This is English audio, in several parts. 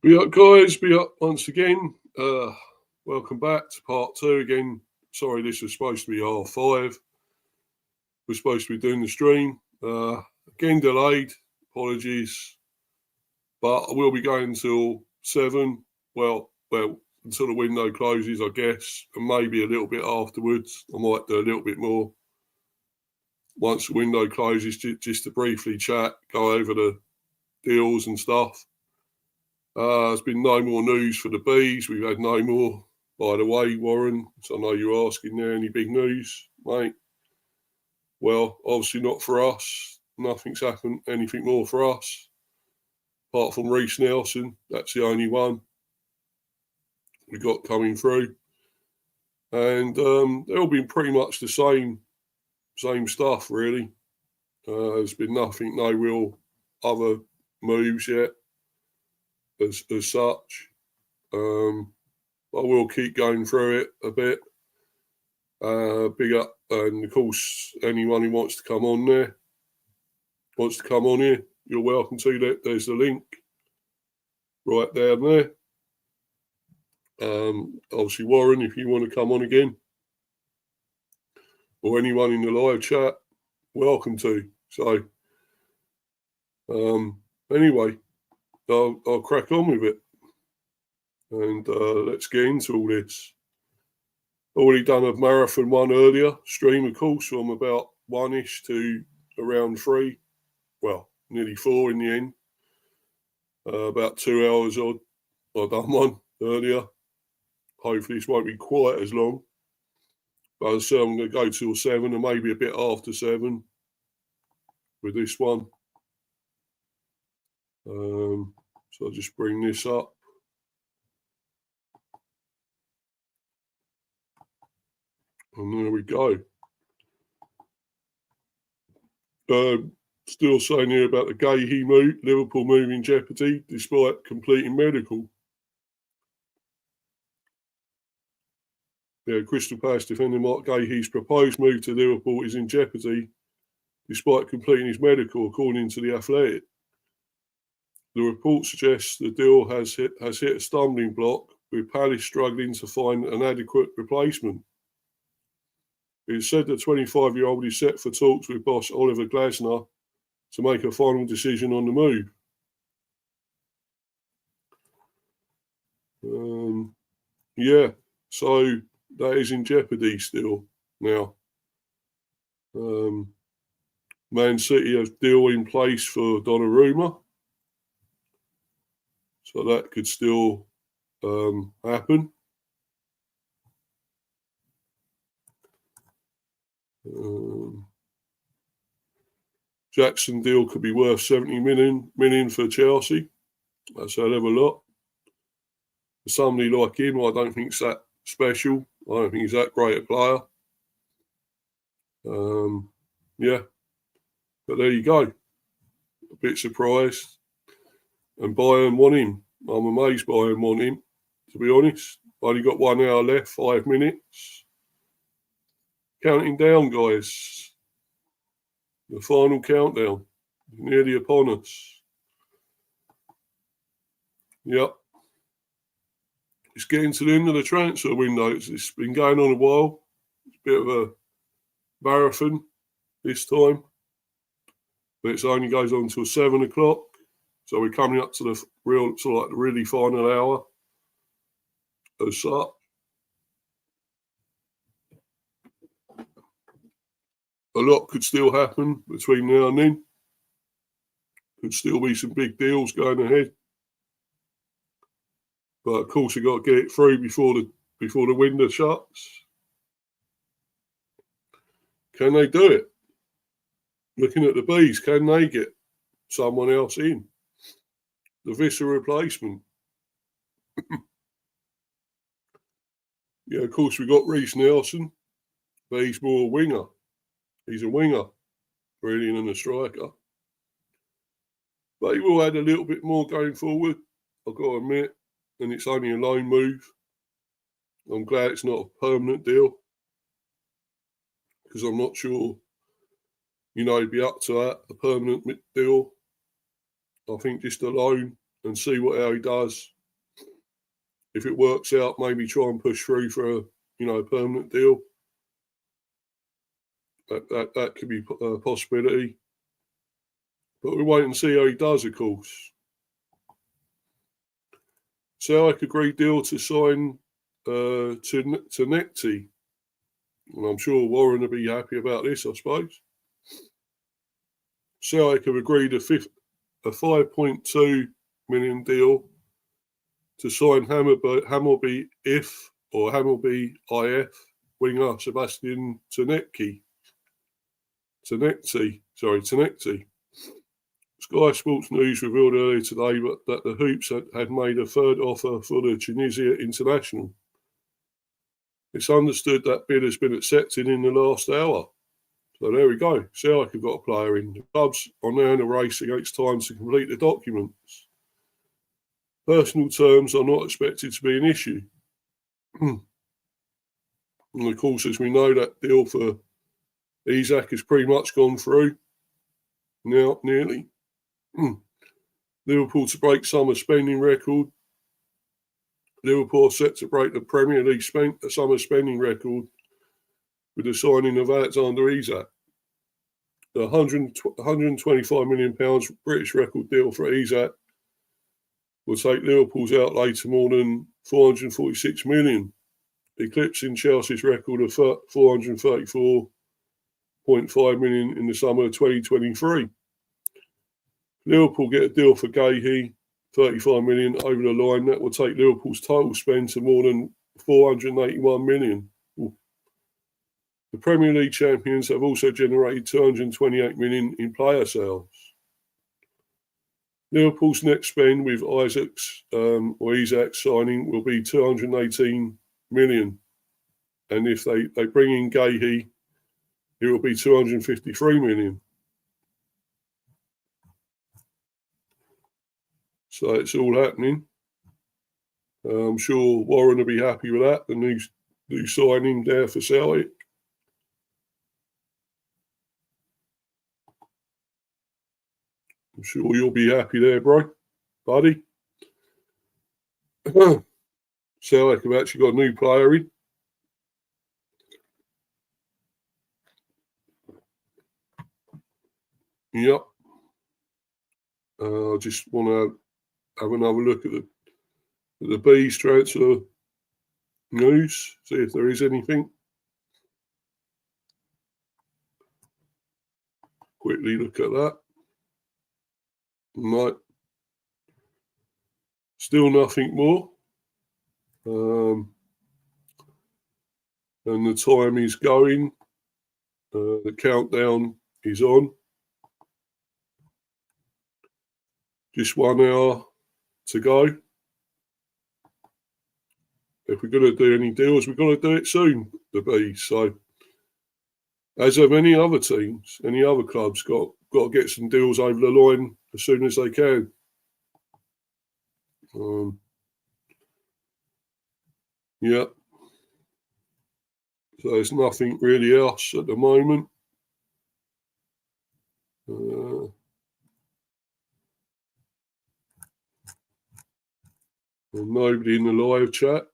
Be up, guys. Be up once again. Welcome back to part two again. Sorry, this was supposed to be R5. We're supposed to be doing the stream. Again, delayed. Apologies. But I will be going until 7. Well, until the window closes, I guess. And maybe a little bit afterwards. I might do a little bit more. Once the window closes, just to briefly chat, go over the deals and stuff. There's been no more news for the bees. We've had no more, by the way, Warren. So I know you're asking there, any big news, mate? Well, obviously not for us. Nothing's happened, anything more for us. Apart from Reece Nelson, that's the only one we got coming through. And they've all been pretty much the same stuff, really. There's been nothing, no real other moves yet. As such, I will keep going through it a bit. Big up, and of course, anyone who wants to come on here, you're welcome to that. There's the link right down there. Obviously, Warren, if you want to come on again, or anyone in the live chat, welcome to. So, anyway. I'll crack on with it, and let's get into all this. Already done a marathon one earlier, stream of course, from about 1ish to around 3, well, nearly 4 in the end. About 2 hours odd. I've done one earlier. Hopefully this won't be quite as long. But as I say, I'm going to go till 7 and maybe a bit after 7 with this one. So I'll just bring this up. And there we go. Still saying here about the Gahey move, Liverpool move in jeopardy despite completing medical. Yeah, Crystal Palace defender Mark Gahey's proposed move to Liverpool is in jeopardy despite completing his medical, according to The Athletic. The report suggests the deal has hit a stumbling block, with Palace struggling to find an adequate replacement. It is said the 25-year-old is set for talks with boss Oliver Glasner to make a final decision on the move. Yeah, so that is in jeopardy still now. Man City has deal in place for Donnarumma. So that could still happen. Jackson deal could be worth 70 million for Chelsea. That's a hell of a lot. For somebody like him, I don't think it's that special. I don't think he's that great a player. Yeah. But there you go. A bit surprised. And Bayern want him. I'm amazed Bayern want him, to be honest. Only got 1 hour left, 5 minutes. Counting down, guys. The final countdown. Nearly upon us. Yep. It's getting to the end of the transfer window. It's been going on a while. It's a bit of a marathon this time. But it only goes on until 7 o'clock. So we're coming up to the real, sort of like the really final hour as such. A lot could still happen between now and then. Could still be some big deals going ahead. But of course, you've got to get it through before the window shuts. Can they do it? Looking at the bees, can they get someone else in? The Vissa replacement. Yeah, of course, we've got Reece Nelson, but he's more a winger. He's a winger, really, than a striker. But he will add a little bit more going forward, I've got to admit, and it's only a loan move. I'm glad it's not a permanent deal, because I'm not sure, he'd be up to that, a permanent deal. I think just a loan and see how he does if it works out, maybe try and push through for a permanent deal. That could be a possibility. But we'll wait and see how he does, of course. Celtic agreed deal to sign to Necti. And I'm sure Warren will be happy about this, I suppose. Celtic have agreed a 5.2 million deal to sign Hammarby IF or Hammarby IF winger Sebastian Tanecki. Sky Sports News revealed earlier today that the Hoops had made a third offer for the Tunisia international. It's understood that bid has been accepted in the last hour. So there we go. Celtic have got a player in. The clubs are now in a race against time to complete the documents. Personal terms are not expected to be an issue. And of course, as we know, that deal for Isak has pretty much gone through now, nearly. Liverpool to break summer spending record. Liverpool set to break the Premier League summer spending record with the signing of Alexander Isak. The £125 million British record deal for Isak will take Liverpool's outlay to more than £446 million, eclipsing Chelsea's record of £434.5 million in the summer of 2023. Liverpool get a deal for Gahey, £35 million over the line. That will take Liverpool's total spend to more than £481 million. The Premier League champions have also generated £228 million in player sales. Liverpool's net spend with Isak's signing will be £218 million. And if they bring in Gahey, it will be £253 million. So it's all happening. I'm sure Warren will be happy with that, the new signing there for Celtic. I'm sure you'll be happy there, bro, buddy. Celtic have actually got a new player in. Yep. I just want to have another look at the Bees transfer news, see if there is anything. Quickly look at that. No. Still nothing more. And the time is going. The countdown is on. Just 1 hour to go. If we're going to do any deals, we've got to do it soon, the Bees. So, as of any other teams, any other clubs, got to get some deals over the line as soon as they can. Yeah. So there's nothing really else at the moment. Nobody in the live chat.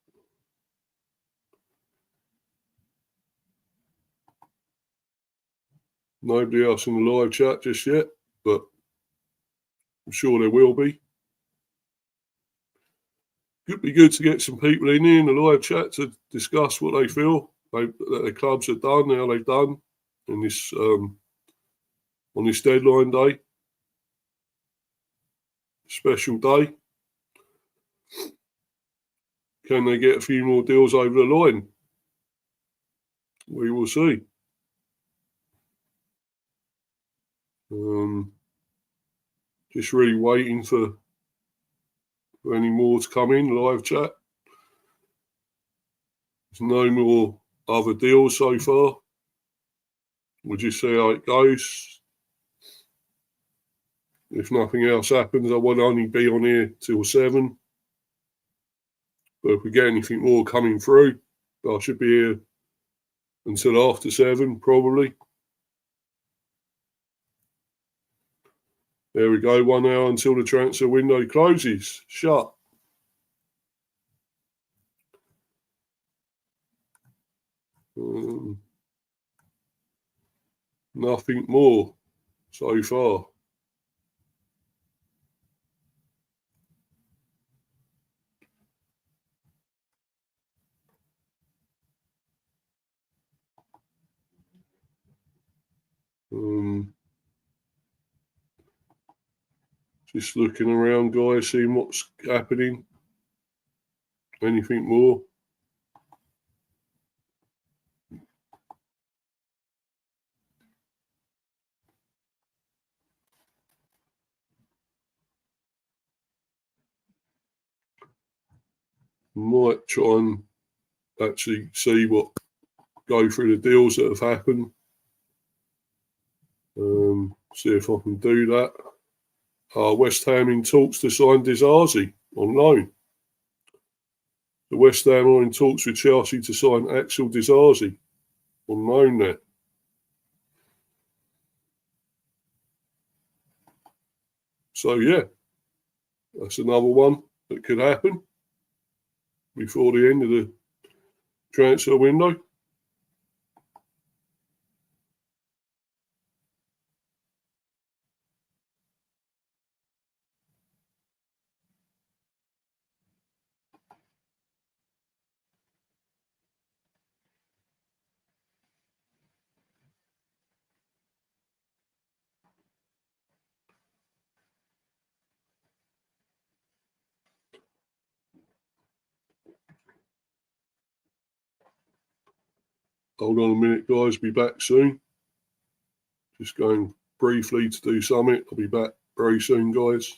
Nobody else in the live chat just yet, but I'm sure there will be. Could be good to get some people in here in the live chat to discuss what they feel that the clubs have done, how they've done in this on this deadline day. Special day. Can they get a few more deals over the line? We will see. Just really waiting for any more to come in, live chat. There's no more other deals so far. We'll just see how it goes. If nothing else happens, I will only be on here till 7. But if we get anything more coming through, I should be here until after 7, probably. There we go, 1 hour until the transfer window closes. Shut. Nothing more so far. Just looking around, guys, seeing what's happening. Anything more? Might try and actually see go through the deals that have happened. See if I can do that. West Ham in talks to sign Disasi on loan. The West Ham are in talks with Chelsea to sign Axel Disasi on loan there. So yeah, that's another one that could happen before the end of the transfer window. Hold on a minute, guys. Be back soon. Just going briefly to do something. I'll be back very soon, guys.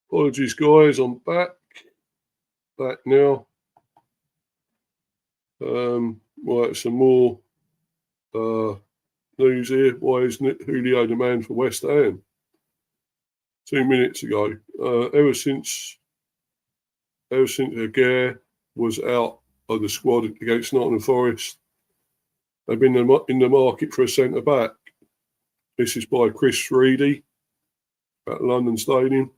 Apologies, guys. I'm back now. Right, some more news here. Why isn't Julio the man for West Ham? 2 minutes ago. Ever since Aguirre was out of the squad against Nottingham Forest, they've been in the market for a centre back. This is by Chris Reedy at London Stadium.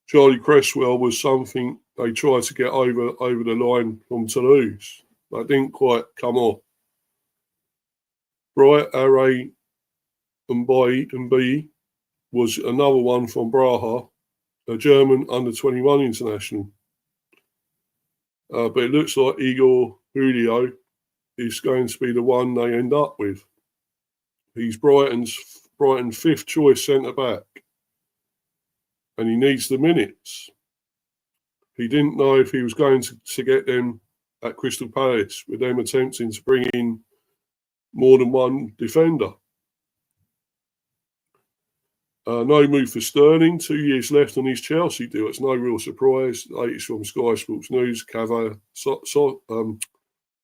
Charlie Cresswell was something they tried to get over the line from Toulouse. They didn't quite come off. Bright Array and B was another one from Braha, a German under-21 international. But it looks like Igor Julio is going to be the one they end up with. He's Brighton's fifth choice centre-back, and he needs the minutes. He didn't know if he was going to get them at Crystal Palace, with them attempting to bring in more than one defender. No move for Sterling. 2 years left on his Chelsea deal. It's no real surprise. Latest from Sky Sports News.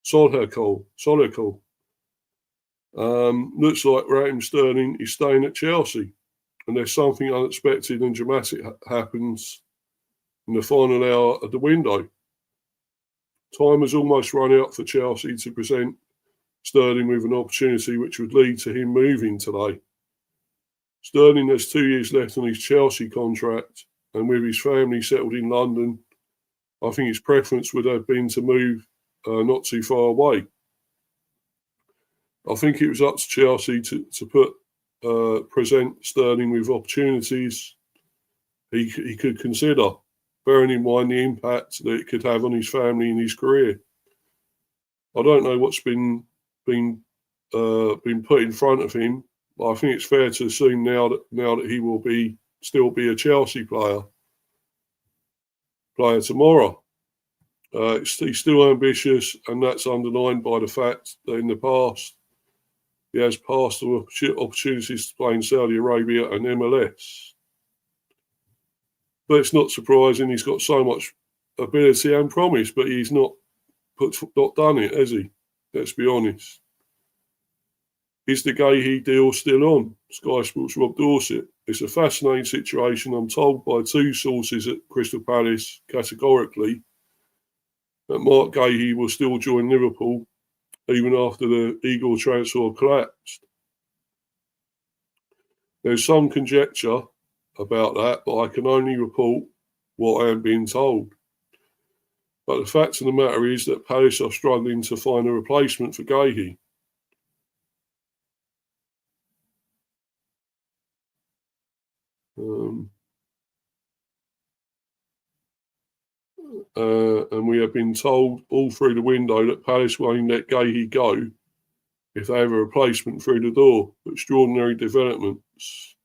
Solihull. Looks like Raheem Sterling is staying at Chelsea, unless something unexpected and dramatic happens in the final hour of the window. Time has almost run out for Chelsea to present Sterling with an opportunity which would lead to him moving today. Sterling has 2 years left on his Chelsea contract, and with his family settled in London, I think his preference would have been to move not too far away. I think it was up to Chelsea to present Sterling with opportunities he could consider, bearing in mind the impact that it could have on his family and his career. I don't know what's been put in front of him, but I think it's fair to assume now that he will still be a Chelsea player tomorrow. He's still ambitious, and that's underlined by the fact that in the past he has passed the opportunities to play in Saudi Arabia and MLS. But it's not surprising. He's got so much ability and promise, but he's not done it, has he? Let's be honest. Is the Guéhi deal still on? Sky Sports' Rob Dorset. It's a fascinating situation. I'm told by two sources at Crystal Palace categorically that Mark Guéhi will still join Liverpool even after the Igor transfer collapsed. There's some conjecture about that, but I can only report what I am being told. But the fact of the matter is that Palace are struggling to find a replacement for Guéhi. And we have been told all through the window that Palace won't let Guéhi go if they have a replacement through the door. Extraordinary developments.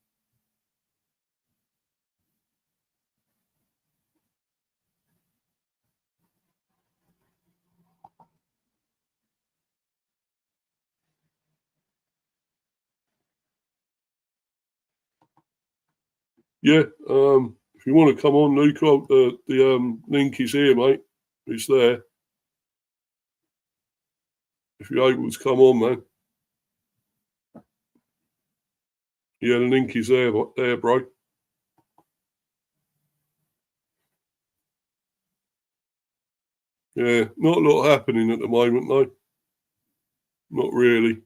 Yeah, if you want to come on, Luke, the link is here, mate. It's there. If you're able to come on, man. Yeah, the link is there, bro. Yeah, not a lot happening at the moment, though. Not really.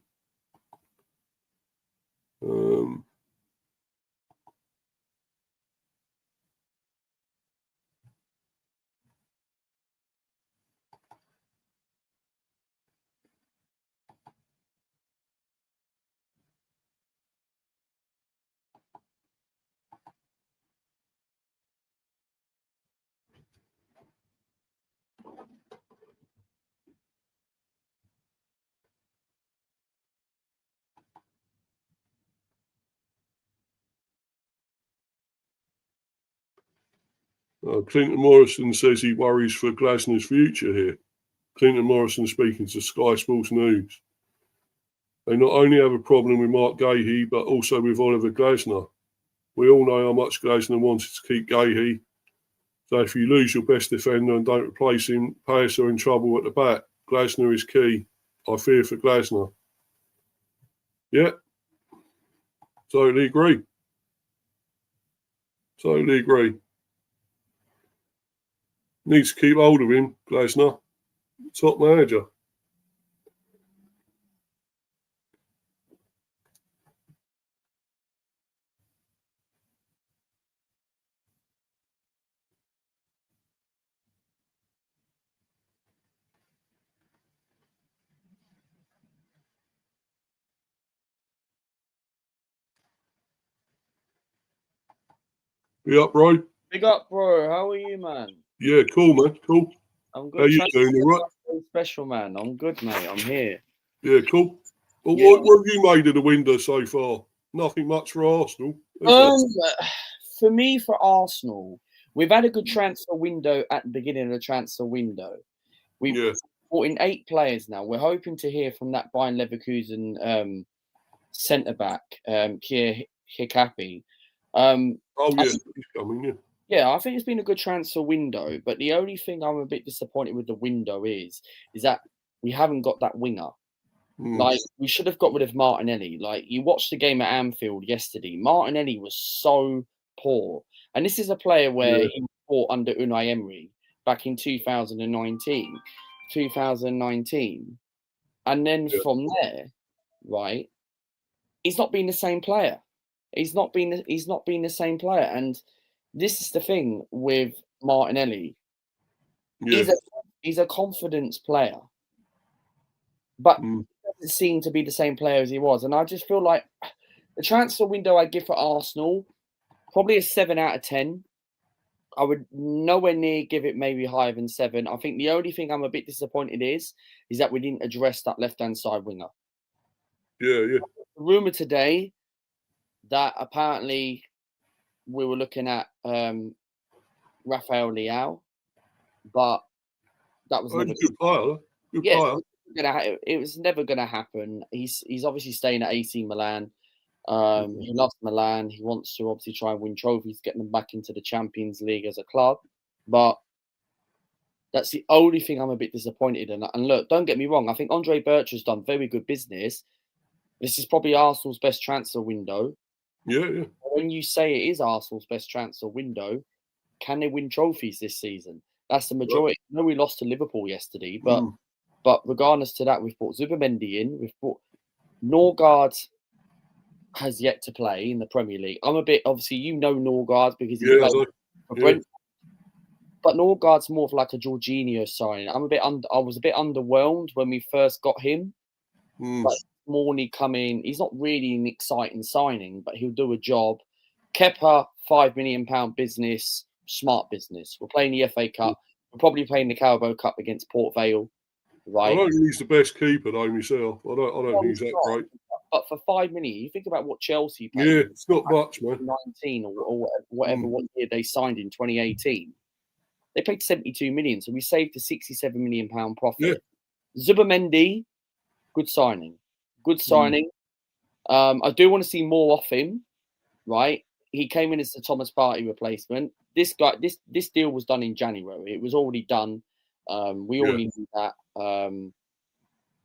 Clinton Morrison says he worries for Glasner's future here. Clinton Morrison speaking to Sky Sports News. They not only have a problem with Mark Guéhi, but also with Oliver Glasner. We all know how much Glasner wanted to keep Gahey. So if you lose your best defender and don't replace him, Palace are in trouble at the back. Glasner is key. I fear for Glasner. Yeah. Totally agree. Totally agree. Needs to keep hold of him, Glasner. Top manager. You up, bro? Big up, bro. How are you, man? Yeah, cool, man. Cool. I'm good. How you doing? All right? Special, man. I'm good, mate. I'm here. Yeah, cool. Well, Yeah. what have you made of the window so far? Nothing much for Arsenal. For me, for Arsenal, we've had a good transfer window at the beginning of the transfer window. We've brought in 8 players now. We're hoping to hear from that Bayern Leverkusen centre back, Kier Hikapi. He's coming, yeah. Yeah, I think it's been a good transfer window, but the only thing I'm a bit disappointed with the window is that we haven't got that winger. Like, we should have got rid of Martinelli. Like, you watched the game at Anfield yesterday. Martinelli was so poor. And this is a player where he fought under Unai Emery back in 2019. And then from there, right, he's not been the same player. He's not been the same player. And this is the thing with Martinelli. Yeah. He's a confidence player. But doesn't seem to be the same player as he was. And I just feel like the transfer window I give for Arsenal, probably a 7 out of 10. I would nowhere near give it maybe higher than 7. I think the only thing I'm a bit disappointed is that we didn't address that left-hand side winger. Yeah. The rumour today that apparently we were looking at Rafael Leao, but that was never good player. Good player. It was never going to happen. He's obviously staying at AC Milan. He loves Milan. He wants to obviously try and win trophies, get them back into the Champions League as a club. But that's the only thing I'm a bit disappointed in. And look, don't get me wrong. I think Andre Bertra's done very good business. This is probably Arsenal's best transfer window. Yeah. When you say it is Arsenal's best transfer window, can they win trophies this season? That's the majority. I know we lost to Liverpool yesterday, but regardless to that, we've brought Zubimendi in. We've brought Norgard has yet to play in the Premier League. I'm a bit, obviously, Norgard because he played for Brentford. But Norgard's more of like a Jorginho signing. I was a bit underwhelmed when we first got him. But Morney coming, he's not really an exciting signing, but he'll do a job. Kepa, £5 million business, smart business. We're playing the FA Cup. We're probably playing the Carabao Cup against Port Vale. Right. I don't think he's the best keeper though myself. I don't think he's that great. But for $5 million, you think about what Chelsea paid. Yeah, it's not much, man. 19 or whatever what year they signed in 2018. They paid 72 million, so we saved a £67 million profit. Yeah. Zubimendi, good signing. Good signing. I do want to see more off him, right? He came in as the Thomas Partey replacement. This deal was done in January. It was already done. We already knew that.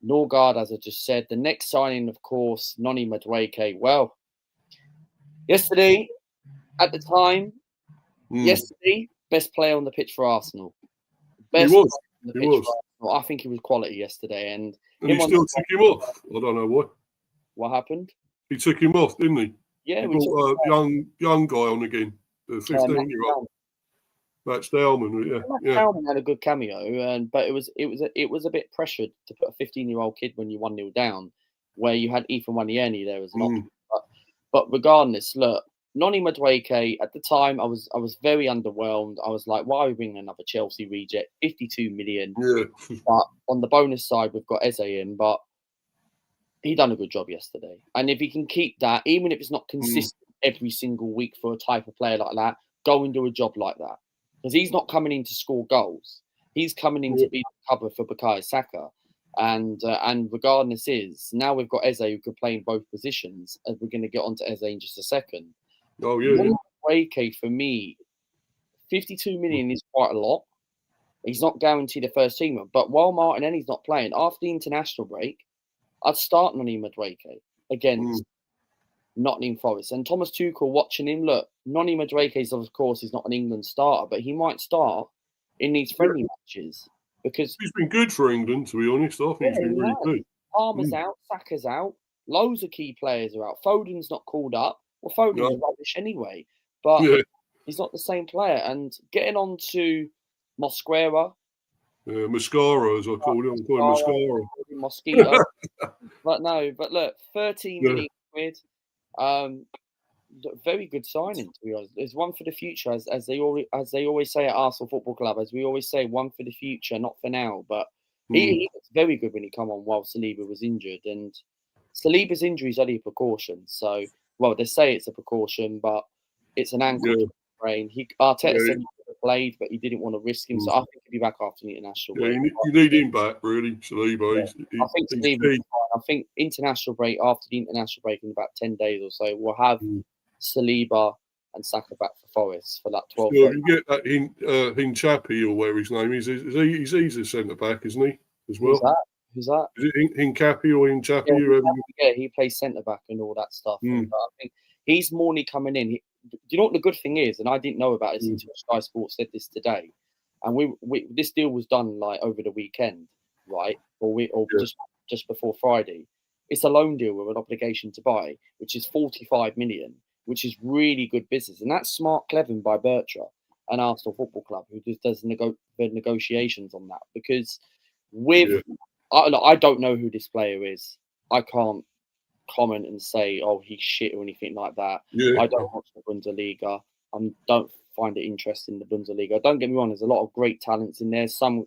Norgard, as I just said. The next signing, of course, Noni Madueke. Well, yesterday, at the time, best player on the pitch for Arsenal. He was. I think he was quality yesterday. And he still took him off. I don't know why. What happened? He took him off, didn't he? Yeah. He brought a young guy on again, the 15-year-old. Max Dalman, Dalman had a good cameo, but it was a bit pressured to put a 15-year-old kid when you're 1-0 down, where you had Ethan Wanyeni there as an option. But regardless, look, Noni Madueke, at the time I was very underwhelmed. I was like, why are we bringing another Chelsea reject? 52 million. Yeah. But on the bonus side, we've got Eze in, but he done a good job yesterday. And if he can keep that, even if it's not consistent every single week for a type of player like that, go and do a job like that. Because he's not coming in to score goals. He's coming in to be the cover for Bukayo Saka. And regardless now we've got Eze who can play in both positions, and we're going to get onto Eze in just a second. Oh yeah. Madueke, for me, 52 million is quite a lot. He's not guaranteed a first teamer, but while Martinelli's not playing, after the international break, I'd start Noni Madueke against Nottingham Forest. And Thomas Tuchel watching him, look, Noni Madueke, of course, is not an England starter, but he might start in these friendly matches because he's been good for England, to be honest. I think he's been really good. Palmer's out, Saka's out, loads of key players are out. Foden's not called up. Well, Foden's rubbish anyway, but he's not the same player. And getting on to Mosquera. Mascara, as I call him. I call him Mascara. Mosquito. But look, 13 million quid. Very good signing, to be honest. There's one for the future, as they always say at Arsenal Football Club, as we always say, one for the future, not for now. But he was very good when he come on while Saliba was injured, and Saliba's injury is only a precaution. So, well, they say it's a precaution, but it's an ankle sprain. Arteta said he could have played, but he didn't want to risk him. So I think he'll be back after the international break. You need him back, really, Saliba. I think Saliba. I think international break, after the international break in about 10 days or so, we'll have Saliba and Saka back for Forest for that 12. So you get that Hincapi or whatever his name is. He's a centre back, isn't he? As well. Who's that? Is it Hincapi or Hincapi? Yeah, he plays centre back and all that stuff. But I think he's Morney coming in. Do you know what the good thing is? And I didn't know about this until Sky Sports said this today. And we this deal was done like over the weekend, right? Or just before Friday. It's a loan deal with an obligation to buy, which is 45 million, which is really good business. And that's smart clevering by Bertra and Arsenal Football Club, who just does the negotiations on that. Because I don't know who this player is. I can't comment and say, oh, he's shit or anything like that. I don't watch the Bundesliga. I don't find it interesting, the Bundesliga. Don't get me wrong, there's a lot of great talents in there. Some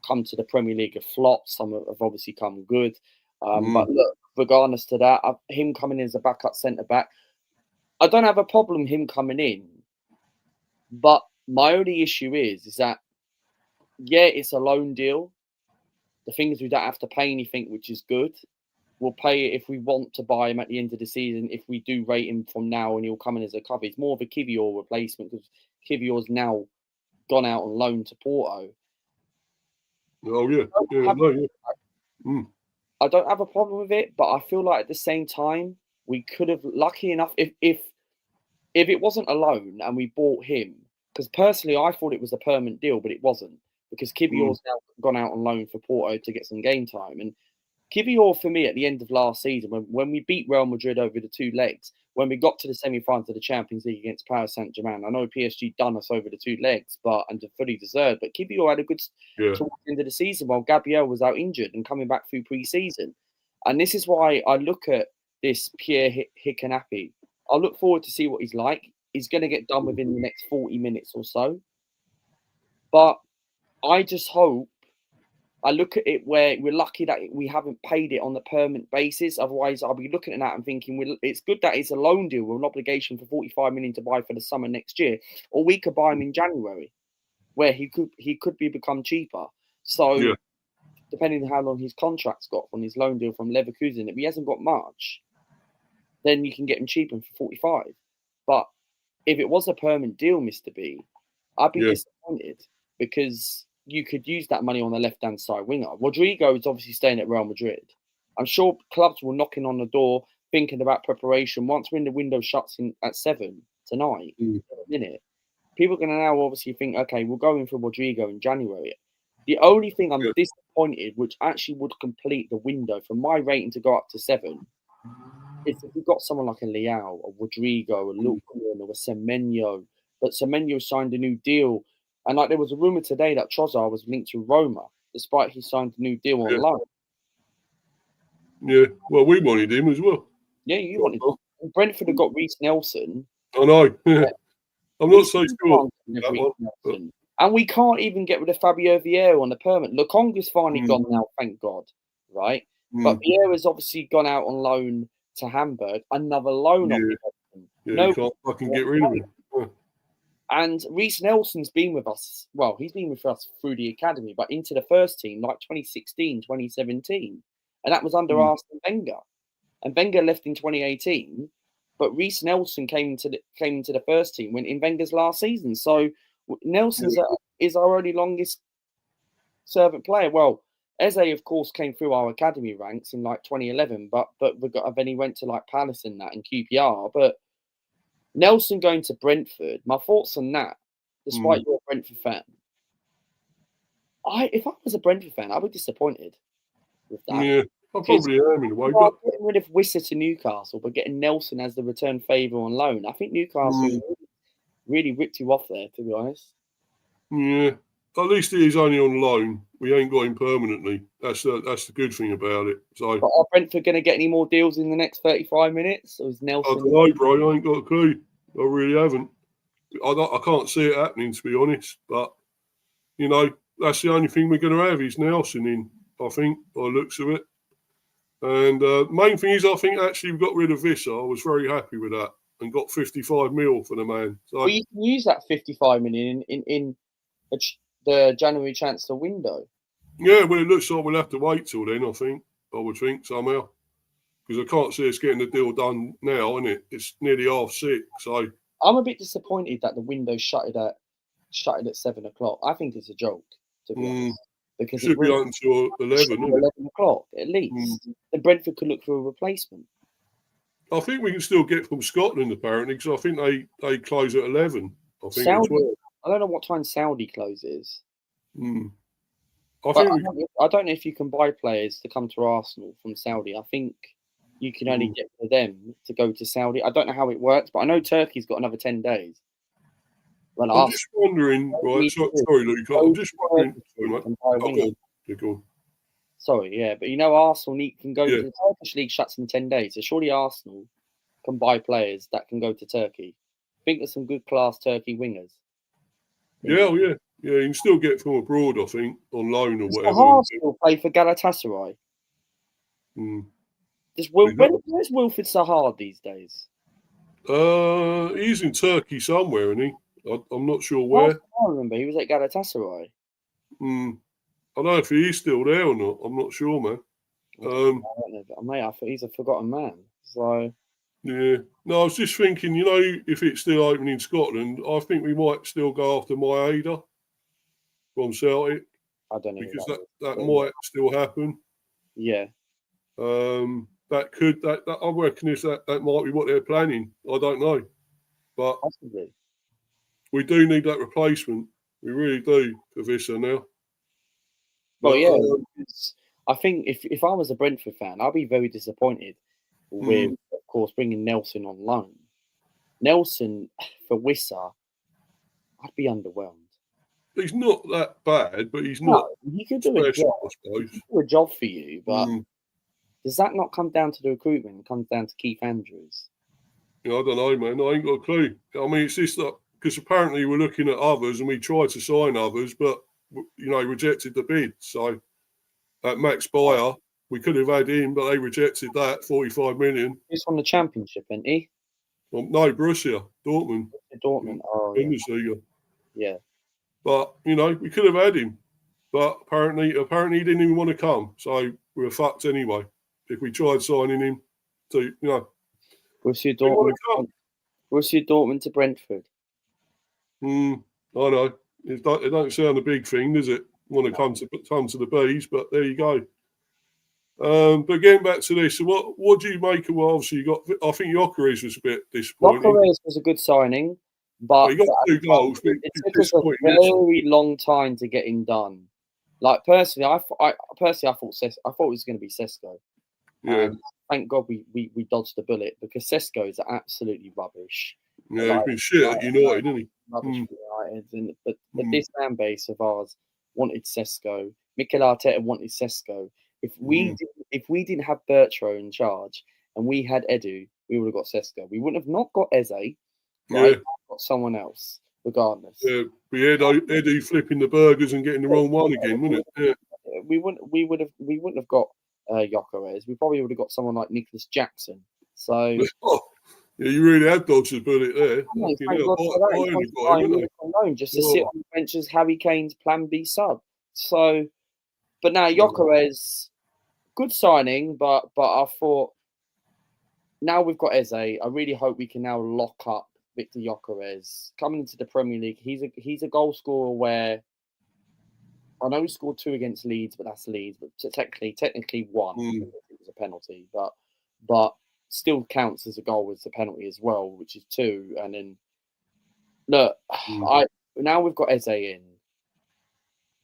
come to the Premier League have flopped. Some have obviously come good. But look, regardless to that, him coming in as a backup centre-back, I don't have a problem him coming in. But my only issue is that, it's a loan deal. The thing is, we don't have to pay anything, which is good. We'll pay it if we want to buy him at the end of the season. If we do rate him from now and he'll come in as a cover, it's more of a Kivior replacement because Kivior's now gone out on loan to Porto. Oh, yeah. I don't have a problem with it, but I feel like at the same time, we could have, lucky enough, if it wasn't a loan and we bought him, because personally I thought it was a permanent deal, but it wasn't, because Kivior's now gone out on loan for Porto to get some game time. And Kivior, for me, at the end of last season, when we beat Real Madrid over the two legs, when we got to the semi-finals of the Champions League against Paris Saint-Germain, I know PSG done us over the two legs, and fully deserved, but Kivior had a good towards the end of the season while Gabriel was out injured and coming back through pre-season. And this is why I look at this Pierre Hincapi. I look forward to see what he's like. He's going to get done within the next 40 minutes or so. But I just hope, I look at it where we're lucky that we haven't paid it on the permanent basis. Otherwise, I'll be looking at that and thinking, it's good that it's a loan deal with an obligation for 45 million to buy for the summer next year. Or we could buy him in January, where he could become cheaper. So, depending on how long his contract's got on his loan deal from Leverkusen, if he hasn't got much, then you can get him cheaper for 45. But if it was a permanent deal, Mr. B, I'd be disappointed because you could use that money on the left-hand side winger. Rodrigo is obviously staying at Real Madrid. I'm sure clubs will knocking on the door, thinking about preparation. Once when the window shuts in at 7 tonight, in a minute, people are going to now obviously think, okay, we'll go in for Rodrigo in January. The only thing I'm disappointed, which actually would complete the window for my rating to go up to 7, is if we've got someone like a Leao, a Rodrigo, a Luke or a Semenyo. But Semenyo signed a new deal. And there was a rumour today that Trossard was linked to Roma, despite he signed a new deal on loan. Yeah, well, we wanted him as well. Yeah, you wanted him. Brentford have got Reece Nelson. I know. I'm not so sure. And we can't even get rid of Fabio Vieira on the permanent. Lukonga's finally gone now, thank God, right? But Vieira's obviously gone out on loan to Hamburg, another loan obligation. You can't fucking get rid of him. And Reece Nelson's been with us. Well, he's been with us through the academy, but into the first team like 2016, 2017. And that was under Arsene Wenger. And Wenger left in 2018. but Reece Nelson came into the first team when in Wenger's last season. So Nelson's is our only longest servant player. Well, Eze, of course, came through our academy ranks in like 2011, but then he went to like Palace and that and QPR. But Nelson going to Brentford, my thoughts on that, despite you're a Brentford fan, if I was a Brentford fan, I'd be disappointed with that. Yeah, I probably am in a way. But getting rid of Wissa to Newcastle, but getting Nelson as the return favour on loan, I think Newcastle really ripped you off there, to be honest. Yeah, at least he is only on loan. We ain't got him permanently. That's the good thing about it. So, but are Brentford going to get any more deals in the next 35 minutes? Or is Nelson? I don't know, bro. I ain't got a clue. I really haven't. I can't see it happening, to be honest. But you know, that's the only thing we're going to have is Nelson in. I think, by the looks of it. And main thing is, I think actually we got rid of Wissa. I was very happy with that and got 55 mil for the man. So, well, you can use that 55 million in the January transfer window. Yeah, well, it looks like we'll have to wait till then, I would think, somehow. Because I can't see us getting the deal done now, innit? It's nearly 6:30, so... I'm a bit disappointed that the window shut it at 7 o'clock. I think it's a joke, to be honest. Because it should be open until 11, 11 o'clock, at least. Then Brentford could look for a replacement. I think we can still get from Scotland, apparently, because I think they close at 11. I think Saudi, I don't know what time Saudi closes. I don't know if you can buy players to come to Arsenal from Saudi. I think you can only get for them to go to Saudi. I don't know how it works, but I know Turkey's got another 10 days. I'm just wondering, right? Sorry, Luke. I'm just wondering. Sorry, yeah, but you know, Arsenal can go to the Turkish league shuts in 10 days. So surely Arsenal can buy players that can go to Turkey. I think there's some good class Turkey wingers. Yeah. You can still get from abroad, I think, on loan or whatever. Arsenal play for Galatasaray. Where's Wilfred Zaha these days? He's in Turkey somewhere, isn't he? I'm not sure where. I remember he was at Galatasaray. I don't know if he is still there or not. I'm not sure, man. I don't know, mate. I thought he's a forgotten man. So yeah, no, I was just thinking, you know, if it's still open in Scotland, I think we might still go after Maeda from Celtic. I don't know because that might still happen. Yeah. That could I reckon that might be what they're planning. I don't know, but possibly we do need that replacement. We really do for Wissa now. Well, yeah, I think if I was a Brentford fan, I'd be very disappointed with, of course, bringing Nelson on loan. Nelson for Wissa, I'd be underwhelmed. He's not that bad, but he's not. He could do a job. I suppose. He could do a job for you, but does that not come down to the recruitment? It comes down to Keith Andrews. Yeah, I don't know, man. I ain't got a clue. I mean, it's just that because apparently we're looking at others and we tried to sign others, but you know, rejected the bid. So at Max Bayer, we could have had him, but they rejected that 45 million. He's from the Championship, isn't he? Well, no, Borussia Dortmund. Dortmund. Oh, Bundesliga. Yeah. But you know, we could have had him, but apparently he didn't even want to come. So we were fucked anyway. If we tried signing him, to you know, Borussia Dortmund to Brentford. I know it don't sound a big thing, does it? Want to come to the bees, but there you go. But getting back to this, so what do you make of? Well, obviously, you got. I think Gyökeres was a bit disappointing. Gyökeres was a good signing, but he got 2 goals. It took us a very long time to get him done. Like personally, I thought it was going to be Sesko. Yeah. Thank God we dodged the bullet because Sesko is absolutely rubbish. Yeah, he's been shit at United, isn't he? Rubbish for United, but this fan base of ours wanted Sesko. Mikel Arteta wanted Sesko. If we didn't have Bertrand in charge and we had Edu, we would have got Sesko. We wouldn't have not got Eze. Right? Got someone else, regardless. Yeah, we had Edu flipping the burgers and getting the wrong one again, wouldn't it? Yeah. We wouldn't have got Gyökeres. We probably would have got someone like Nicholas Jackson. So yeah, you really had dodged the bullet there. Just to sit on the bench as Harry Kane's Plan B sub. So, but now Gyökeres, good signing, but I thought now we've got Eze. I really hope we can now lock up Victor Gyökeres coming into the Premier League. He's a goal scorer where I know he scored 2 against Leeds, but that's Leeds. But technically 1. It was a penalty, but still counts as a goal as a penalty as well, which is 2. And then look, now we've got Eze in.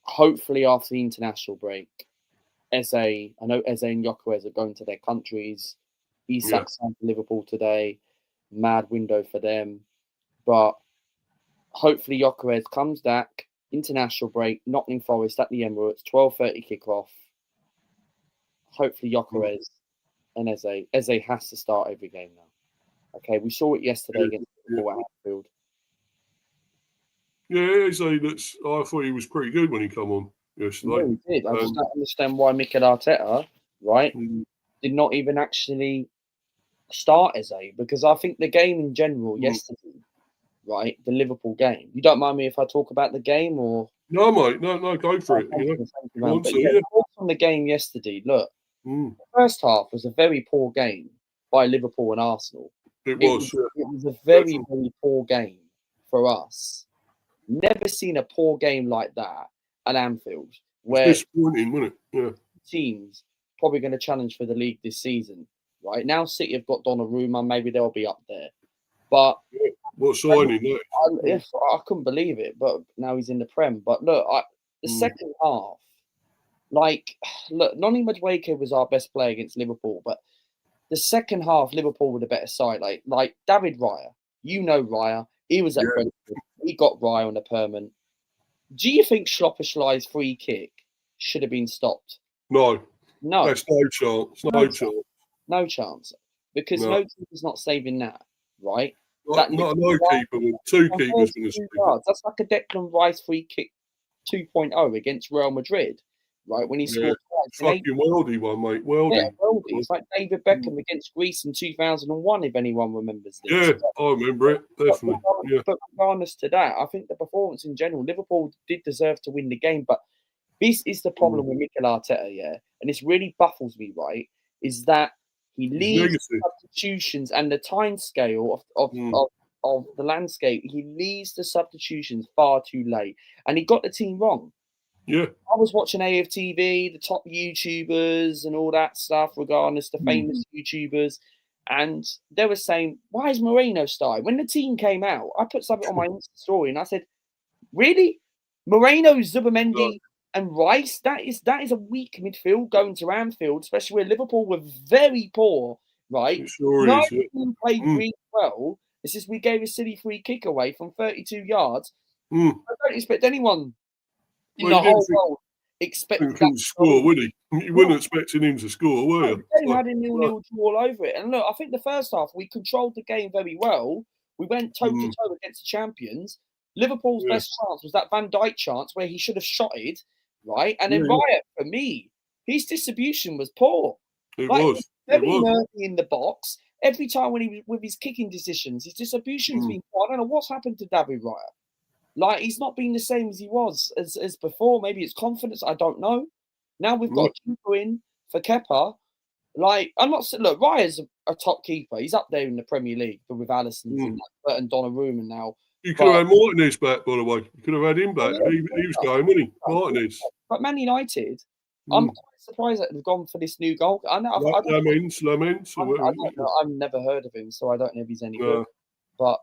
Hopefully after the international break, I know Eze and Gyökeres are going to their countries. Isak signed for Liverpool today. Mad window for them. But hopefully Gyökeres comes back. International break, Nottingham Forest at the Emirates, 12:30 kickoff. Hopefully Gyökeres and Eze. Eze has to start every game now. Okay, we saw it yesterday against Liverpool at Anfield. Yeah, Eze, I thought he was pretty good when he come on yesterday. No, he did. I just don't understand why Mikel Arteta, right, did not even actually start Eze, because I think the game in general yesterday, right, the Liverpool game. You don't mind me if I talk about the game, or no, mate, no, go for it. On the game yesterday, look, the first half was a very poor game by Liverpool and Arsenal. It was a very poor game for us. Never seen a poor game like that at Anfield, where it's disappointing, wasn't it? Yeah. Teams probably going to challenge for the league this season. Right now, City have got Donnarumma. Maybe they'll be up there. But what signing? I couldn't believe it. But now he's in the Prem. But look, the second half, Noni Madueke was our best player against Liverpool. But the second half, Liverpool were the better side. Like David Raya, Raya. He was at Brentford. He got Raya on the permanent. Do you think Szoboszlai's free kick should have been stopped? No. That's no chance. No chance. Because no keeper's not saving that, right? Not no keeper, but 2 keepers going to save it. That's like a Declan Rice free kick 2.0 against Real Madrid, right? When he scored twice. Fucking Weldy one, mate. Weldy. Yeah, Weldy. It's like David Beckham against Greece in 2001, if anyone remembers this. Yeah, I remember it, definitely. But regardless to that, I think the performance in general, Liverpool did deserve to win the game, but this is the problem with Mikel Arteta, and this really baffles me, right, is that he leaves substitutions and the time scale of the landscape, he leaves the substitutions far too late, and he got the team wrong. Yeah. I was watching AFTV, the top YouTubers and all that stuff, regardless, the famous YouTubers, and they were saying, why is Moreno starting? When the team came out, I put something on my Insta story and I said, really? Moreno, Zubimendi and Rice? That is a weak midfield going to Anfield, especially where Liverpool were very poor, right? It sure is. Team played really well. It's just we gave a silly free kick away from 32 yards. I don't expect anyone in the whole world expecting him to score, would he? You weren't expecting him to score, were you? They had a 0-0 draw all over it. And look, I think the first half we controlled the game very well. We went toe to toe against the champions. Liverpool's best chance was that Van Dijk chance where he should have shot it, right? And then Raya, for me, his distribution was poor. It was very nervy in the box. Every time when he was with his kicking decisions, his distribution's been poor. I don't know what's happened to David Raya. Like, he's not been the same as he was as before. Maybe it's confidence. I don't know. Now we've got a keeper in for Kepa. Like, I'm not saying, look, Raya's a top keeper. He's up there in the Premier League, but with Alisson and Donnarumma now. You could have had Martinez back, by the way. You could have had him back. He was going, wasn't he? Martinez. But Man United, I'm quite surprised that they've gone for this new goal. Lamens. I've never heard of him, so I don't know if he's any good. But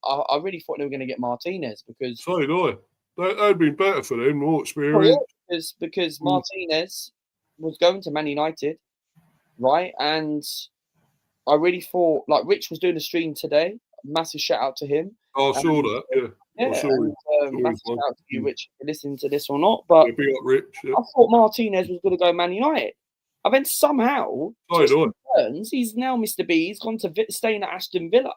I really thought they were going to get Martinez because. So did I. That'd been better for them, more experience. Because Martinez was going to Man United, right? And I really thought, like, Rich was doing a stream today. Massive shout out to him. I saw that, yeah. Massive shout out to you, Rich, if you're listening to this or not. But big up, Rich. I thought Martinez was going to go Man United. And then somehow, he's now Mr. B. He's gone to staying at Aston Villa.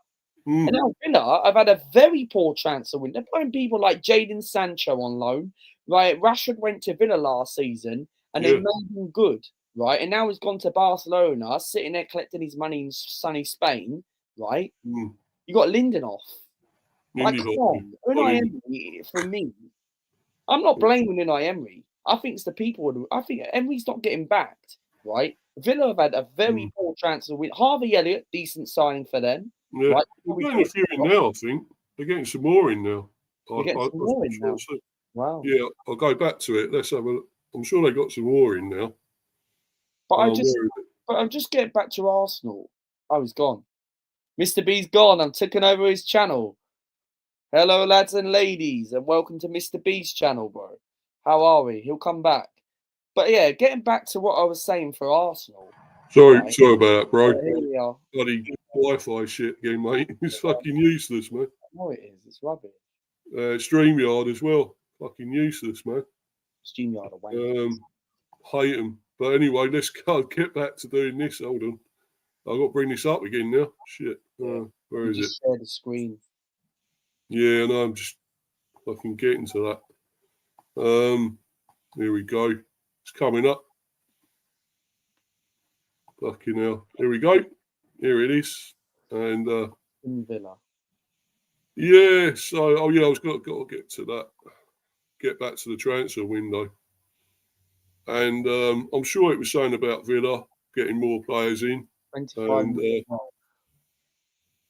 And now Villa have had a very poor transfer window. They're playing people like Jadon Sancho on loan, right? Rashford went to Villa last season and they made him good, right? And now he's gone to Barcelona, sitting there collecting his money in sunny Spain, right? You got Lindelof. Like, come on. Unai Emery, for me, I'm not blaming Unai Emery. I think it's the people. I think Emery's not getting backed, right? Villa have had a very poor transfer with Harvey Elliott, decent signing for them. Yeah, Right? we're getting a few in now. I think they're getting some more in now. We're getting some more in now. Wow. Yeah, I'll go back to it. Let's have a look. I'm sure they got some more in now. But I'm just getting back to Arsenal. Oh, he's gone. Mr. B's gone. I'm taking over his channel. Hello, lads and ladies, and welcome to Mr. B's channel, bro. How are we? He'll come back. But yeah, getting back to what I was saying for Arsenal. Sorry about that, bro. Here we are. Bloody Wi-Fi shit again, mate. It's fucking useless, man. No, it is. It's rubbish. StreamYard as well. Fucking useless, man. StreamYard away. Hate them. But anyway, let's get back to doing this. Hold on. I've got to bring this up again now. Shit. Where is it? Share the screen. Yeah, no, I'm just fucking getting to that. Here we go. It's coming up. Fucking hell. Here we go. Here it is. And in Villa. Yeah, so I was got to get to that. Get back to the transfer window. And I'm sure it was saying about Villa getting more players in. 25 and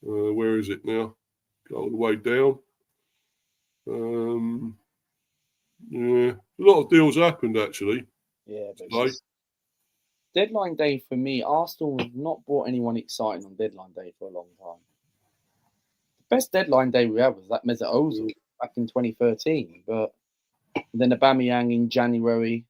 where is it now? Go all the way down. Yeah, a lot of deals happened actually. Yeah, but deadline day for me, Arsenal have not bought anyone exciting on deadline day for a long time. The best deadline day we had was that Mesut Ozil back in 2013, but then Aubameyang in January.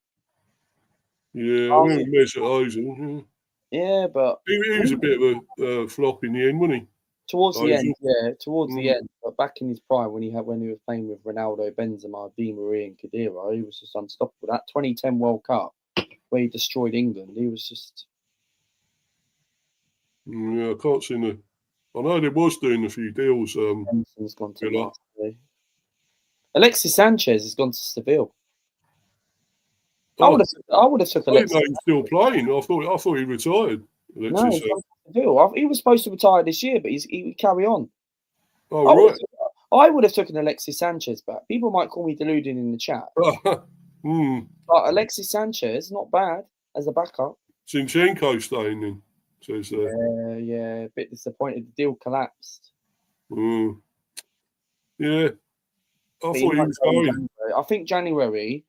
Yeah, Mesut Ozil. Yeah, but he was a bit of a flop in the end, wasn't he? Towards the end, yeah, the end. But back in his prime, when he was playing with Ronaldo, Benzema, Di Maria, and Khedira, he was just unstoppable. That 2010 World Cup, where he destroyed England, he was just. Yeah, I can't see the. I know they was doing a few deals. Emerson's gone to Marseille. Alexis Sanchez has gone to Seville. I would have took Alexis. I didn't know he was still playing. I thought he retired. Alexis, he was supposed to retire this year, but he would carry on. Oh, right. I would have taken Alexis Sanchez back. People might call me deluded in the chat. But Alexis Sanchez, not bad as a backup. Zinchenko staying in, says there. Yeah, a bit disappointed. The deal collapsed. Yeah. I thought he was going. I think January,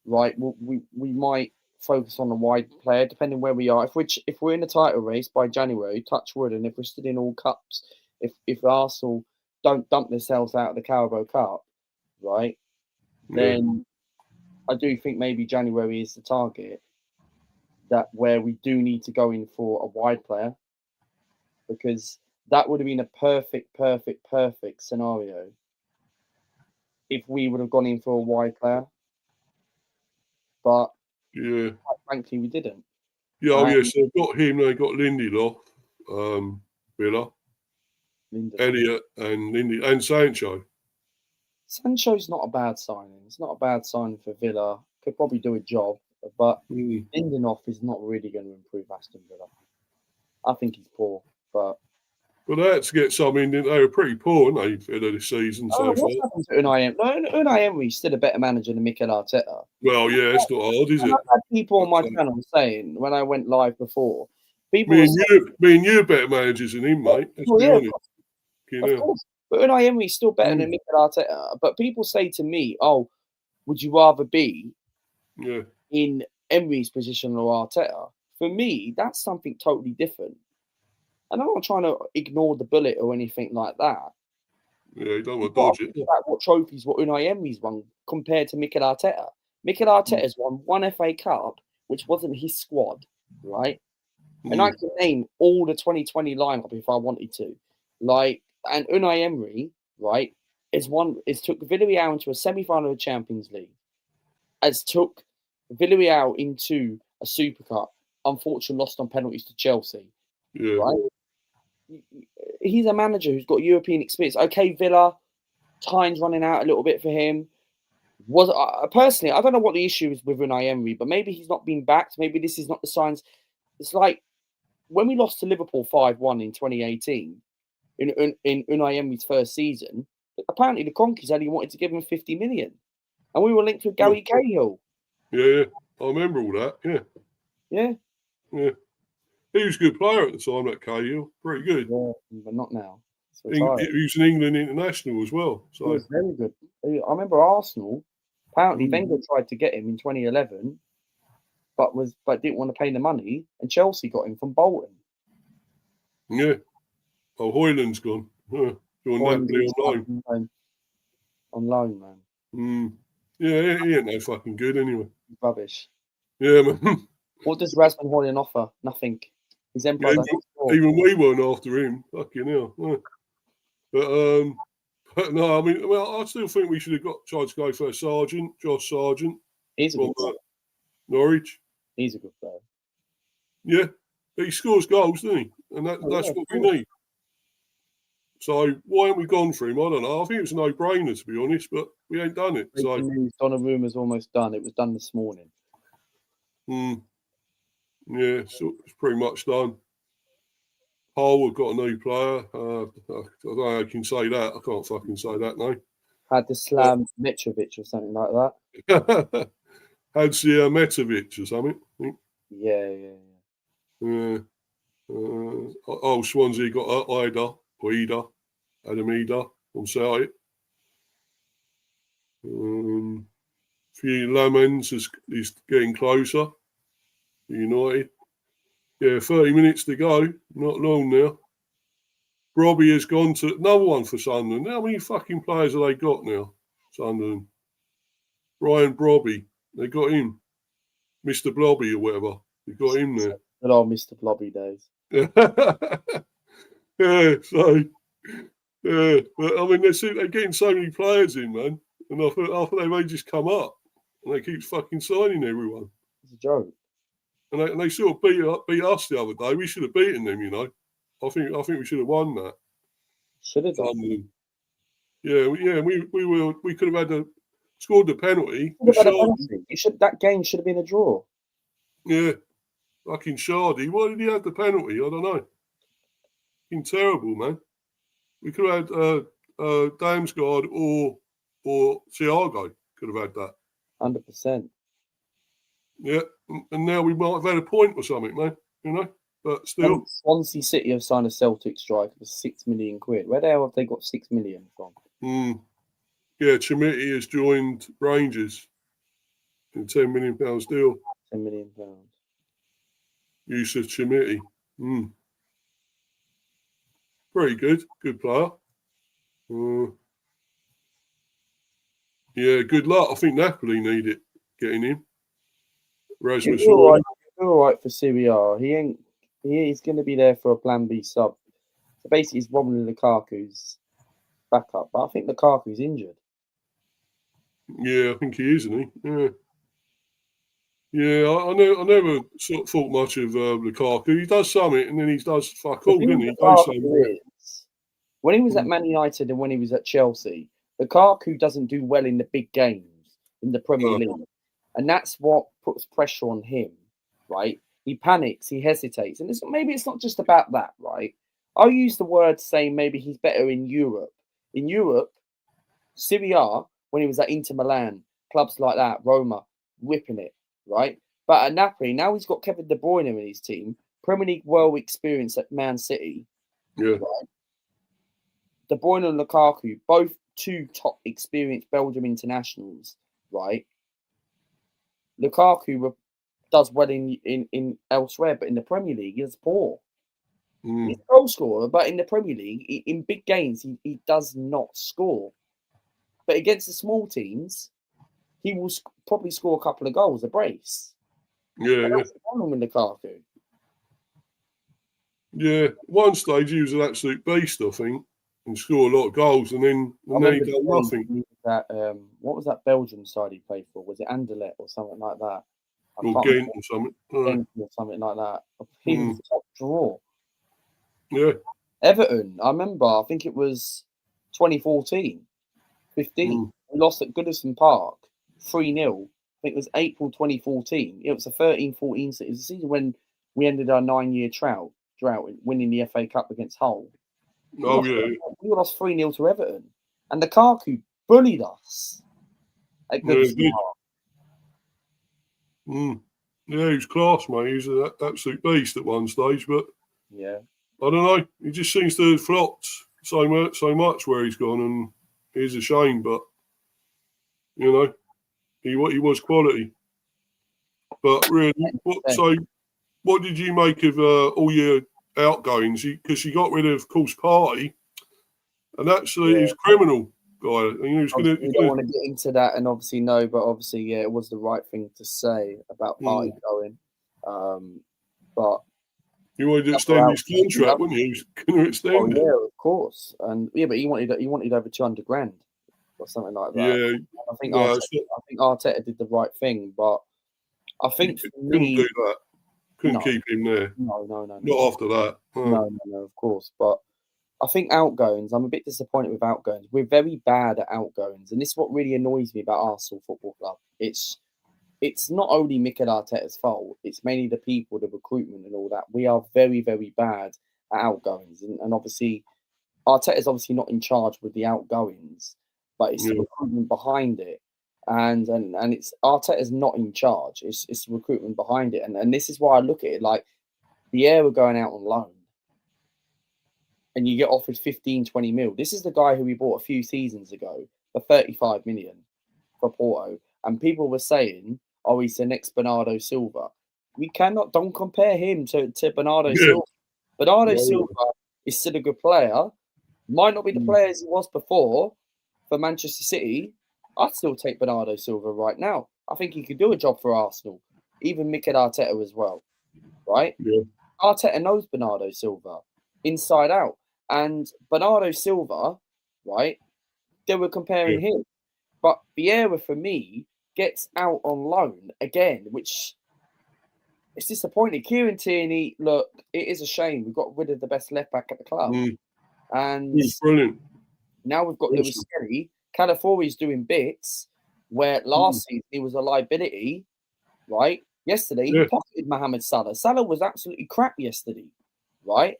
right, we might focus on a wide player, depending where we are. If we're in the title race by January, touch wood, and if we're still in all cups, if Arsenal don't dump themselves out of the Carabao Cup, right, then I do think maybe January is the target. That where we do need to go in for a wide player, because that would have been a perfect scenario if we would have gone in for a wide player. But quite frankly, we didn't. Yeah, so they've got him. They got Lindelof, Villa, Elliott, and Sancho. Sancho's not a bad signing. It's not a bad signing for Villa. Could probably do a job, but Lindelof is not really going to improve Aston Villa. I think he's poor, but they had to get some in. They were pretty poor, weren't they, Villa this season so far? What's happened to Unai Emery's still a better manager than Mikel Arteta. Well, yeah, it's not hard, is it? I've had people on my channel saying, when I went live before, me and you are better managers than him, mate. Let's be honest. Of course. But Unai Emery's still better than Mikel Arteta. But people say to me, "Oh, would you rather be in Emery's position or Arteta?" For me, that's something totally different. And I'm not trying to ignore the bullet or anything like that. Yeah, you don't want to dodge it. About what trophies Unai Emery's won compared to Mikel Arteta. Mikel Arteta's won one FA Cup, which wasn't his squad, right? And I can name all the 2020 lineup if I wanted to. And Unai Emery, right, has took Villarreal into a semi-final of the Champions League, has took Villarreal into a Super Cup, unfortunately lost on penalties to Chelsea. Yeah. Right? He's a manager who's got European experience. Okay, Villa, time's running out a little bit for him. Personally, I don't know what the issue is with Unai Emery, but maybe he's not been backed. Maybe this is not the signs. It's like when we lost to Liverpool 5-1 in 2018, in Unai Emery's first season, apparently the Cronkies only wanted to give him 50 million. And we were linked with Gary Cahill. Yeah, I remember all that, Yeah. He was a good player at the time, that Cahill. Pretty good. Yeah, but not now. He was an England international as well. So he was very good. I remember Arsenal. Apparently, Wenger tried to get him in 2011, but didn't want to pay the money, and Chelsea got him from Bolton. Yeah. Oh, Hoyland's gone. You're Napoli on loan. On loan, man. Yeah, he ain't no fucking good anyway. Rubbish. Yeah, man. What does Rasmus Højlund offer? Nothing. He's Empire. Even we weren't after him. Fucking hell. Yeah. But no, I mean, well, I still think we should have tried to go for Josh Sargent. He's a good player. Norwich. He's a good player. Yeah, he scores goals, doesn't he? And that's what we need. So why haven't we gone for him? I don't know. I think it was a no-brainer, to be honest, but we ain't done it. So Donnarumma's almost done. It was done this morning. Yeah, so it's pretty much done. Hull have got a new player. I don't know how I can say that. I can't fucking say that, no. Had the Slam Mitrovic or something like that. Hadzia Metovic or something. I think. Yeah. Swansea got Adam Ida on site. Few Lamens is getting closer. United. Yeah, 30 minutes to go. Not long now. Brobby has gone to another one for Sunderland. How many fucking players have they got now? Sunderland. Ryan Brobby. They got him. Mr. Blobby or whatever. They got him there. Good old Mr. Blobby days. Yeah, so yeah. But I mean they're getting so many players in, man. And I thought they may just come up. And they keep fucking signing everyone. It's a joke. And they sort of beat us the other day. We should have beaten them, you know. I think we should have won that. Should have done. Yeah. We could have scored the penalty. That game should have been a draw. Yeah. Fucking Shardy. Why did he have the penalty? I don't know. Fucking terrible, man. We could have had Damsgaard or Thiago could have had that. 100%. Yeah, and now we might have had a point or something, man. You know, but still. Swansea City have signed a Celtic striker for £6 million. Where the hell have they got £6 million from? Yeah, Chimiti has joined Rangers in a £10 million deal. £10 million. Yusuf Chimiti. Pretty good player. Yeah, good luck. I think Napoli need it getting him. Rasmus. He's all right for Serie A. He's going to be there for a Plan B sub. So basically, he's Romelu Lukaku's backup. But I think Lukaku's injured. Yeah, I think he is, isn't he? Yeah. Yeah, I never sort of thought much of Lukaku. He does something and then he does fuck all, doesn't he? When he was at Man United and when he was at Chelsea, Lukaku doesn't do well in the big games in the Premier League. And that's what puts pressure on him, right? He panics, he hesitates. And maybe it's not just about that, right? I'll use the word saying maybe he's better in Europe. In Europe, Serie A, when he was at Inter Milan, clubs like that, Roma, whipping it, right? But at Napoli, now he's got Kevin De Bruyne in his team, Premier League world experience at Man City. Yeah. Right? De Bruyne and Lukaku, both two top experienced Belgium internationals, right? Lukaku does well in elsewhere, but in the Premier League, he's poor. He's a goal scorer, but in the Premier League, in big games, he does not score. But against the small teams, he will probably score a couple of goals, a brace. Yeah, That's the problem with Lukaku. Yeah, one stage he was an absolute beast, I think, and scored a lot of goals, and then he done nothing. What was that Belgian side he played for? Was it Anderlecht or something like that? Or Ghent or something. Ghent or something like that. He was top draw. Yeah. Everton, I remember, I think it was 2014, 15. We lost at Goodison Park, 3-0. I think it was April 2014. It was a 13-14 season. It was a season when we ended our 9-year drought, winning the FA Cup against Hull. We lost 3-0 to Everton. And Lukaku bullied us at Goodison Park. Yeah, he was class, mate. He was an absolute beast at one stage, but yeah, I don't know. He just seems to have flopped so much where he's gone, and it's a shame. But you know, he was quality. But really, what did you make of all your outgoings? Because you got rid of course, Party, and actually he's criminal guy. And he was we don't want to get into that, and obviously no, but obviously yeah, it was the right thing to say about Party going. But you wanted to extend his contract, wouldn't you? He was going to extend it. Yeah, of course, and yeah, but he wanted over 200 grand or something like that. Yeah, I think Arteta did the right thing, but I think for me, couldn't do that. Couldn't keep him there. No. Not after that. No, of course. But I think outgoings, I'm a bit disappointed with outgoings. We're very bad at outgoings. And this is what really annoys me about Arsenal Football Club. It's not only Mikel Arteta's fault, it's mainly the people, the recruitment and all that. We are very, very bad at outgoings. And obviously, Arteta's obviously not in charge with the outgoings, but it's the recruitment behind it. And it's Arteta's not in charge. It's the recruitment behind it. And this is why I look at it like Vieira going out on loan and you get offered 15, 20 mil. This is the guy who we bought a few seasons ago for 35 million for Porto. And people were saying, oh, he's the next Bernardo Silva. Don't compare him to Bernardo Silva. Bernardo Silva is still a good player. Might not be the player as he was before for Manchester City. I'd still take Bernardo Silva right now. I think he could do a job for Arsenal. Even Mikel Arteta as well. Right? Yeah. Arteta knows Bernardo Silva inside out. And Bernardo Silva, right, they were comparing him. But Vieira, for me, gets out on loan again, which is disappointing. Kieran Tierney, look, it is a shame. We got rid of the best left back at the club. And he's brilliant. Now we've got Lewis Skelly. Calafiori's doing bits where last season he was a liability, right? Yesterday, he pocketed Mohamed Salah. Salah was absolutely crap yesterday, right?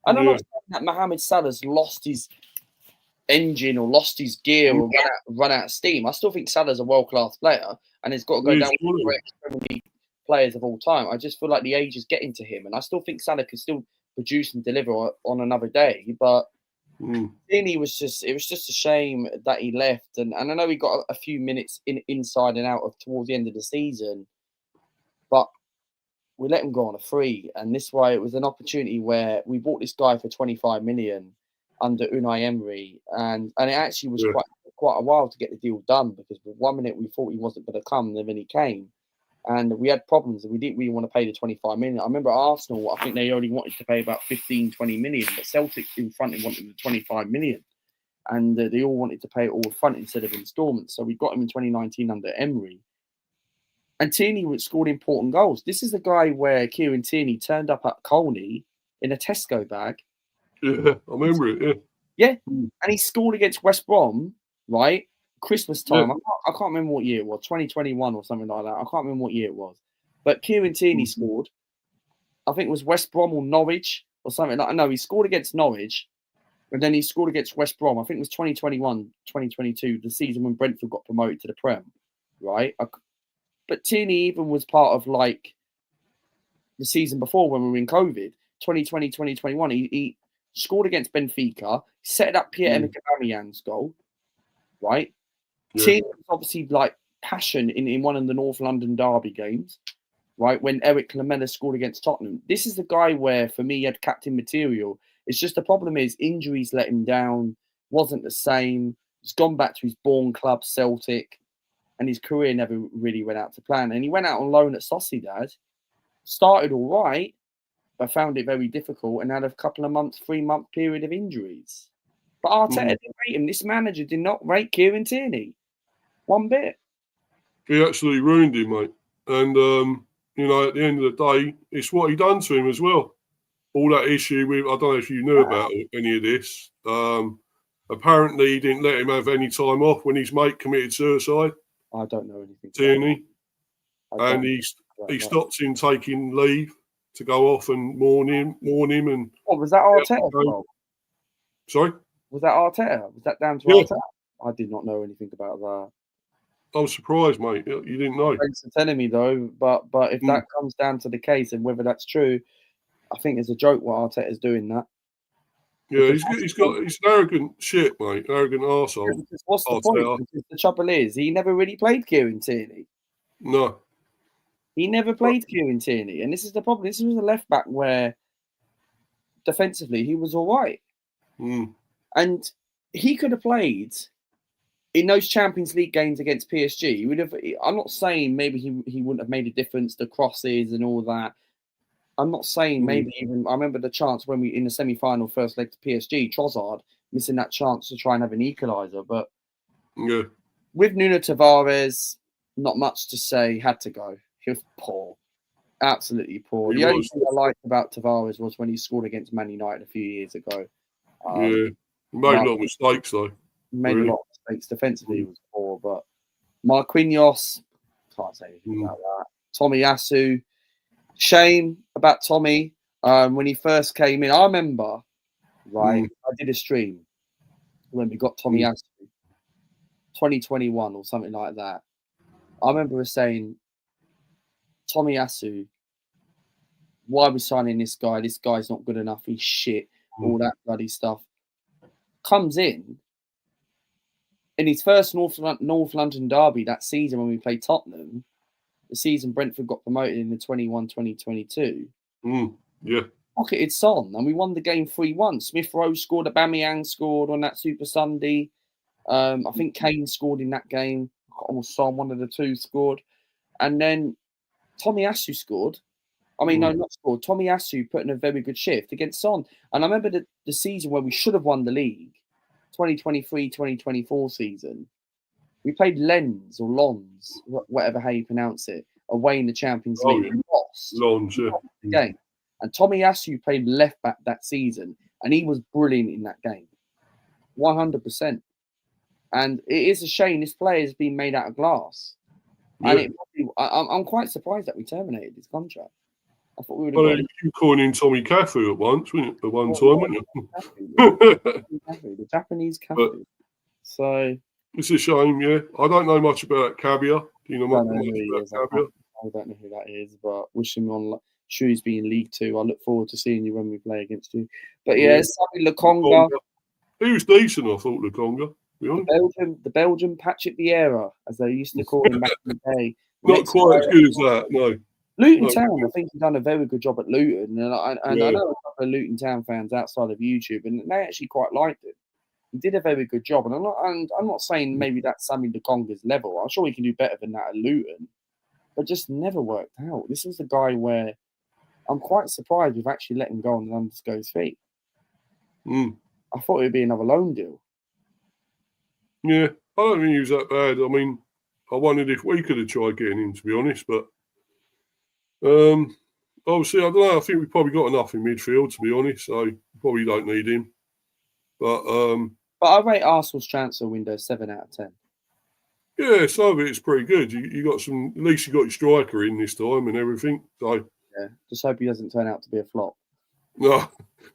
And I'm not saying that Mohamed Salah's lost his engine or lost his gear or run out of steam. I still think Salah's a world-class player and he's got to go down with the greatest Premier League players of all time. I just feel like the age is getting to him, and I still think Salah can still produce and deliver on another day. But Tierney was just a shame that he left, and I know he got a few minutes inside and out of towards the end of the season, but we let him go on a free, and this way it was an opportunity where we bought this guy for 25 million under Unai Emery, and it actually was quite a while to get the deal done, because for 1 minute we thought he wasn't going to come, and then he came, and we had problems, and we didn't really want to pay the 25 million. I remember Arsenal, I think they only wanted to pay about 15, 20 million, but Celtic in front wanted the 25 million, and they all wanted to pay it all front instead of instalments. So we got him in 2019 under Emery. And Tierney scored important goals. This is the guy where Kieran Tierney turned up at Colney in a Tesco bag. Yeah, I remember it, Yeah, and he scored against West Brom, right? Christmas time. Yeah. I can't remember what year it was, 2021 or something like that. I can't remember what year it was. But Kieran Tierney scored. I think it was West Brom or Norwich or something like that. No, he scored against Norwich, and then he scored against West Brom. I think it was 2021, 2022, the season when Brentford got promoted to the Prem, right? But Tierney even was part of like the season before when we were in COVID, 2020, 2021. He scored against Benfica, set up Pierre-Emerick Aubameyang's goal, right? Yeah. Tierney was obviously like passion in one of the North London derby games, right? When Eric Lamela scored against Tottenham. This is the guy where, for me, he had captain material. It's just the problem is injuries let him down, wasn't the same. He's gone back to his born club, Celtic. And his career never really went out to plan. And he went out on loan at Sociedad, started all right, but found it very difficult and had a couple of months, 3-month period of injuries. But Arteta didn't rate him. This manager did not rate Kieran Tierney one bit. He actually ruined him, mate. And, you know, at the end of the day, it's what he done to him as well. All that issue with, I don't know if you knew about any of this. Apparently, he didn't let him have any time off when his mate committed suicide. I don't know anything. Tierney, and he stopped him taking leave to go off and mourn him. And what was that Arteta? Sorry, was that Arteta? Was that down to Arteta? I did not know anything about that. I was surprised, mate. You didn't know. Thanks for telling me though. But if that comes down to the case and whether that's true, I think it's a joke what Arteta's doing that. Yeah, he's an arrogant shit, mate. Arrogant arsehole. Yeah, what's the point? Because the trouble is, he never really played Kieran Tierney. No. He never played Kieran Tierney. And this is the problem. This was a left back where defensively he was all right. And he could have played in those Champions League games against PSG. He would have. I'm not saying maybe he wouldn't have made a difference, the crosses and all that. I'm not saying maybe even. I remember the chance when we in the semi-final first leg to PSG, Trossard missing that chance to try and have an equaliser. But with Nuno Tavares, not much to say. Had to go. He was poor, absolutely poor. The only thing I liked about Tavares was when he scored against Man United a few years ago. Made a lot of mistakes though. Made a lot of mistakes defensively. He was poor, but Marquinhos, can't say anything about that. Tomiyasu, shame about Tommy. When he first came in, I remember, I did a stream when we got Tomiyasu, 2021 or something like that. I remember us saying, Tomiyasu, why are we signing this guy? This guy's not good enough. He's shit. All that bloody stuff. Comes in his first North London derby that season when we played Tottenham, the season Brentford got promoted in the 21-2022. Pocketed Son, and we won the game 3-1. Smith Rowe scored, Aubameyang scored on that Super Sunday. I think Kane scored in that game. Or Son, one of the two scored. And then Tomiyasu scored. I mean, no, not scored. Tomiyasu put in a very good shift against Son. And I remember the season where we should have won the league, 2023-2024 season. We played Lens or Lons, whatever how you pronounce it, away in the Champions League. And lost the game. And Tomiyasu played left back that season, and he was brilliant in that game, 100%. And it is a shame this player has been made out of glass. And I'm quite surprised that we terminated his contract. I thought we would have. Well, you calling in Tommy Cafu at once, weren't you? At one time, weren't you? The Japanese Cafu. So it's a shame, yeah. I don't know much about Caviar. Do you know much about Caviar? I don't know who that is, but wish him on Shrewsbury in League Two. I look forward to seeing you when we play against you. But Sammy Lokonga. He was decent, I thought, Lokonga. The Belgian Patrick Vieira, as they used to call him back in the day. Not quite as good as that, no. Luton Town, I think he's done a very good job at Luton. And I know a couple of Luton Town fans outside of YouTube, and they actually quite liked it. He did a very good job. And I'm not saying maybe that's Sammy Lokonga's level. I'm sure he can do better than that at Luton. But just never worked out. This was the guy where I'm quite surprised we've actually let him go on Landesco's feet. I thought it would be another loan deal. Yeah, I don't think he was that bad. I mean, I wondered if we could have tried getting him, to be honest. But obviously, I don't know. I think we've probably got enough in midfield, to be honest. So probably don't need him. But I rate Arsenal's transfer window 7 out of 10. Yeah, some of it's pretty good. You got some. At least you got your striker in this time and everything. So yeah, just hope he doesn't turn out to be a flop. No,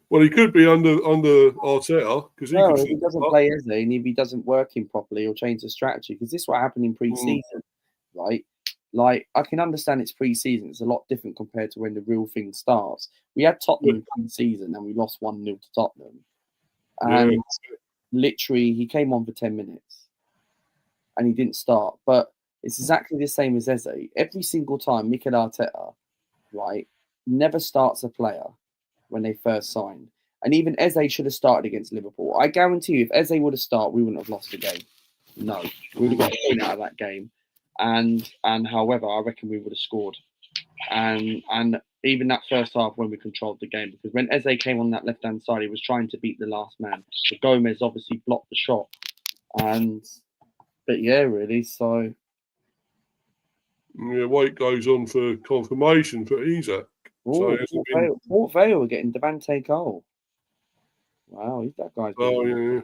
well, he could be under Arteta because if he doesn't play Eze and if he doesn't work him properly, he'll change the strategy. Because this is what happened in pre-season, right? Like I can understand it's pre-season; it's a lot different compared to when the real thing starts. We had Tottenham pre-season and we lost 1-0 to Tottenham, and literally he came on for 10 minutes and he didn't start. But it's exactly the same as Eze. Every single time, Mikel Arteta, right, never starts a player when they first signed. And even Eze should have started against Liverpool. I guarantee you, if Eze would have started, we wouldn't have lost the game. No, we would have got a point out of that game. And however, I reckon we would have scored. And even that first half when we controlled the game, because when Eze came on that left-hand side, he was trying to beat the last man. So Gomez obviously blocked the shot. But yeah, really, so... Yeah, wait goes on for confirmation for Isak. Port Vale are getting Devante Cole. Wow, he's that guy. Yeah.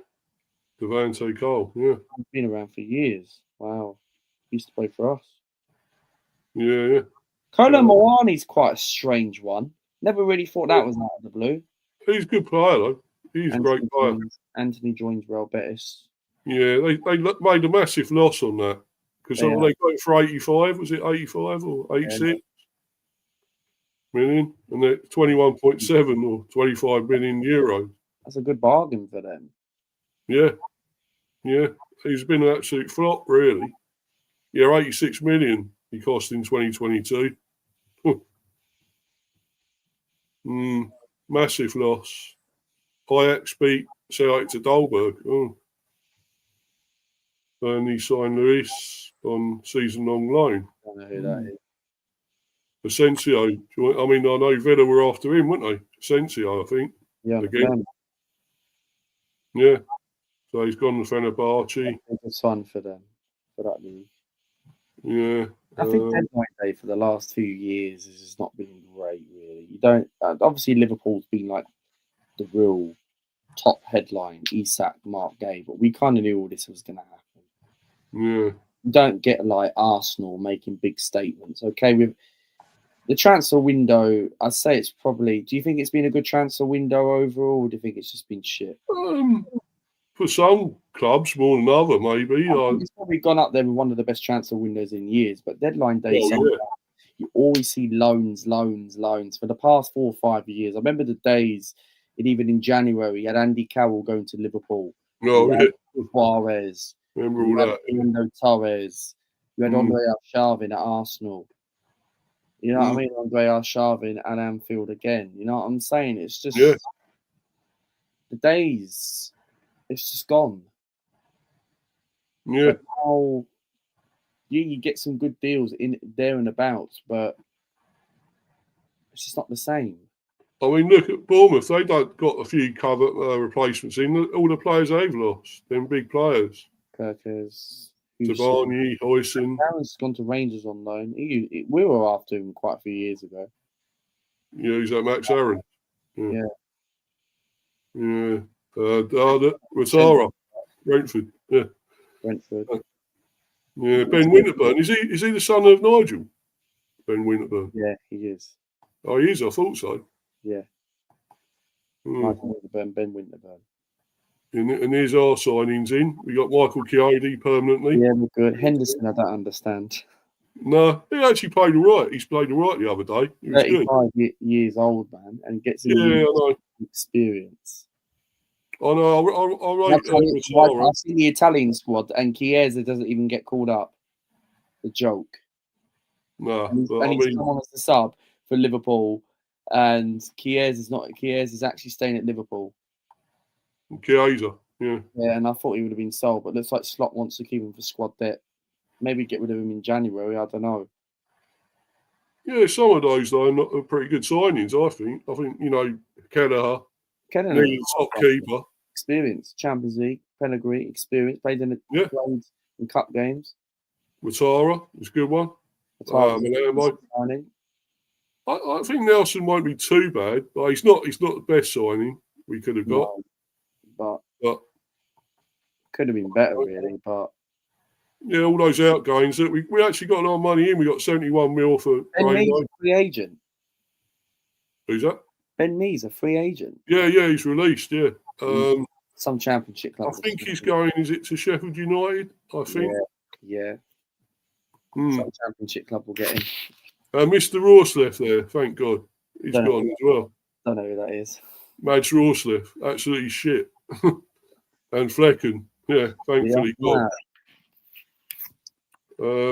Devante Cole, yeah. He's been around for years. Wow. He used to play for us. Yeah. Kolo Muani's quite a strange one. Never really thought that was out of the blue. He's a good player, though. He's a great player. Anthony joins Real Betis. Yeah, they made a massive loss on that. Because they got it for 85. Was it 85 or 86 million? And they're 21.7 or 25 million euros. That's a good bargain for them. Yeah. Yeah. He's been an absolute flop, really. Yeah, 86 million he cost in 2022. Massive loss. Ajax beat Celtic to Dolberg. And he signed Luis on season-long loan. I don't know who that is. Asensio. I mean, I know Villa were after him, weren't they? Asensio, I think. Yeah. Again. Yeah. So he's gone to Fenerbahce. It's fun for them, for that move. Yeah. I think deadline day for the last 2 years has just not been great, really. You don't obviously Liverpool's been like the real top headline, Isak, Mark Gay, but we kind of knew all this was going to happen. Yeah. You don't get like Arsenal making big statements. Okay, with the transfer window, I'd say it's probably. Do you think it's been a good transfer window overall, or do you think it's just been shit? For some clubs, more than other, maybe. It's probably gone up there with one of the best transfer windows in years. But deadline day, you always see loans. For the past 4 or 5 years, I remember the days, even in January, you had Andy Carroll going to Liverpool. Suarez. Remember all that. Fernando Torres. You had Andre Arshavin at Arsenal. You know what I mean? Andre Arshavin at Anfield again. You know what I'm saying? It's just the days. It's just gone. Yeah. But now, you get some good deals in there and about, but it's just not the same. I mean, look at Bournemouth. They don't got a few cover replacements in. All the players they've lost, them big players. Kirkers, Tabani, Huyson. Darren's gone to Rangers on loan. We were after him quite a few years ago. Yeah, he's that Max Aaron. Yeah. Rotara, Brentford. Yeah. Brentford. Yeah, Ben Winterburn. Is he the son of Nigel? Ben Winterburn. Yeah, he is. Oh, he is. I thought so. Yeah. Michael Winterburn, Ben Winterburn. And here's our signings in. We got Michael Chiodi permanently. Yeah, we're good. Henderson, I don't understand. No, he actually played all right. He's played all right the other day. He was 35 years old, man, and gets experience. I know. I see the Italian squad, and Chiesa doesn't even get called up. The joke. No, and he's come on as the sub for Liverpool, and Chiesa's actually staying at Liverpool. Chiesa, yeah. Yeah, and I thought he would have been sold, but looks like Slot wants to keep him for squad debt. Maybe get rid of him in January. I don't know. Yeah, some of those though are pretty good signings. I think. Kelleher, top keeper, experience, Champions League, pedigree, experience, played in cup games. Watara is a good one. I think Nelson won't be too bad, but he's not the best signing we could have got. No, but could have been better, really. But yeah, all those outgoings that we actually got a lot of money in. We got 71 mil for Ben Mee's a free agent. Who's that? Ben Mee's a free agent. Yeah, he's released. Yeah, some Championship club. I think he's going. Is it to Sheffield United? I think. Yeah. Some Championship club will get him. Mr. Ross left there. Thank God, he's gone as well. Don't know who that is. Mads Rorsleff, absolutely shit. And Flecken, thankfully gone.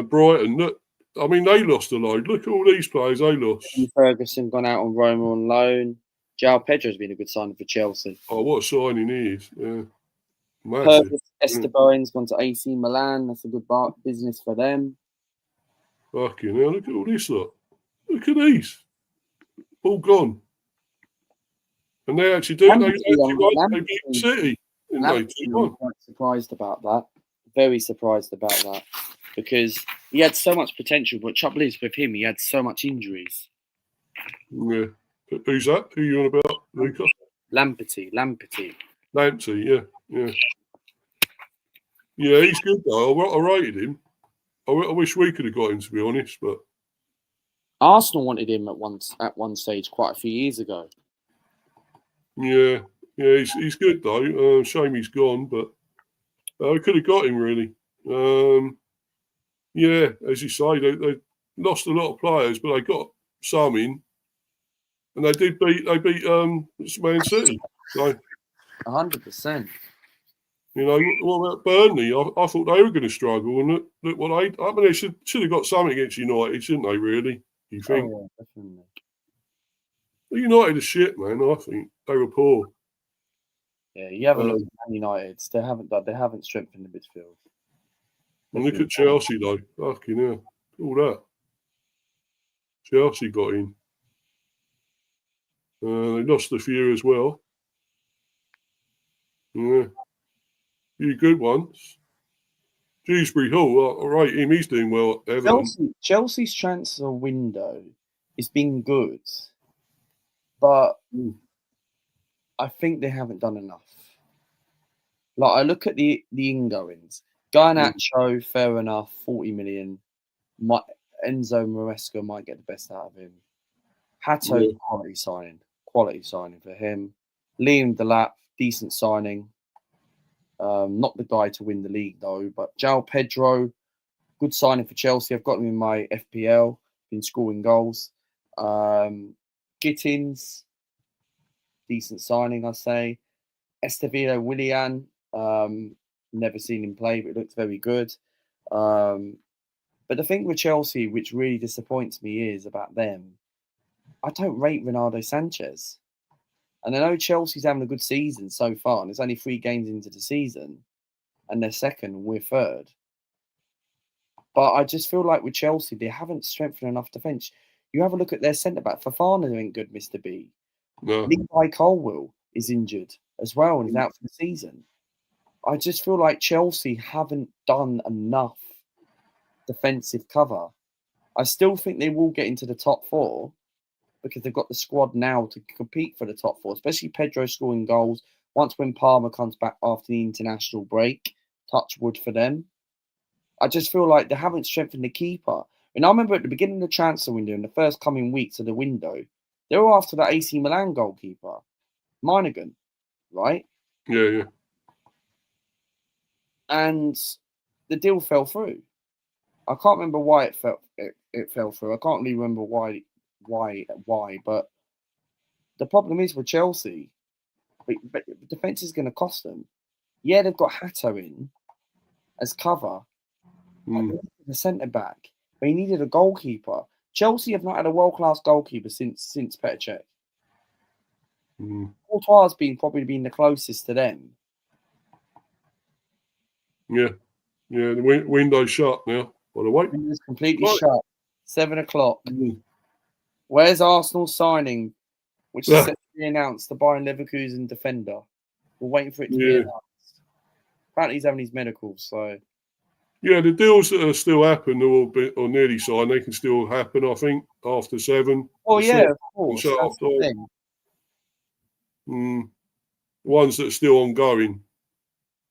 Brighton, look, I mean, they lost a load. Look at all these players they lost. Ferguson gone out on Roma on loan. João Pedro's been a good signing for Chelsea. Oh, what a signing he is. Yeah. Massive. Esteban's gone to AC Milan. That's a good business for them. Fucking hell, look at all this lot. Look at these. All gone. And they actually do. They beat City. I'm quite surprised about that. Very surprised about that. Because he had so much potential, but trouble is with him, he had so much injuries. Yeah. Who's that? Who are you on about, Luca? Lamptey, yeah. Yeah, he's good though. I rated him. I wish we could have got him, to be honest, but Arsenal wanted him at one stage quite a few years ago. Yeah, he's good though. Shame he's gone, but we could have got him really. Yeah, as you say, they lost a lot of players, but they got some in, and they beat Man City. So 100%. what about Burnley? I thought they were going to struggle, and look what they should have got something against United, shouldn't they? Really, you think? Oh, yeah, definitely. United are shit, man. I think they were poor. Yeah, you have a look at Man United. They haven't strengthened the midfield. And look at Chelsea though. Fucking hell. All that. Chelsea got in. They lost a few as well. Yeah. Few good ones. Dewsbury Hall, all right, he's doing well at Everton. Chelsea's transfer window has been good, but I think they haven't done enough. Like, I look at the ingoings. Garnacho, fair enough, 40 million. Enzo Maresca might get the best out of him. Hato, quality signing for him. Liam Delap, decent signing. Not the guy to win the league though, but João Pedro, good signing for Chelsea. I've got him in my FPL, been scoring goals. Gittins, decent signing, I say. Estevido Willian, never seen him play, but looks very good. But the thing with Chelsea, which really disappoints me, is about them. I don't rate Ronaldo Sanchez. And I know Chelsea's having a good season so far, and it's only 3 games into the season, and they're second, we're third. But I just feel like with Chelsea, they haven't strengthened enough defence. You have a look at their centre-back. Fofana ain't good, Mr. B. No. Levi Colwill is injured as well and is out for the season. I just feel like Chelsea haven't done enough defensive cover. I still think they will get into the top 4 because they've got the squad now to compete for the top 4, especially Pedro scoring goals. Once when Palmer comes back after the international break, touch wood for them. I just feel like they haven't strengthened the keeper. And I remember at the beginning of the transfer window, in the first coming weeks of the window, they were after the AC Milan goalkeeper, Meiningen, right? Yeah. And the deal fell through. I can't remember why it fell through. I can't really remember why. But the problem is with Chelsea, but defense is going to cost them. Yeah, they've got Hato in as cover. The centre back, but he needed a goalkeeper. Chelsea have not had a world-class goalkeeper since Petr Cech. Courtois has probably been the closest to them. Yeah. The window's shut now. By the way, Window's completely shut. 7:00. Where's Arsenal's signing, which is set to be announced? The Bayern Leverkusen defender. We're waiting for it to be announced. Apparently, he's having his medicals, so. Yeah, the deals that are still happening or nearly signed, they can still happen, I think, after 7. Oh, yeah, of course. That's the thing. Ones that are still ongoing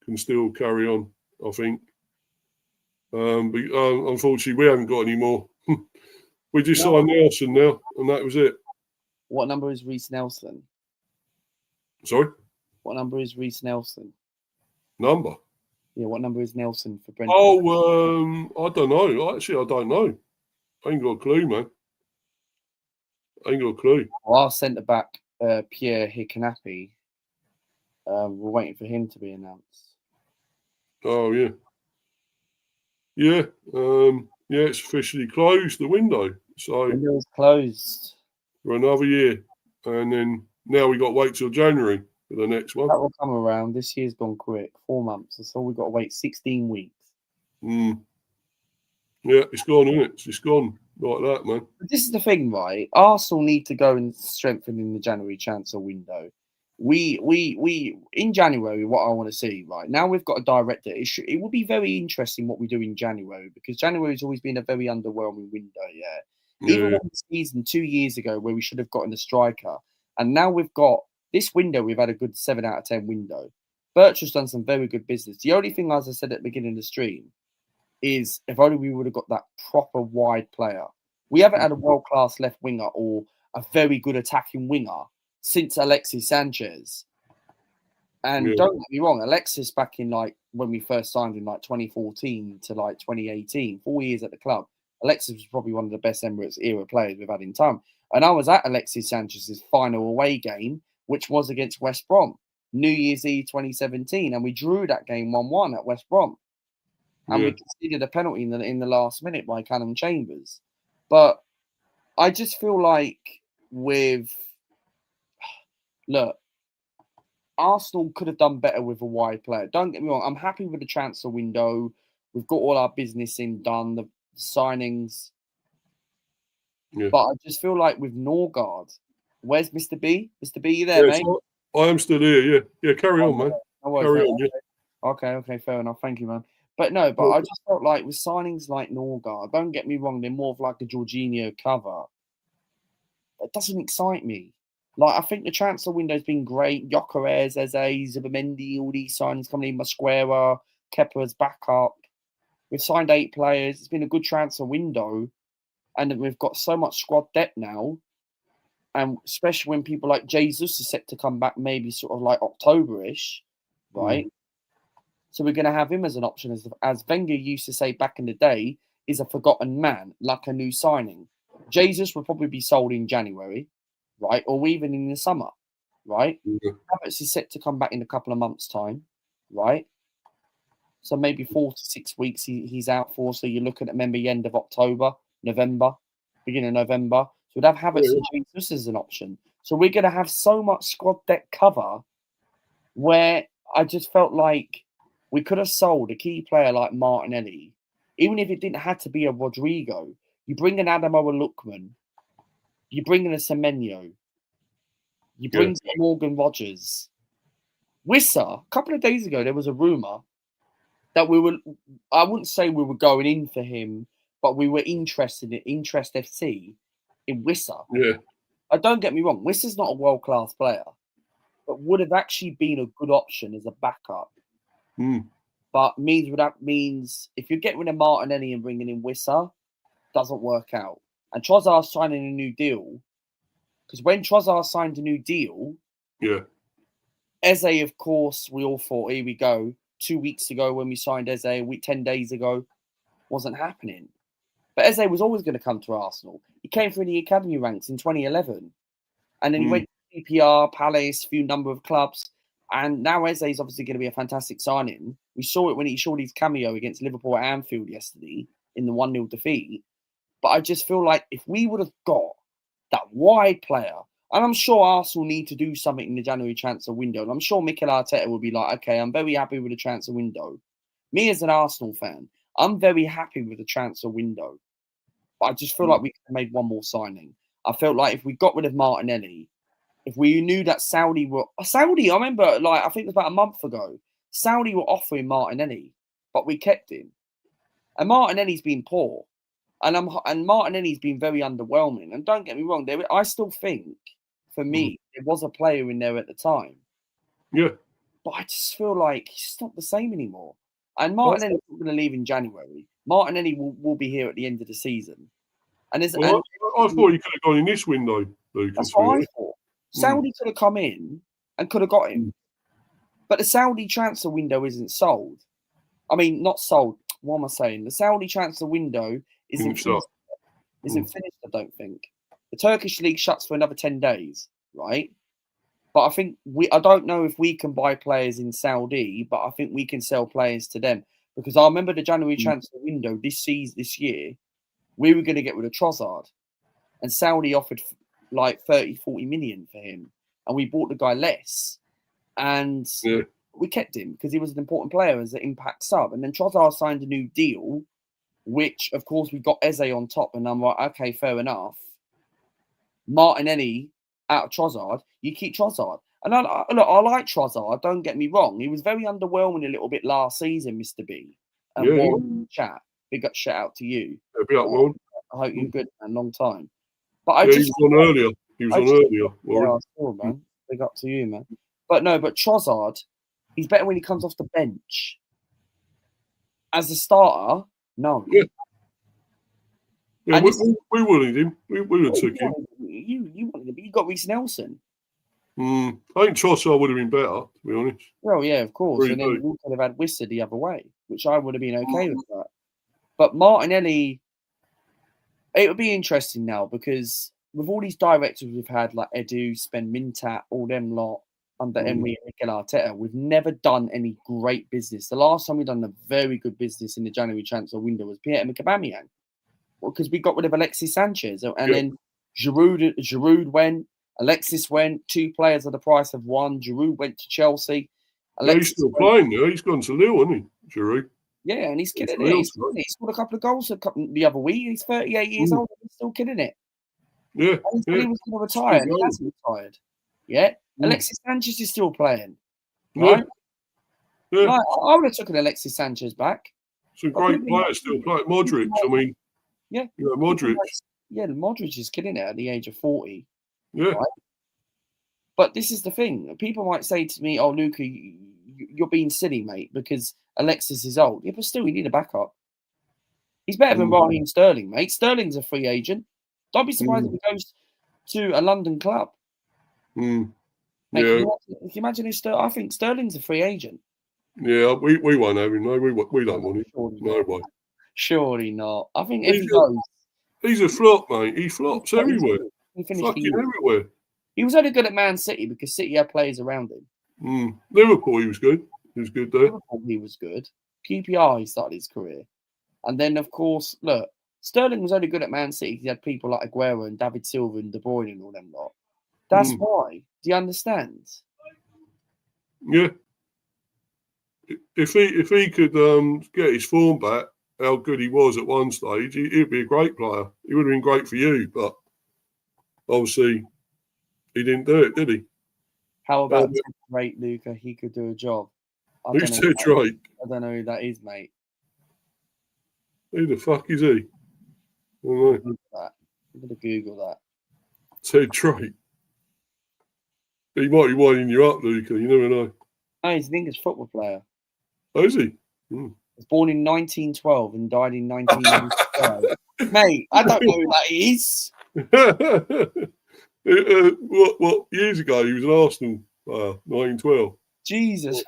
can still carry on, I think. But unfortunately, we haven't got any more. We just signed Nelson now, and that was it. What number is Reece Nelson? Sorry? What number is Reece Nelson? Number? Yeah, what number is Nelson for Brentford? I don't know. Actually, I don't know. I ain't got a clue, man. Well, our centre-back, Pierre Hikanapi, we're waiting for him to be announced. Oh, yeah. Yeah. It's officially closed, the window. So the window's closed. For another year. And then now we got to wait till January for the next one. That will come around. This year's gone quick. 4 months. So we've got to wait 16 weeks. Yeah, it's gone, isn't it? It's gone like that, man. But this is the thing, right? Arsenal need to go and strengthen in the January transfer window. We in January, what I want to see, right? Now we've got a director. It will be very interesting what we do in January, because January has always been a very underwhelming window, Even one season 2 years ago where we should have gotten a striker. And now we've got this window, we've had a good 7 out of 10 window. Birchall's done some very good business. The only thing, as I said at the beginning of the stream, is if only we would have got that proper wide player. We haven't had a world-class left winger or a very good attacking winger since Alexis Sanchez. And don't get me wrong, Alexis back in like when we first signed in like 2014 to like 2018, 4 years at the club, Alexis was probably one of the best Emirates era players we've had in time. And I was at Alexis Sanchez's final away game, which was against West Brom, New Year's Eve 2017, and we drew that game 1-1 at West Brom. And we conceded a penalty in the last minute by Callum Chambers. But I just feel like look, Arsenal could have done better with a wide player. Don't get me wrong. I'm happy with the transfer window. We've got all our business done, the signings. Yeah. But I just feel like with Norgard, where's Mr. B? Mr. B, you there, mate? I am still here, yeah. Carry on, man. Carry on, yeah. Okay, fair enough. Thank you, man. But no, I just felt like with signings like Norgard, don't get me wrong, they're more of like a Jorginho cover. It doesn't excite me. Like, I think the transfer window's been great. Gyökeres, Eze, Zubimendi, all these signings coming in. Mosquera, Kepa's back up. We've signed 8 players. It's been a good transfer window. And we've got so much squad depth now. And especially when people like Jesus are set to come back maybe sort of like October-ish, right? So we're going to have him as an option. As Wenger used to say back in the day, is a forgotten man, like a new signing. Jesus will probably be sold in January, right? Or even in the summer, right? Havertz is set to come back in a couple of months' time, right? So maybe 4 to 6 weeks he's out for. So you're looking at maybe end of October, November, beginning of November. So we'd have Havertz and Jesus as an option. So we're going to have so much squad depth cover where I just felt like we could have sold a key player like Martinelli, even if it didn't have to be a Rodrigo. You bring an Adamoah Lookman, you bring in a Semenyo, you bring Morgan Rogers. Wissa, a couple of days ago, there was a rumour that I wouldn't say we were going in for him, but we were interested in Interest FC in Wissa. Yeah. Don't get me wrong, Wissa's not a world-class player, but would have actually been a good option as a backup. But means if you get rid of Martinelli and bringing in Wissa, doesn't work out. And Trossard signing a new deal, because when Trossard signed a new deal, Eze, of course, we all thought, here we go. 2 weeks ago when we signed Eze, 10 days ago, wasn't happening. But Eze was always going to come to Arsenal. He came through the academy ranks in 2011. And then he went to CPR, Palace, few number of clubs. And now Eze is obviously going to be a fantastic signing. We saw it when he showed his cameo against Liverpool at Anfield yesterday in the 1-0 defeat. But I just feel like if we would have got that wide player, and I'm sure Arsenal need to do something in the January transfer window, and I'm sure Mikel Arteta will be like, okay, I'm very happy with the transfer window. Me as an Arsenal fan, I'm very happy with the transfer window. But I just feel like we could have made one more signing. I felt like if we got rid of Martinelli, if we knew that Saudi, I remember, like, I think it was about a month ago, Saudi were offering Martinelli, but we kept him. And Martinelli's been poor. And Martinelli's been very underwhelming. And don't get me wrong, I still think, for me, there was a player in there at the time. Yeah. But I just feel like he's not the same anymore. And Martinelli's not going to leave in January. Martinelli will be here at the end of the season. And I thought you could have gone in this window, Lucas. That's what I thought. Saudi could have come in and could have got him. But the Saudi transfer window isn't sold. I mean, not sold. What am I saying? The Saudi transfer window isn't finished, I don't think. The Turkish league shuts for another 10 days, right? But I think I don't know if we can buy players in Saudi, but I think we can sell players to them. Because I remember the January transfer window this year, we were going to get rid of Trossard. And Saudi offered like 30, 40 million for him. And we bought the guy less. And we kept him because he was an important player as an impact sub. And then Trossard signed a new deal, which, of course, we got Eze on top. And I'm like, okay, fair enough. Martinelli out of Trossard, you keep Trossard. And I like Trossard, don't get me wrong. He was very underwhelming a little bit last season, Mr. B. And Warren chat. Big up shout out to you. Yeah, be up, Warren. I hope you're good, man. Long time. But he was on earlier. Yeah, I saw, man. Big up to you, man. But Trossard, he's better when he comes off the bench. As a starter, no. Yeah, we wanted him. We would have took him. You wanted him, but you got Reece Nelson. I think Trossard would have been better, to be honest. Well, yeah, of course. Really And then do. we could have had Wissa the other way, which I would have been okay with that. But Martinelli, it would be interesting now because with all these directors we've had, like Edu, Sven Mintat, all them lot under Emery and Mikel Arteta, we've never done any great business. The last time we done a very good business in the January transfer window was Pierre-Emerick Aubameyang, because we got rid of Alexis Sanchez, and then Giroud went, Alexis went, 2 players at the price of 1. Giroud went to Chelsea. Alexis he's still playing now. He's gone to Lille, hasn't he, Giroud? Yeah, and he's killing it. He scored a couple of goals the other week. He's 38 years old and he's still killing it. Yeah. And he was going to retire, and he hasn't retired. Yeah. Alexis Sanchez is still playing. Right? Yeah. Like, I would have taken Alexis Sanchez back. Some great players still playing. Modric, I mean. Yeah. You know, Modric. Yeah, Modric is killing it at the age of 40. Yeah. Right? But this is the thing. People might say to me, oh, Luca, you're being silly, mate, because Alexis is old. Yeah, but still, you need a backup. He's better than Raheem Sterling, mate. Sterling's a free agent. Don't be surprised if he goes to a London club. Mate, yeah. Can you imagine if I think Sterling's a free agent. Yeah, we won't have him. No, we don't want him. No way. Surely not. I think if he goes, he's a flop, mate. He flops everywhere. He finished fucking everywhere. He was only good at Man City because City had players around him. Liverpool, he was good. He was good there. Liverpool, he was good. QPR, he started his career. And then, of course, look, Sterling was only good at Man City. He had people like Aguero and David Silva and De Bruyne and all them lot. That's why. Do you understand? Yeah. If he could get his form back, how good he was at one stage, he'd be a great player. He would have been great for you, but obviously he didn't do it, did he? How about Ted Drake, Luca? He could do a job. Who's Ted Drake? I don't know who that is, mate. Who the fuck is he? I don't know. I'm going to Google that. Ted Drake. He might be winding you up, Luca. You never know. Oh, he's an English football player. Oh, is he? He was born in 1912 and died in 1995. Mate, I don't know who that is. What years ago he was an Arsenal player, 1912. Jesus.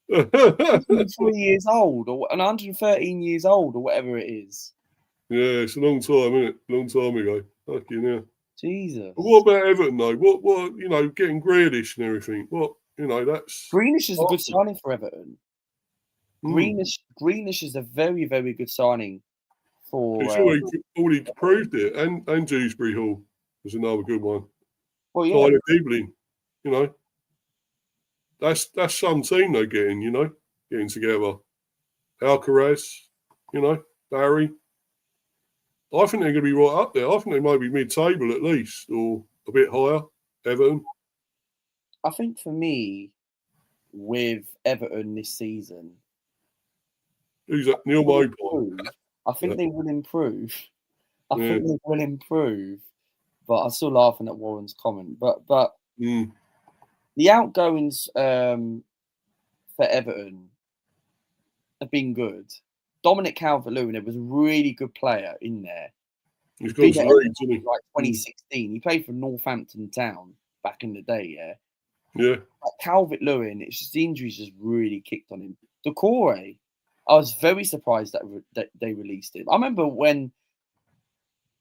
103 years old or 113 years old or whatever it is. Yeah, it's a long time, isn't it? Long time ago. Fucking hell. Jesus. But what about Everton though? What getting Grealish and everything? What that's Greenish is a good signing for Everton. Greenish is a very, very good signing for. It's already proved it, and Dewsbury Hall was another good one. Well, yeah. Tyler that's some team they're getting, getting together. Alcaraz, Barry. I think they're going to be right up there. I think they might be mid-table at least, or a bit higher. Everton. I think for me, with Everton this season, who's that? Neil Maupay. I think they will improve. I think they will improve, but I'm still laughing at Warren's comment. But the outgoings for Everton have been good. Dominic Calvert-Lewin was a really good player in there. He's gone to Leeds, isn't he? Like 2016. He played for Northampton Town back in the day, yeah? Yeah. Like Calvert-Lewin, it's just the injuries just really kicked on him. Doucouré, I was very surprised that they released him. I remember when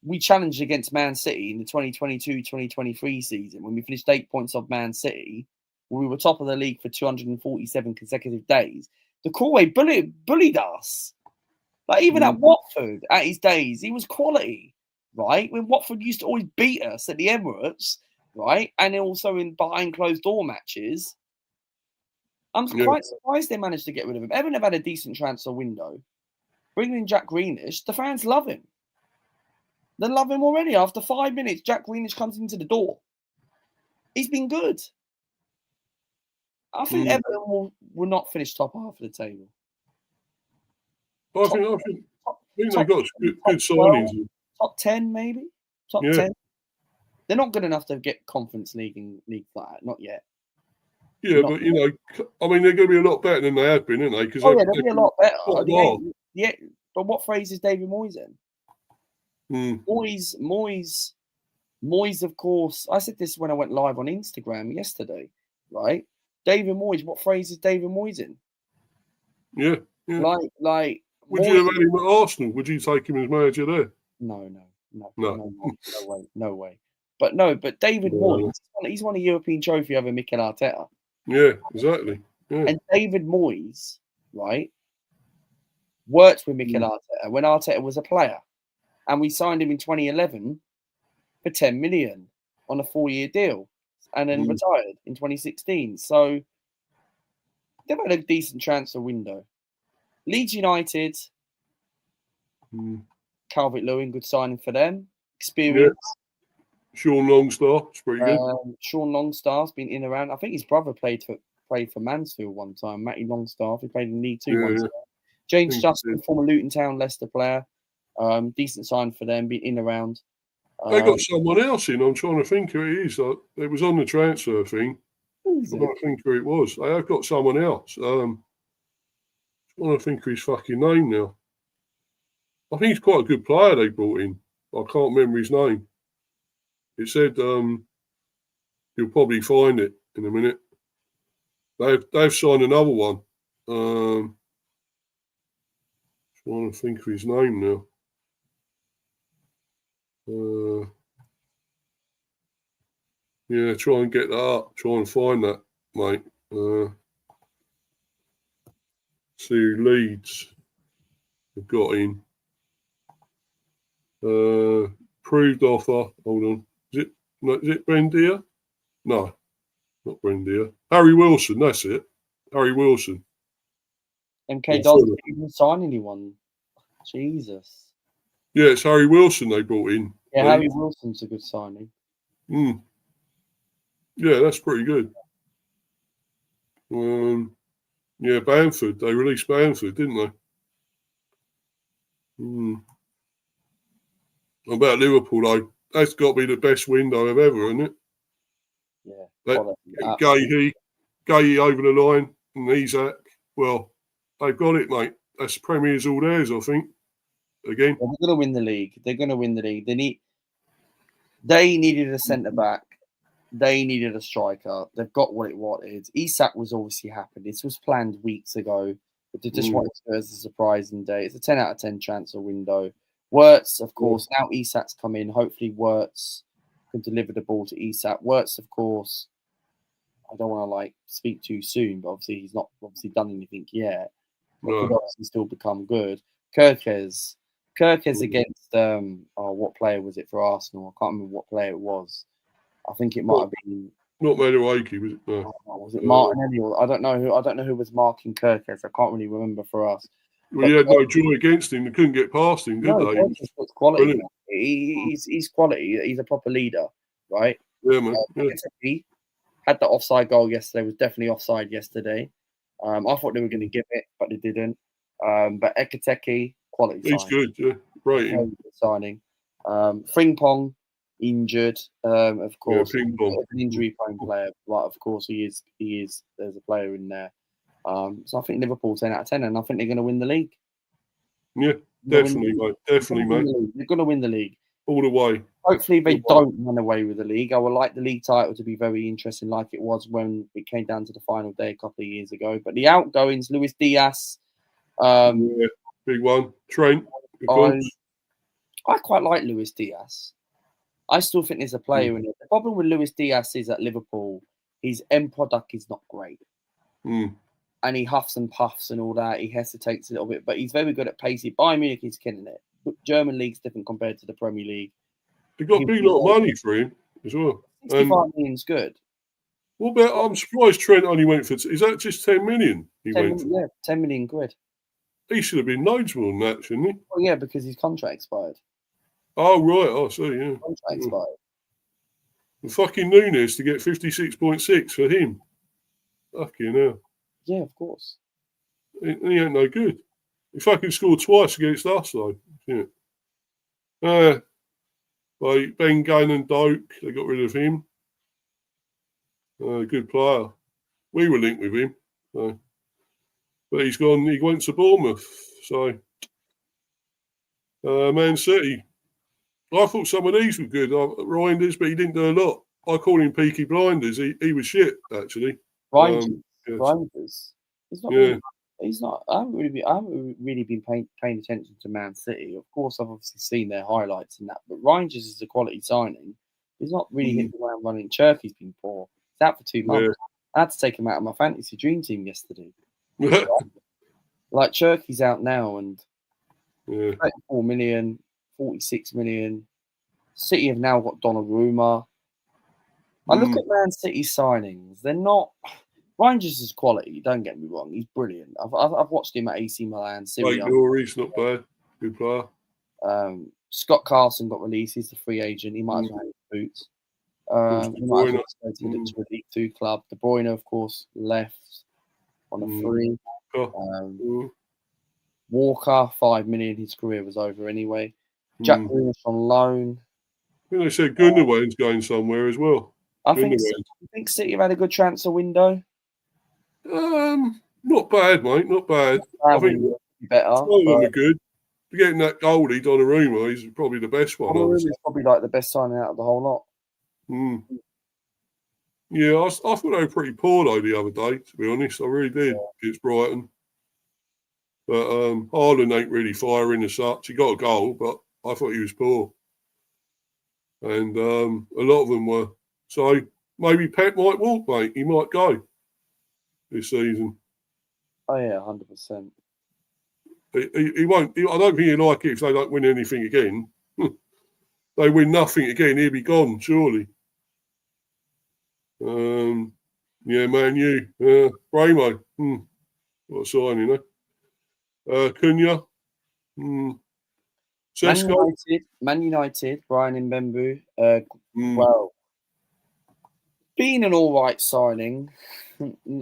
we challenged against Man City in the 2022-2023 season, when we finished 8 points off Man City, we were top of the league for 247 consecutive days. Doucouré bullied us. Like, even at Watford, at his days, he was quality, right? When Watford used to always beat us at the Emirates, right? And also in behind closed door matches. I'm quite surprised they managed to get rid of him. Everton have had a decent transfer window. Bringing in Jack Greenish, the fans love him. They love him already. After 5 minutes, Jack Greenish comes into the door. He's been good. I think Everton will not finish top half of the table. I think they've got good signings. Top 10, maybe? Top 10. They're not good enough to get Conference League and League flat. Not yet. Yeah, but they're going to be a lot better than they have been, aren't they? Because they'll be a lot better. Yeah, but what phrase is David Moyes in? Moyes Moyes, of course, I said this when I went live on Instagram yesterday, right? David Moyes, what phrase is David Moyes in? Yeah. Like. Would you have had him at Arsenal? Would you take him as manager there? No way. But David Moyes, he's won a European trophy over Mikel Arteta. Yeah, exactly. Yeah. And David Moyes, right, worked with Mikel Arteta when Arteta was a player. And we signed him in 2011 for 10 million on a 4-year deal and then retired in 2016. So they've had a decent transfer window. Leeds United, Calvert-Lewin, good signing for them. Experience. Yeah. Sean Longstaff, it's pretty good. Sean Longstaff's been in and around. I think his brother played for Mansfield one time. Matty Longstaff, he played in League Two once. Yeah. James Justin, former Luton Town Leicester player. Decent sign for them, been in and around. They got someone else in. I'm trying to think who it is. It was on the transfer thing. I'm trying to think who it was. They have got someone else. I'm trying to think of his fucking name now. I think he's quite a good player they brought in. I can't remember his name. It said you'll probably find it in a minute. They've signed another one. Trying to think of his name now. Yeah, try and get that up. Try and find that, mate. See who Leeds have got in. Proved offer. Hold on. Is it Brendia? No, not Brendia. Harry Wilson, that's it. Harry Wilson. MK doesn't even sign anyone. Jesus. Yeah, it's Harry Wilson they brought in. Yeah, Harry Wilson's a good signing. Yeah, that's pretty good. Yeah, Bamford. They released Bamford, didn't they? About Liverpool, though, that's got to be the best window of ever, isn't it? Yeah. Gay over the line, and Isak. Well, they've got it, mate. That's Premier's all theirs, I think. Again, they're going to win the league. They're going to win the league. They needed a centre back. They needed a striker. They've got what it wanted. Isak was obviously happy. This was planned weeks ago, but they just wanted to do it as a surprising day. It's a 10 out of 10 transfer window. Wirtz, of course, now Isak's come in. Hopefully, Wirtz can deliver the ball to Isak. Wirtz, of course, I don't want to speak too soon, but obviously he's not done anything yet. But could obviously still become good. Kerkez against what player was it for Arsenal? I can't remember what player it was. I think it might have been not Madueke, was it? No. Was it Martinelli? I don't know who was marking Kerkez. I can't really remember for us. Well, he had no joy against him. They couldn't get past him, did they? He's quality. He's quality. He's a proper leader, right? Yeah, man. He had the offside goal yesterday. Was definitely offside yesterday. I thought they were going to give it, but they didn't. But Ekiteke, quality. He's good. Yeah, great. Signing. Frimpong injured, of course. Yeah, an injury-prone player, but of course he is. There's a player in there. So I think Liverpool 10 out of 10, and I think they're going to win the league. Yeah, definitely, mate. Definitely, mate. They're going to win the league all the way. Hopefully they don't run away with the league. I would like the league title to be very interesting, like it was when it came down to the final day a couple of years ago. But the outgoings, Luis Diaz, big one. Trent, of course. I quite like Luis Diaz. I still think there's a player in it. The problem with Luis Diaz is at Liverpool, his end product is not great. And he huffs and puffs and all that. He hesitates a little bit, but he's very good at pacey. Bayern Munich is killing it. German league's different compared to the Premier League. They got a big lot of money for him as well. 65 million's good. What about? I'm surprised Trent only went for. Is that just 10 million? He went for? Yeah, 10 million quid. He should have been loads more than that, shouldn't he? Well, yeah, because his contract expired. Oh right, I see. Yeah, contract expired. And fucking Nunes to get 56.6 for him. Fucking hell. Yeah, of course. He ain't no good. He fucking scored twice against us, though. Yeah. Like Ben Gannon Doak, they got rid of him. Good player. We were linked with him. So. But he's gone, he went to Bournemouth. So, Man City. I thought some of these were good. Reinders, but he didn't do a lot. I call him Peaky Blinders. He was shit, actually. Reinders. Yes. Reinders. He's not. Yeah. Really, he's not. I haven't really been paying attention to Man City. Of course, I've obviously seen their highlights and that. But Reinders is a quality signing. He's not really hit the ground running. Cherky's been poor. He's out for 2 months. I had to take him out of my fantasy dream team yesterday. Like Cherky's out now, and 34 million, 46 million. City have now got Donnarumma. I look at Man City signings. They're not. Rangers is quality. Don't get me wrong. He's brilliant. I've watched him at AC Milan. Blake Norris, not bad. Good player. Scott Carson got released. He's the free agent. He might as well have his boots. He might as well go to the League 2 club. De Bruyne, of course, left on a free. Walker, 5 million. His career was over anyway. Jack Grealish on loan. I think they said Gundogan's going somewhere as well. I think City have had a good transfer window. Not bad, mate. Not bad. I think better. Some of them are good. Getting that goalie, Donnarumma, he's probably the best one. Donnarumma is probably like the best signing out of the whole lot. Yeah, I thought they were pretty poor though the other day. To be honest, I really did. It's Brighton, but Haaland ain't really firing as such. He got a goal, but I thought he was poor, and a lot of them were. So maybe Pep might walk, mate. He might go this season. Oh yeah, 100%. He won't. I don't think he'd like it if they don't win anything again. They win nothing again, he'll be gone, surely. Man U. Bramo. What a signing, Cunha. Sesko. Man United, Brian Mbembu. Well, being an all right signing,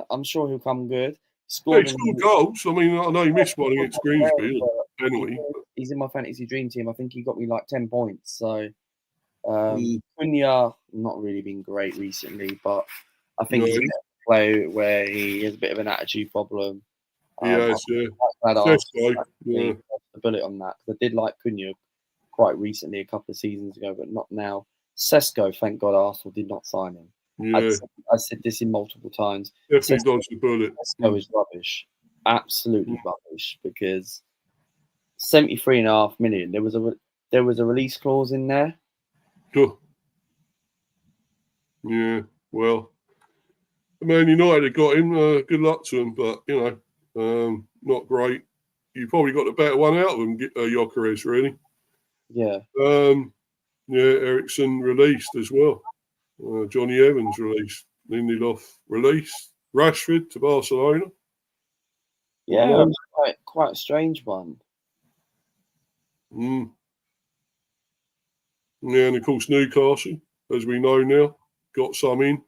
I'm sure he'll come good. He scored goals. I mean, I know he missed one against Grimsby. Penalty. He's in my fantasy dream team. I think he got me like 10 points. So, Cunha, not really been great recently, but I think he's a player where he has a bit of an attitude problem. The bullet on that. I did like Cunha quite recently, a couple of seasons ago, but not now. Sesko, thank God Arsenal did not sign him. Yeah. I said this in multiple times. Definitely dodged the bullet. Sesko is rubbish. Absolutely rubbish, because 73.5 million. There was a release clause in there. Sure. Yeah, well, Man United have got him. Good luck to him, but not great. You probably got the better one out of him, Gyökeres, really. Yeah. Ericsson released as well. Johnny Evans released. Lindelof released. Rashford to Barcelona. Yeah, it was quite a strange one. Yeah, and of course Newcastle, as we know now, got some in.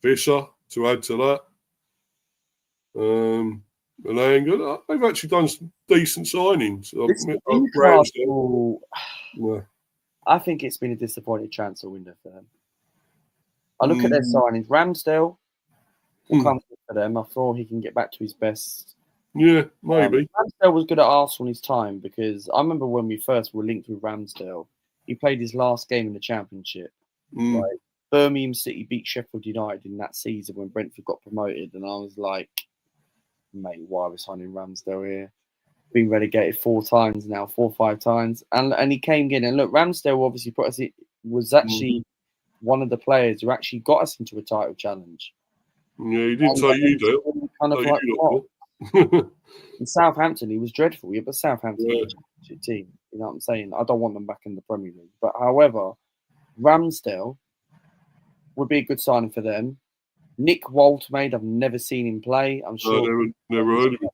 Visser to add to that. Malanga, they've actually done some decent signings. I think it's been a disappointing transfer window for them. I look at their signings. Ramsdale will come for them. I thought he can get back to his best. Yeah, maybe. Ramsdale was good at Arsenal in his time, because I remember when we first were linked with Ramsdale, he played his last game in the Championship. Like, Birmingham City beat Sheffield United in that season when Brentford got promoted, and I was like, mate, why are we signing Ramsdale here? Been relegated 4 times now, 4 or 5 times, and he came in, and look, Ramsdale obviously was actually one of the players who actually got us into a title challenge. Yeah, he didn't say you do. Kind of like in Southampton, he was dreadful. Yeah, but Southampton is a championship team. You know what I'm saying? I don't want them back in the Premier League. But however, Ramsdale would be a good signing for them. Nick Waltmade, I've never seen him play. I'm sure. Never heard of him.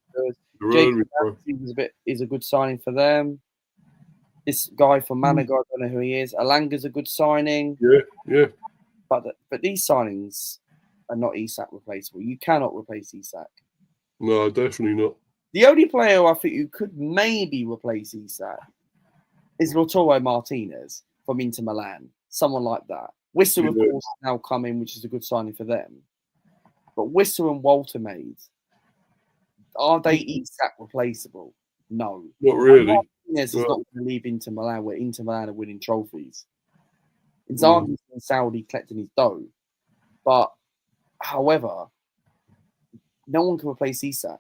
Is a good signing for them. This guy from Malaga, I don't know who he is. Alanga's a good signing. Yeah. But these signings are not Isak replaceable. You cannot replace Isak. No, definitely not. The only player I think you could maybe replace Isak is Lautaro Martinez from Inter Milan. Someone like that. Whistle, of course, now coming, which is a good signing for them. But Whistle and Waltmade, are they Isak replaceable? No. Not really. Martinez is not going to leave Inter Milan where Inter Milan are winning trophies. Mm. Inzaghi's in Saudi collecting his dough. But, however, no one can replace Isak.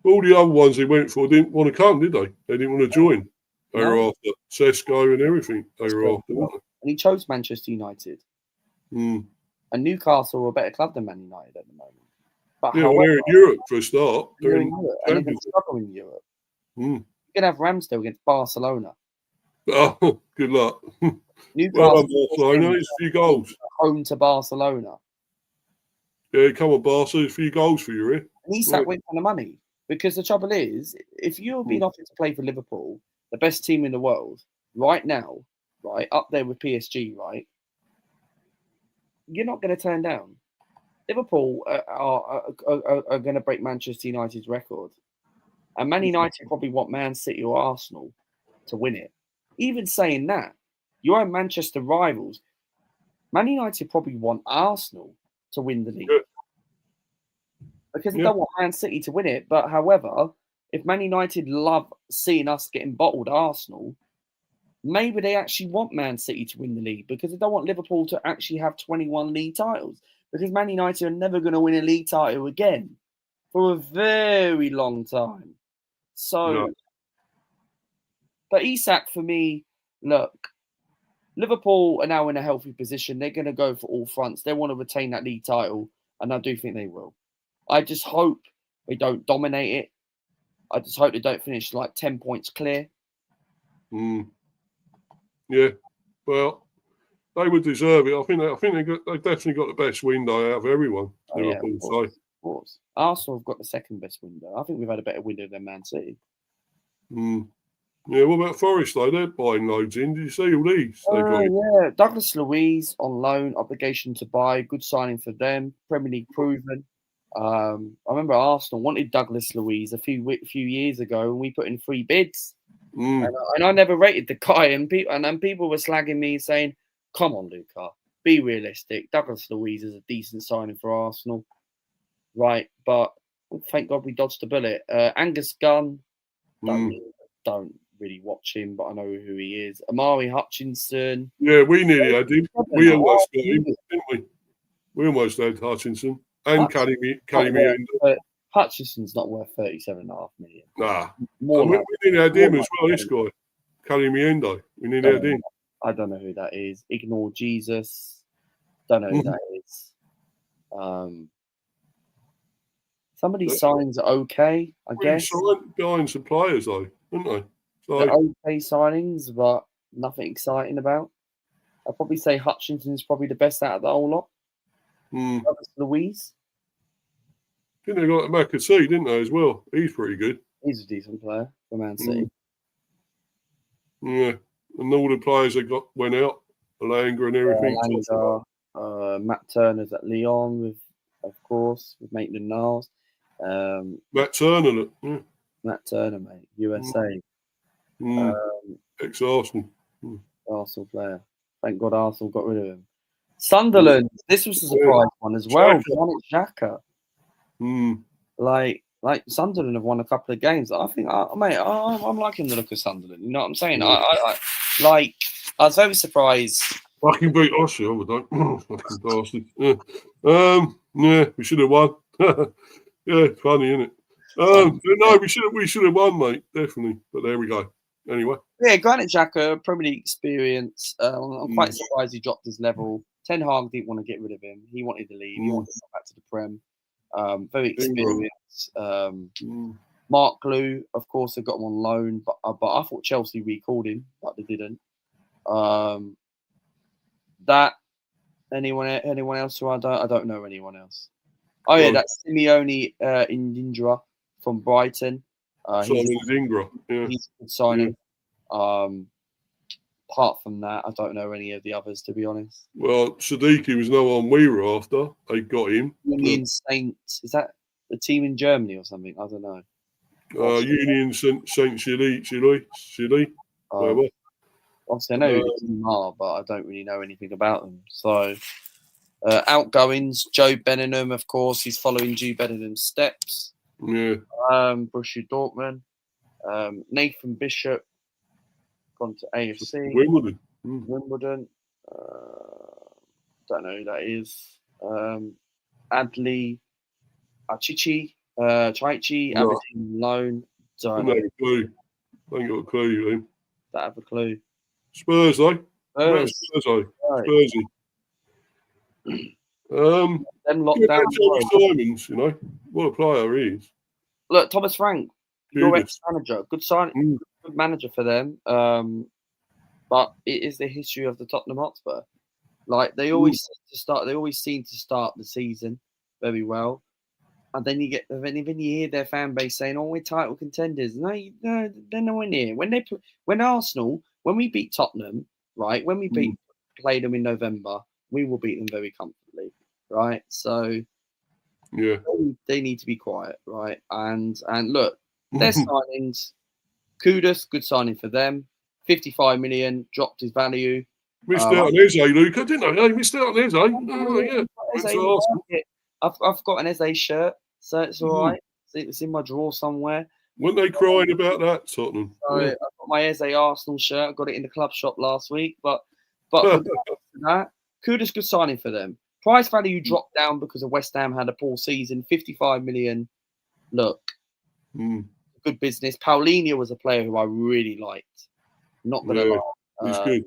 All the other ones they went for didn't want to come, did they? They didn't want to join. They were after Sesko and everything. They were after, weren't they? And he chose Manchester United. Mm. And Newcastle are a better club than Man United at the moment. But Yeah, well, they're in Europe for a start. they're in Europe, and they're going to struggle in Europe. Mm. You're going to have Ramsdale against Barcelona. Oh, good luck. Newcastle, Barcelona, it's a few goals. Home to Barcelona. Yeah, come on, Barca, a few goals for you, eh? And Isak went for the money. Because the trouble is, if you're being offered to play for Liverpool, the best team in the world, right now, right, up there with PSG, right, you're not going to turn down. Liverpool are going to break Manchester United's record. And Man United probably want Man City or Arsenal to win it. Even saying that, you're Manchester rivals. Man United probably want Arsenal to win the league. Yeah. Because they don't want Man City to win it. But however, if Man United love seeing us getting bottled Arsenal, maybe they actually want Man City to win the league because they don't want Liverpool to actually have 21 league titles. Because Man United are never going to win a league title again for a very long time. So, but Isak, for me, look, Liverpool are now in a healthy position. They're going to go for all fronts. They want to retain that league title, and I do think they will. I just hope they don't dominate it. I just hope they don't finish like 10 points clear. Mm. Yeah, well, they would deserve it. I think they've definitely got the best window out of everyone. Liverpool, yeah, of course. Arsenal have got the second best window. I think we've had a better window than Man City. Mm. Yeah, what about Forest though? They're buying loads in. Did you see all these? Yeah, Douglas Luiz on loan, obligation to buy, good signing for them. Premier League proven. I remember Arsenal wanted Douglas Luiz a few years ago, and we put in 3 bids. And I never rated the guy, and people were slagging me saying, "Come on, Luca, be realistic. Douglas Luiz is a decent signing for Arsenal, right?" But thank God we dodged the bullet. Angus Gunn, don't really watch him, but I know who he is. Amari Hutchinson. Yeah, we nearly had him. We almost got him, didn't we? We almost had Hutchinson and Calimero. Hutchinson's not worth 37.5 million. Nah. We nearly had him as well, this guy. Calimero. We nearly had him. I don't know who that is. Ignore Jesus. Don't know who that is. Some of these signs are okay, I guess. Buying some players, though, aren't they? They're okay signings, but nothing exciting about. I'd probably say Hutchinson's probably the best out of the whole lot. Luiz. I think they got McAtee, didn't they, as well? He's pretty good. He's a decent player for Man City. Yeah. And all the players that went out, Alanga and everything. Matt Turner's at Lyon, of course, with Maitland-Niles. Matt Turner, Matt Turner, mate, USA. Ex-Arsenal. Arsenal player. Thank God Arsenal got rid of him. Sunderland. This was a surprise one as well. Granit Xhaka. Like Sunderland have won a couple of games. I think, mate, I'm liking the look of Sunderland. You know what I'm saying? I was very surprised. Fucking beat us, yeah, we don't. Fucking bastard. Yeah, we should have won. Yeah, funny, isn't it? No, we should have won, mate. Definitely. But there we go. Anyway. Yeah, Granit Xhaka, Premier League experience. I'm quite surprised he dropped his level. Ten Hag didn't want to get rid of him. He wanted to leave. He wanted to come back to the Prem. Very experienced. Mark Glue, of course, they got him on loan, but I thought Chelsea recalled him, but they didn't. That anyone else who I don't know anyone else. Oh yeah, that's Simeone Indra from Brighton. He's a good signing. Apart from that, I don't know any of the others, to be honest. Well, Sadiki was no one we were after. They got him. Union Saint, is that a team in Germany or something? I don't know. Union Saint Chile. Obviously, I know who the team are, but I don't really know anything about them. So, outgoings, Joe Bellingham, of course, he's following Joe Bellingham's steps. Yeah. Borussia Dortmund. Nathan Bishop gone to AFC. Wimbledon. Wimbledon. Don't know who that is. Adley Chichi, Aberdeen loan. Don't have a clue. I ain't got a clue, then. Don't have a clue. Spurs, eh? Spurs. Spursy. Them lockdown. Simons, you know, what a player he is. Look, Thomas Frank, your ex-manager, good signing, good manager for them. But it is the history of the Tottenham Hotspur. Like they always seem to start the season very well, and then you hear their fan base saying, "Oh, we're title contenders." No, they're nowhere near. When Arsenal, when we beat Tottenham, right? When we play them in November, we will beat them very comfortably, right? So, yeah, they need to be quiet, right? And look, their signings, Kudus, good signing for them. 55 million, dropped his value. Missed out on Eze, Luca, didn't I? Missed out on Eze. Oh, yeah. I've got an Eze shirt, so it's all right. It's in my drawer somewhere. Weren't they crying about that, Tottenham? So I've got my Eze Arsenal shirt. I got it in the club shop last week. But that, Kudus, good signing for them. Price value dropped down because of West Ham had a poor season. 55 million. Look, good business. Paulinho was a player who I really liked. Not going to lie. He's good.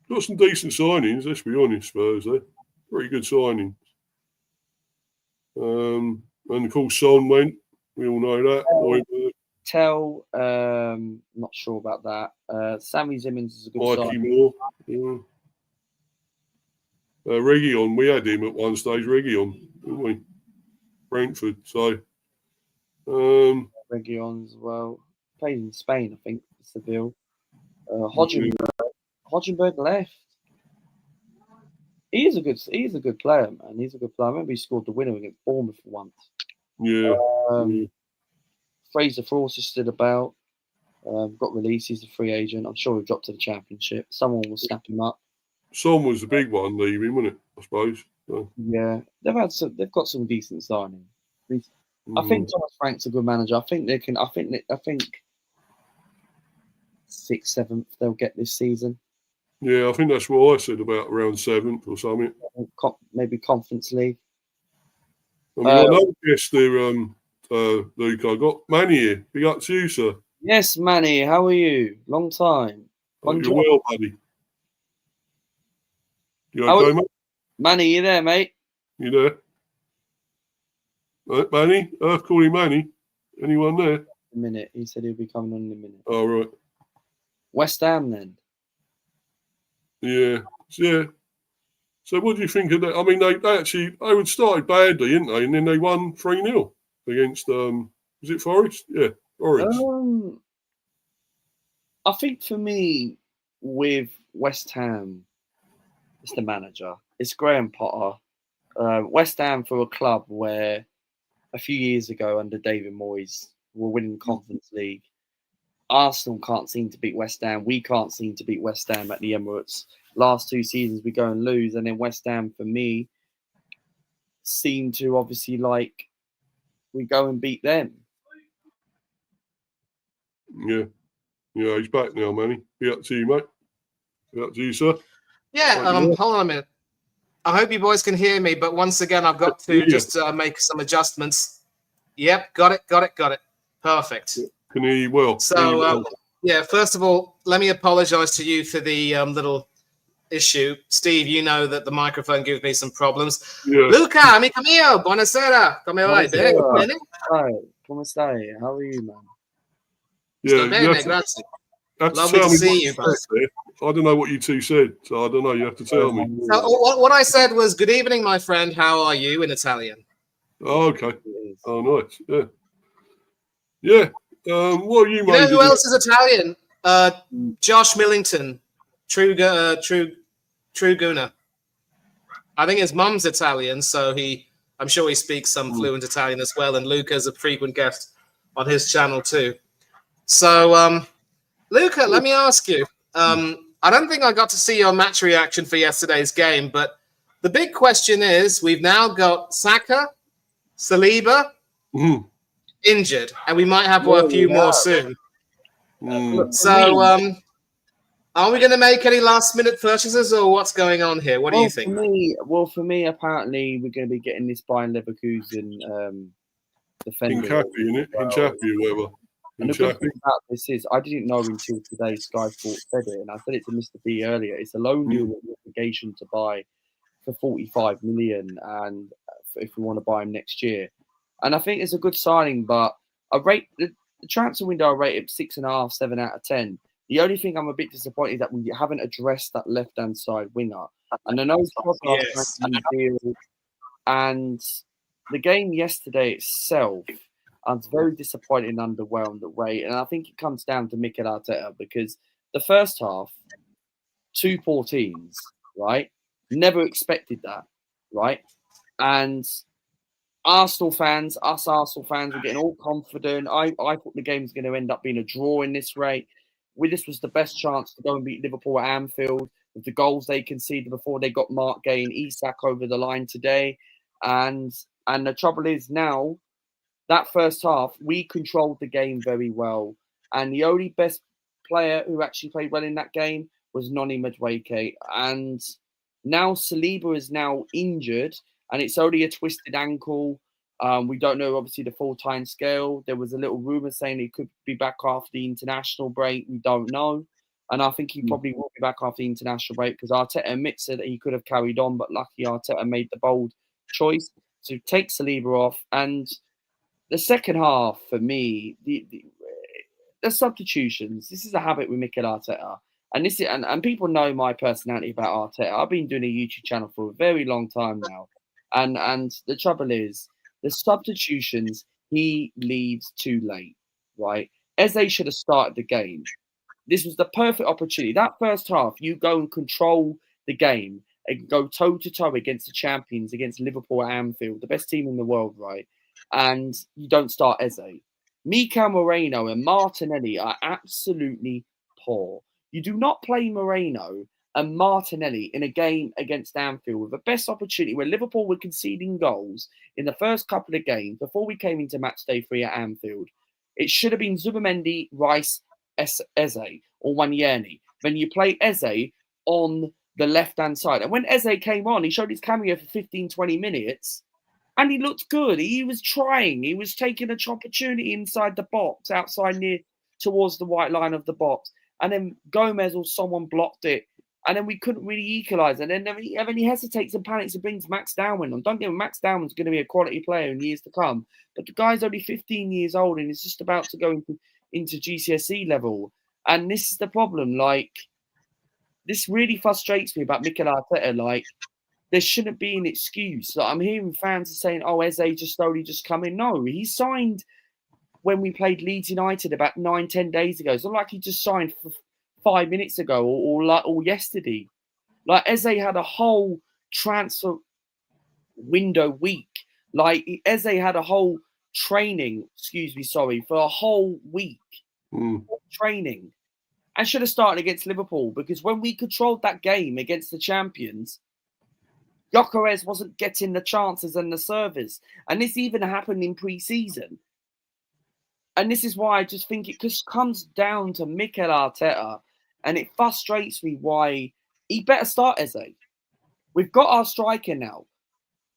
Got some decent signings, let's be honest, Spurs. Pretty good signings. And of course, Son went. We all know that. Not sure about that. Sammy Simmons is a good signing. Moore. Reguilon, we had him at one stage. Reguilon, didn't we? Brentford. So. Reguilon as well. Played in Spain, I think. Seville. Hodgenberg left. He's a good player, man. He's a good player. I remember he scored the winner against Bournemouth once. Yeah. Fraser Frost is still about. Got released. He's a free agent. I'm sure he'll drop to the Championship. Someone will snap him up. Son was the big one leaving, wasn't it? I suppose. So. Yeah, they've got some decent signings. I think Thomas Frank's a good manager. I think 6th, 7th they'll get this season. Yeah, I think that's what I said about around 7th or something. Maybe Conference League. I mean, I know guess there, Luke. I got Manny here. Big up to you, sir. Yes, Manny. How are you? Long time. You're well, buddy. You okay, mate? Manny, you there, mate? You there? Manny? Earth calling Manny. Anyone there? A minute. He said he'll be coming on in a minute. Oh, right. West Ham, then. Yeah. So what do you think of that? I mean, they would started badly, didn't they? And then they won 3-0 against, was it Forest? Yeah, Forest. I think for me, with West Ham, it's the manager. It's Graham Potter. West Ham for a club where a few years ago under David Moyes were winning Conference League. Arsenal can't seem to beat West Ham. We can't seem to beat West Ham at the Emirates. Last 2 seasons we go and lose, and then West Ham for me seem to obviously like we go and beat them. Yeah, he's back now, Manny. Be up to you, mate. Be up to you, sir. Yeah, hold on a minute. I hope you boys can hear me, but once again, I've got to just make some adjustments. Yep, got it. Perfect. Can hear you well. So, first of all, let me apologize to you for the little issue. Steve, you know that the microphone gives me some problems. Yeah. Luca, amico mio, buonasera. Come vai? Bene? Hi, come stai? How are you, man? Sto bene, grazie. Lovely to see you. I don't know what you two said, so I don't know. You have to tell me. So what I said was, good evening, my friend. How are you in Italian? Oh, okay. Oh, nice. Yeah. What are you, mate? You know who else is Italian? Josh Millington, true Gooner. I think his mum's Italian, so I'm sure he speaks some fluent Italian as well. And Luca's a frequent guest on his channel too. So, Luca, let me ask you. I don't think I got to see your match reaction for yesterday's game, but the big question is, we've now got Saka, Saliba, injured, and we might have a few more soon. So, are we going to make any last-minute purchases, or what's going on here? What do you think? For me, apparently we're going to be getting this Bayern Leverkusen defender. Hincapi, innit? Hincapi or whatever. And the good thing about this is, I didn't know until today Sky Sports said it, and I said it to Mr. B earlier. It's a loan deal with obligation to buy for 45 million, and if we want to buy him next year. And I think it's a good signing, but I rate the transfer window. I rate it 6.5, 7 out of 10. The only thing I'm a bit disappointed that we haven't addressed that left-hand side winger. And I know it's and the game yesterday itself, I was very disappointed and underwhelmed at Ray. And I think it comes down to Mikel Arteta, because the first half, 2 poor teams, right? Never expected that, right? And Arsenal fans, were getting all confident. I thought the game was going to end up being a draw in this rate. This was the best chance to go and beat Liverpool at Anfield with the goals they conceded before they got Mark Gay and Isak over the line today. And the trouble is now, that first half, we controlled the game very well. And the only best player who actually played well in that game was Noni Madueke. And now Saliba is now injured, and it's only a twisted ankle. We don't know, obviously, the full time scale. There was a little rumour saying he could be back after the international break. We don't know. And I think he probably will be back after the international break, because Arteta admits that he could have carried on, but lucky Arteta made the bold choice to take Saliba off. And the second half, for me, the substitutions, this is a habit with Mikel Arteta. And this is, and people know my personality about Arteta. I've been doing a YouTube channel for a very long time now. And the trouble is, the substitutions, he leaves too late, right? Eze should have started the game. This was the perfect opportunity. That first half, you go and control the game and go toe-to-toe against the champions, against Liverpool at Anfield, the best team in the world, right? And you don't start Eze. Mikel Moreno and Martinelli are absolutely poor. You do not play Moreno and Martinelli in a game against Anfield with the best opportunity where Liverpool were conceding goals in the first couple of games before we came into match day 3 at Anfield. It should have been Zubamendi, Rice, Eze, or Wanyerni. Then you play Eze on the left-hand side. And when Eze came on, he showed his cameo for 15, 20 minutes, and he looked good. He was trying. He was taking an opportunity inside the box, outside near towards the white line of the box. And then Gomez or someone blocked it. And then we couldn't really equalise. And then he hesitates and panics and brings Max Darwin on. Don't get me, Max Darwin's going to be a quality player in years to come. But the guy's only 15 years old and is just about to go into GCSE level. And this is the problem. Like, this really frustrates me about Mikel Arteta. Like, there shouldn't be an excuse. Like, I'm hearing fans are saying, oh, Eze just come in. No, he signed when we played Leeds United about 9-10 days ago. It's not like he just signed for 5 minutes ago or yesterday. Like, Eze had a whole transfer window week. Like, Eze had a whole for a whole week. Training. And should have started against Liverpool, because when we controlled that game against the champions, Gyökeres wasn't getting the chances and the serves. And this even happened in pre-season. And this is why I just think it just comes down to Mikel Arteta. And it frustrates me why he better start Eze. We've got our striker now.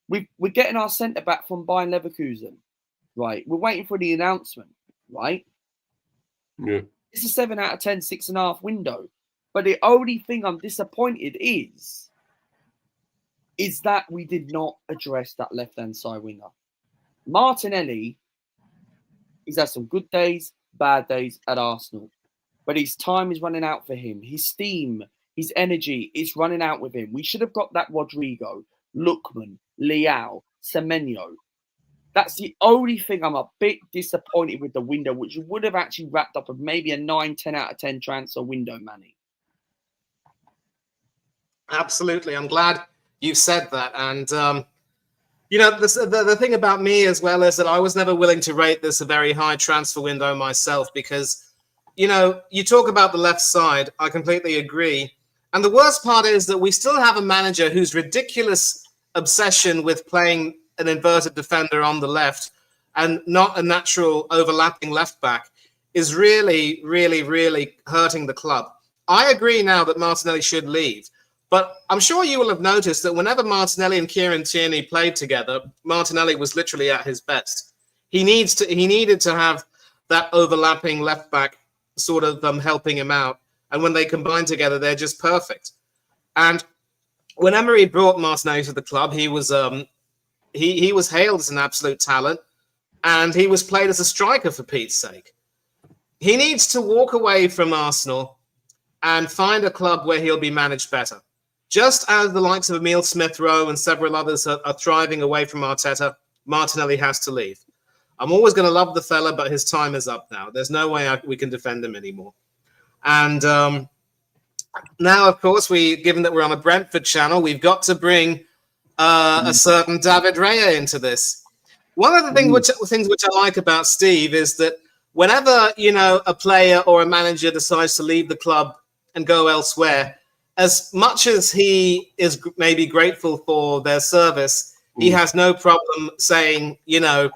We're getting our centre-back from Bayern Leverkusen. Right? We're waiting for the announcement. Right? Yeah. It's a 7 out of 10, 6.5 window. But the only thing I'm disappointed is that we did not address that left-hand side winger. Martinelli, he's had some good days, bad days at Arsenal. But his time is running out for him. His steam, his energy is running out with him. We should have got that Rodrigo, Lookman, Leao, Semenyo. That's the only thing I'm a bit disappointed with the window, which would have actually wrapped up of maybe a 9-10 out of 10 transfer window, Manny. Absolutely. I'm glad you said that. And, the thing about me as well is that I was never willing to rate this a very high transfer window myself, because you talk about the left side. I completely agree. And the worst part is that we still have a manager whose ridiculous obsession with playing an inverted defender on the left and not a natural overlapping left back is really, really, really hurting the club. I agree now that Martinelli should leave, but I'm sure you will have noticed that whenever Martinelli and Kieran Tierney played together, Martinelli was literally at his best. He needed to have that overlapping left back sort of helping him out, and when they combine together, they're just perfect. And when Emery brought Martinelli to the club, he was he was hailed as an absolute talent, and he was played as a striker for Pete's sake. He needs to walk away from Arsenal and find a club where he'll be managed better. Just as the likes of Emile Smith-Rowe and several others are thriving away from Arteta, Martinelli has to leave. I'm always going to love the fella, but his time is up now. There's no way we can defend him anymore. And now, of course, given that we're on a Brentford channel, we've got to bring a certain David Raya into this. One of the things which I like about Steve is that whenever, a player or a manager decides to leave the club and go elsewhere, as much as he is maybe grateful for their service, he has no problem saying, bip,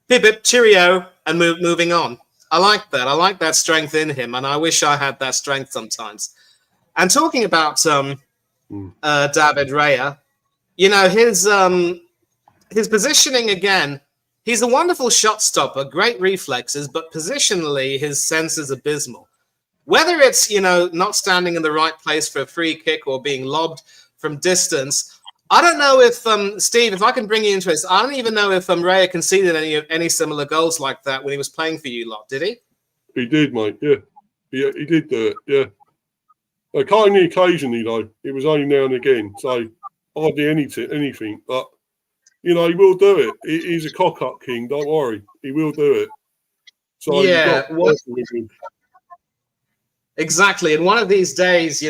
bip, cheerio, and moving on. I like that. I like that strength in him, and I wish I had that strength sometimes. And talking about David Raya, his positioning again, he's a wonderful shot stopper, great reflexes, but positionally, his sense is abysmal. Whether it's, not standing in the right place for a free kick or being lobbed from distance, I don't know if, Steve, if I can bring you into this, I don't even know if Raya conceded any similar goals like that when he was playing for you lot, did he? He did, mate, yeah. Yeah, he did do it, yeah. Only occasionally, though. It was only now and again, so hardly anything. But, he will do it. He's a cock-up king, don't worry. He will do it. So yeah, exactly. And one of these days,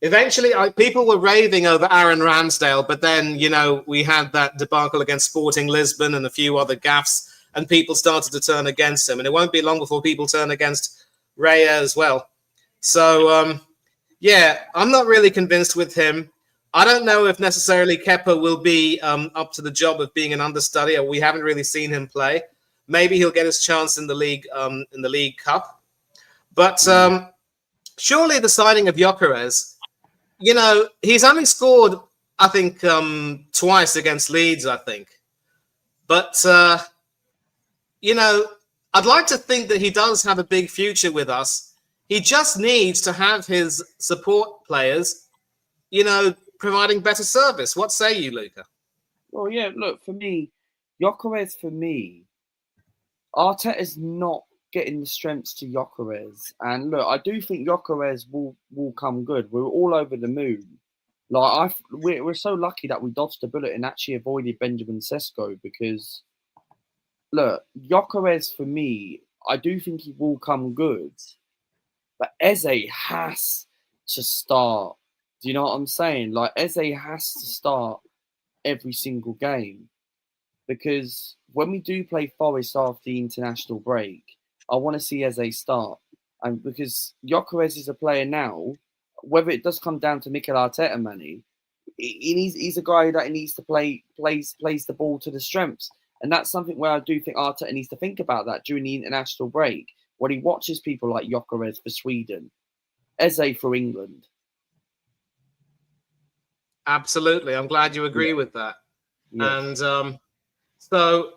eventually, people were raving over Aaron Ramsdale, but then, we had that debacle against Sporting Lisbon and a few other gaffes, and people started to turn against him. And it won't be long before people turn against Raya as well. So, I'm not really convinced with him. I don't know if necessarily Kepa will be up to the job of being an understudy. We haven't really seen him play. Maybe he'll get his chance in the League Cup. But surely the signing of Gyökeres, he's only scored, I think, twice against Leeds, I think. But, I'd like to think that he does have a big future with us. He just needs to have his support players, providing better service. What say you, Luca? Well, yeah, look, for me, Gyökeres, Arteta's not getting the strengths to Gyökeres. And look, I do think Gyökeres will come good. We're all over the moon. We're so lucky that we dodged a bullet and actually avoided Benjamin Sesko, because look, Gyökeres, for me, I do think he will come good. But Eze has to start. Do you know what I'm saying? Eze has to start every single game, because when we do play Forest after the international break, I want to see Eze start. And because Gyökeres is a player now, whether it does come down to Mikel Arteta, Manny, he's a guy that needs to plays the ball to the strengths. And that's something where I do think Arteta needs to think about that during the international break, when he watches people like Gyökeres for Sweden, Eze for England. Absolutely. I'm glad you agree with that. Yeah. And so,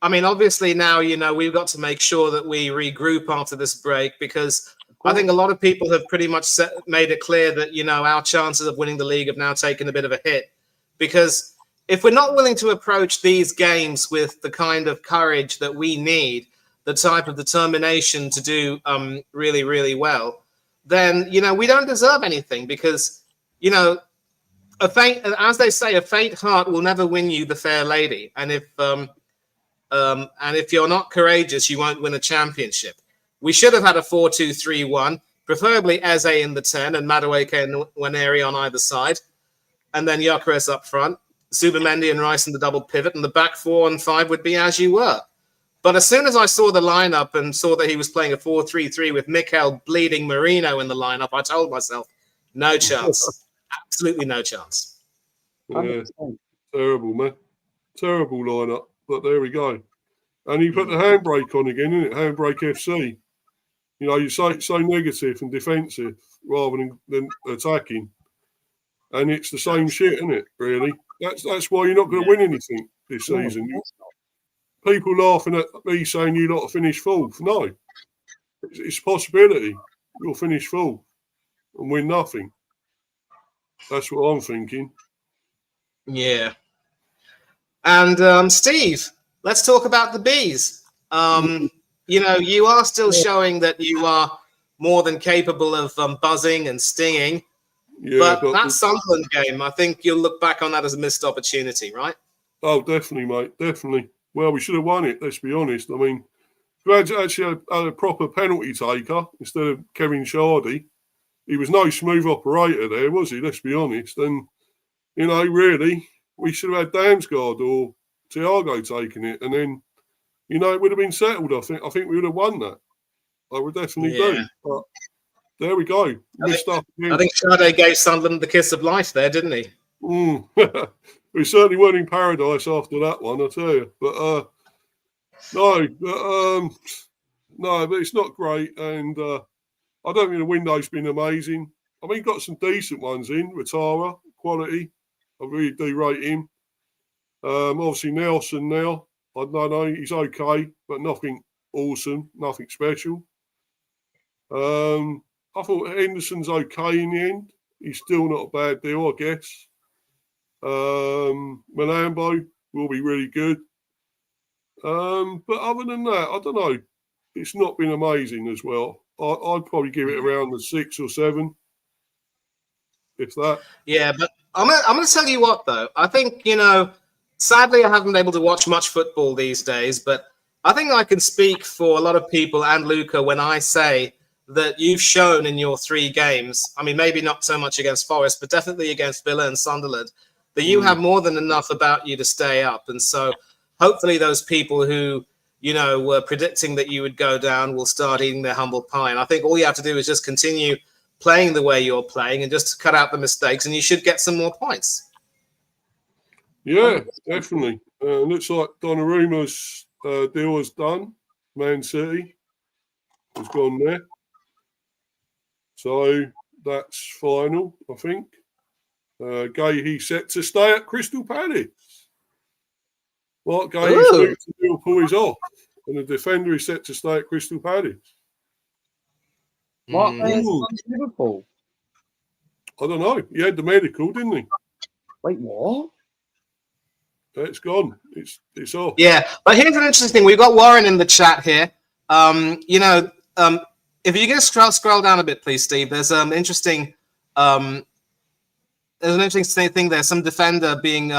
I mean, obviously now, we've got to make sure that we regroup after this break, because I think a lot of people have pretty much made it clear that, our chances of winning the league have now taken a bit of a hit. Because if we're not willing to approach these games with the kind of courage that we need, the type of determination to do really, really well, then, we don't deserve anything, because, as they say, a faint heart will never win you the fair lady. And if you're not courageous, you won't win a championship. We should have had a 4-2-3-1, preferably Eze in the 10 and Madueke and Nwaneri on either side, and then Gyökeres up front, Zubimendi and Rice in the double pivot, and the back 4 and 5 would be as you were. But as soon as I saw the lineup and saw that he was playing a 4-3-3 with Mikel bleeding Marino in the lineup, I told myself, no chance. Absolutely no chance. Yeah, terrible, man. Terrible lineup. But there we go. And he put the handbrake on again, isn't it? Handbrake FC. You know, you're so negative and defensive rather than attacking. And it's the same shit, isn't it, really? That's why you're not going to win anything this season. People laughing at me saying you lot to finish fourth. No. It's a possibility. You'll finish fourth and win nothing. That's what I'm thinking. Yeah. And Steve, let's talk about the bees. You know, you are still showing that you are more than capable of buzzing and stinging. Yeah, but that Sunderland game, I think you'll look back on that as a missed opportunity, right? Oh, definitely, mate. Definitely. Well, we should have won it, let's be honest. I mean, if we had actually had a proper penalty taker instead of Kevin Shardy, he was no smooth operator there, was he? Let's be honest. And, you know, really, we should have had Damsgaard or Thiago taking it. And then, you know, it would have been settled, I think. I think we would have won that. I would definitely do. But there we go. I think Sade gave Sunderland the kiss of life there, didn't he? We certainly weren't in paradise after that one, I tell you. But no, but it's not great. And I don't think the window's been amazing. I mean, got some decent ones in. Ratara, quality. I really do rate him. Obviously, Nelson now. I don't know. He's okay, but nothing awesome, nothing special. I thought Henderson's okay in the end. He's still not a bad deal, I guess. Malambo will be really good. But other than that, I don't know. It's not been amazing as well. I'd probably give it around the 6 or 7, if that. Yeah, but I'm going to tell you what, though. I think, you know, sadly, I haven't been able to watch much football these days, but I think I can speak for a lot of people and Luca when I say that you've shown in your 3 games, I mean, maybe not so much against Forest, but definitely against Villa and Sunderland, that you have more than enough about you to stay up. And so hopefully those people who, you know, were predicting that you would go down will start eating their humble pie. And I think all you have to do is just continue playing the way you're playing and just cut out the mistakes, and you should get some more points. Yeah, definitely. Looks like Donnarumma's deal is done. Man City has gone there. So that's final, I think. Gahey set to stay at Crystal Palace. Mark Gahey's moved to Liverpool is off, and the defender is set to stay at Crystal Palace. Mark Gahey's gone to Liverpool? I don't know. He had the medical, didn't he? Wait, what? It's gone. It's off. Yeah, but here's an interesting thing. We've got Warren in the chat here. You know, if you just scroll down a bit, please, Steve. There's an interesting thing there. Some defender being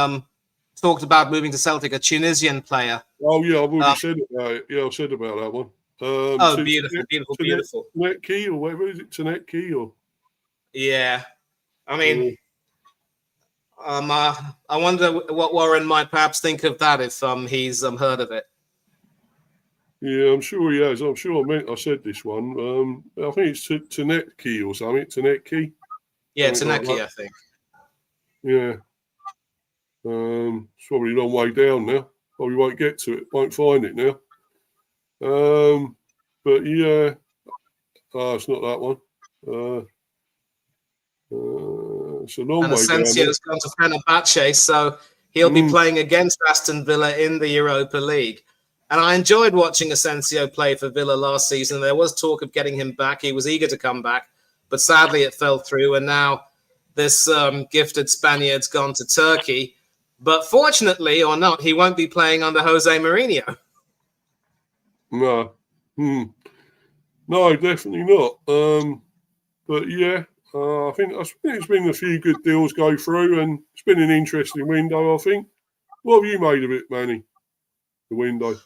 talked about moving to Celtic, a Tunisian player. Oh yeah, I've already said about it. Yeah, I've said about that one. Beautiful. Tanetki or whatever is it? Tanetki or? Yeah, I mean. I wonder what Warren might perhaps think of that if he's heard of it. Yeah, I'm sure he has. I'm sure I said this one. I think it's Tanetki or something. Tanetki. Yeah, Tanetki, like I think. Yeah. It's probably a long way down now. Probably won't get to it. Won't find it now. But yeah. It's not that one. It's a long way down. Asensio's gone to Fenerbahce, so he'll be playing against Aston Villa in the Europa League. And I enjoyed watching Asensio play for Villa last season. There was talk of getting him back. He was eager to come back, but sadly it fell through. And now this gifted Spaniard's gone to Turkey. But fortunately or not, he won't be playing under Jose Mourinho. No. No, definitely not. But yeah. I think it's been a few good deals go through, and it's been an interesting window, I think. What have you made of it, Manny? The window?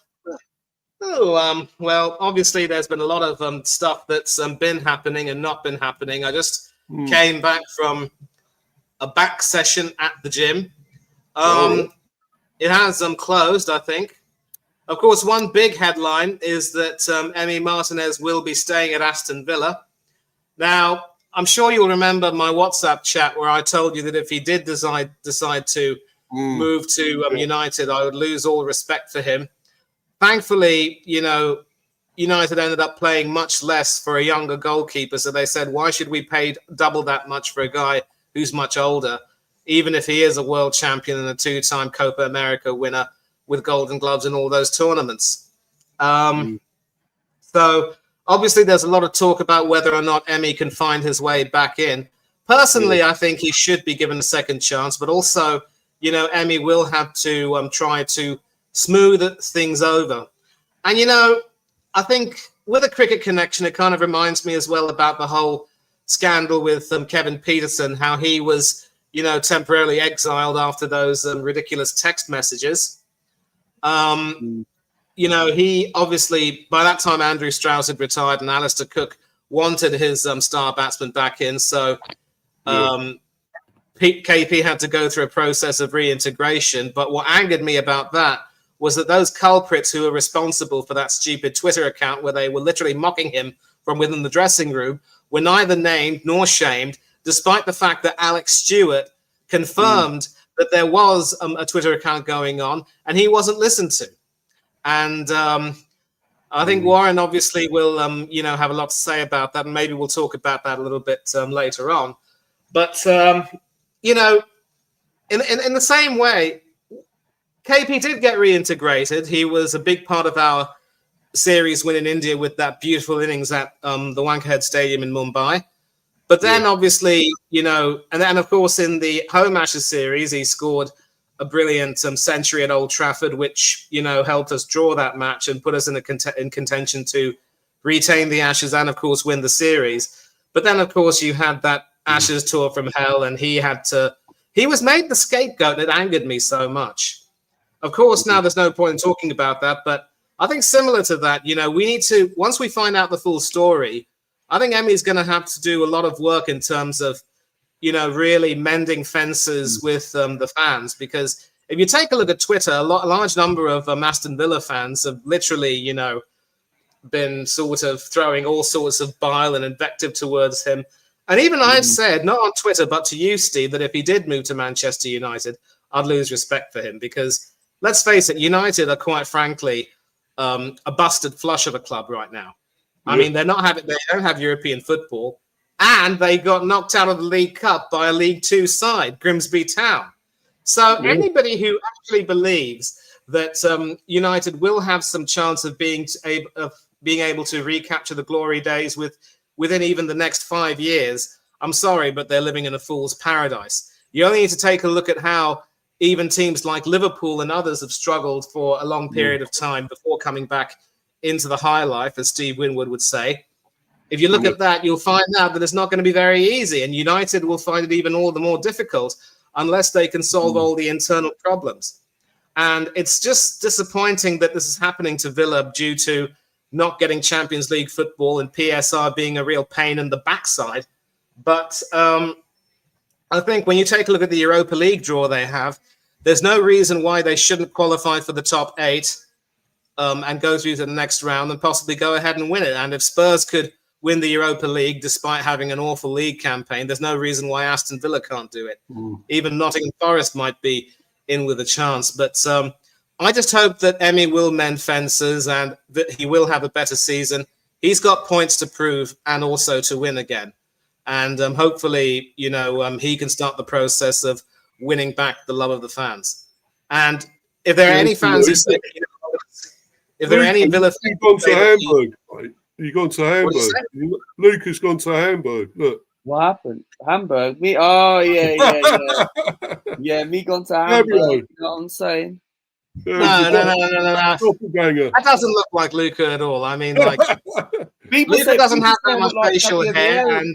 Oh, well, obviously there's been a lot of stuff that's been happening and not been happening. I just came back from a back session at the gym. It has closed, I think. Of course, one big headline is that Emi Martinez will be staying at Aston Villa. Now, I'm sure you'll remember my WhatsApp chat where I told you that if he did decide to move to United, I would lose all respect for him. Thankfully, United ended up playing much less for a younger goalkeeper. So they said, why should we pay double that much for a guy who's much older, even if he is a world champion and a 2-time Copa America winner with Golden Gloves in all those tournaments? So obviously there's a lot of talk about whether or not Emi can find his way back in. Personally, I think he should be given a second chance, but also, Emi will have to try to smooth things over. And, I think with a cricket connection, it kind of reminds me as well about the whole scandal with Kevin Peterson, how he was, temporarily exiled after those ridiculous text messages. He obviously, by that time, Andrew Strauss had retired and Alistair Cook wanted his star batsman back in. So KP had to go through a process of reintegration. But what angered me about that was that those culprits who were responsible for that stupid Twitter account where they were literally mocking him from within the dressing room were neither named nor shamed, despite the fact that Alex Stewart confirmed that there was a Twitter account going on and he wasn't listened to. And I think Warren obviously will, have a lot to say about that. And maybe we'll talk about that a little bit later on. But, in the same way, KP did get reintegrated. He was a big part of our series win in India with that beautiful innings at the Wankhede Stadium in Mumbai. But then obviously, and then of course in the home Ashes series, he scored a brilliant century at Old Trafford, which, helped us draw that match and put us in contention to retain the Ashes and, of course, win the series. But then, of course, you had that Ashes tour from hell and he was made the scapegoat. It angered me so much. Of course, now there's no point in talking about that, but I think similar to that, we need to, once we find out the full story, I think Emi's going to have to do a lot of work in terms of, really mending fences with the fans. Because if you take a look at Twitter, a large number of Aston Villa fans have literally, been sort of throwing all sorts of bile and invective towards him. And even I've said, not on Twitter, but to you, Steve, that if he did move to Manchester United, I'd lose respect for him. Because let's face it, United are quite frankly a busted flush of a club right now. I mean, they don't have European football. And they got knocked out of the League Cup by a League Two side, Grimsby Town. So anybody who actually believes that United will have some chance of being able to recapture the glory days within even the next 5 years, I'm sorry, but they're living in a fool's paradise. You only need to take a look at how even teams like Liverpool and others have struggled for a long period of time before coming back into the high life, as Steve Winwood would say. If you look at that, you'll find out that it's not going to be very easy, and United will find it even all the more difficult unless they can solve all the internal problems. And it's just disappointing that this is happening to Villa due to not getting Champions League football and PSR being a real pain in the backside. But I think when you take a look at the Europa League draw they have, there's no reason why they shouldn't qualify for the top 8 and go through to the next round and possibly go ahead and win it. And if Spurs could win the Europa League despite having an awful league campaign, there's no reason why Aston Villa can't do it. Even Nottingham Forest might be in with a chance. But I just hope that Emi will mend fences and that he will have a better season. He's got points to prove and also to win again. And hopefully, he can start the process of winning back the love of the fans. And if there are any fans who say, if there are any Villa fans, you've gone to Hamburg, right? You've gone to Hamburg. Luke has gone to Hamburg. Look. What happened? Hamburg? Me? Oh, yeah. Yeah, me gone to Hamburg. You know what I'm saying? No. That doesn't look like Luca at all. I mean, like, Luca doesn't have that much facial hair. And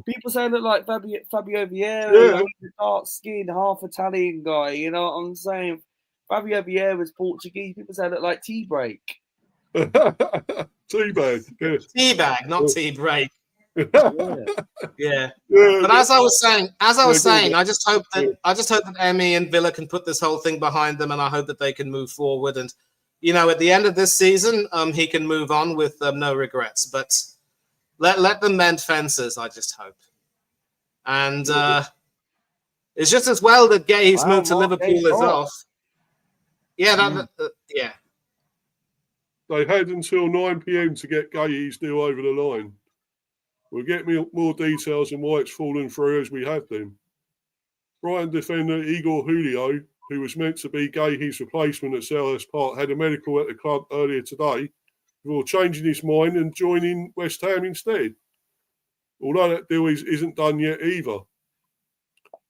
people say look like Fabio Vieira, dark skin, half Italian guy. You know what I'm saying? Fabio Vieira was Portuguese. People say look like T-Break. Teabag, yeah. Teabag, not tea-break. Yeah. But as I was saying, I just hope that Emi and Villa can put this whole thing behind them, and I hope that they can move forward. And at the end of this season, he can move on with no regrets. But let them mend fences. I just hope. And It's just as well that Gay's Wow, moved to Mark Liverpool Gay's is off. off. Yeah, yeah. They had until 9 p.m. to get Gay's deal over the line. We'll get more details on why it's fallen through as we have them. Brighton defender Igor Julio, who was meant to be Gay's replacement at Selhurst Park, had a medical at the club earlier today before changing his mind and joining West Ham instead. Although that deal isn't done yet either.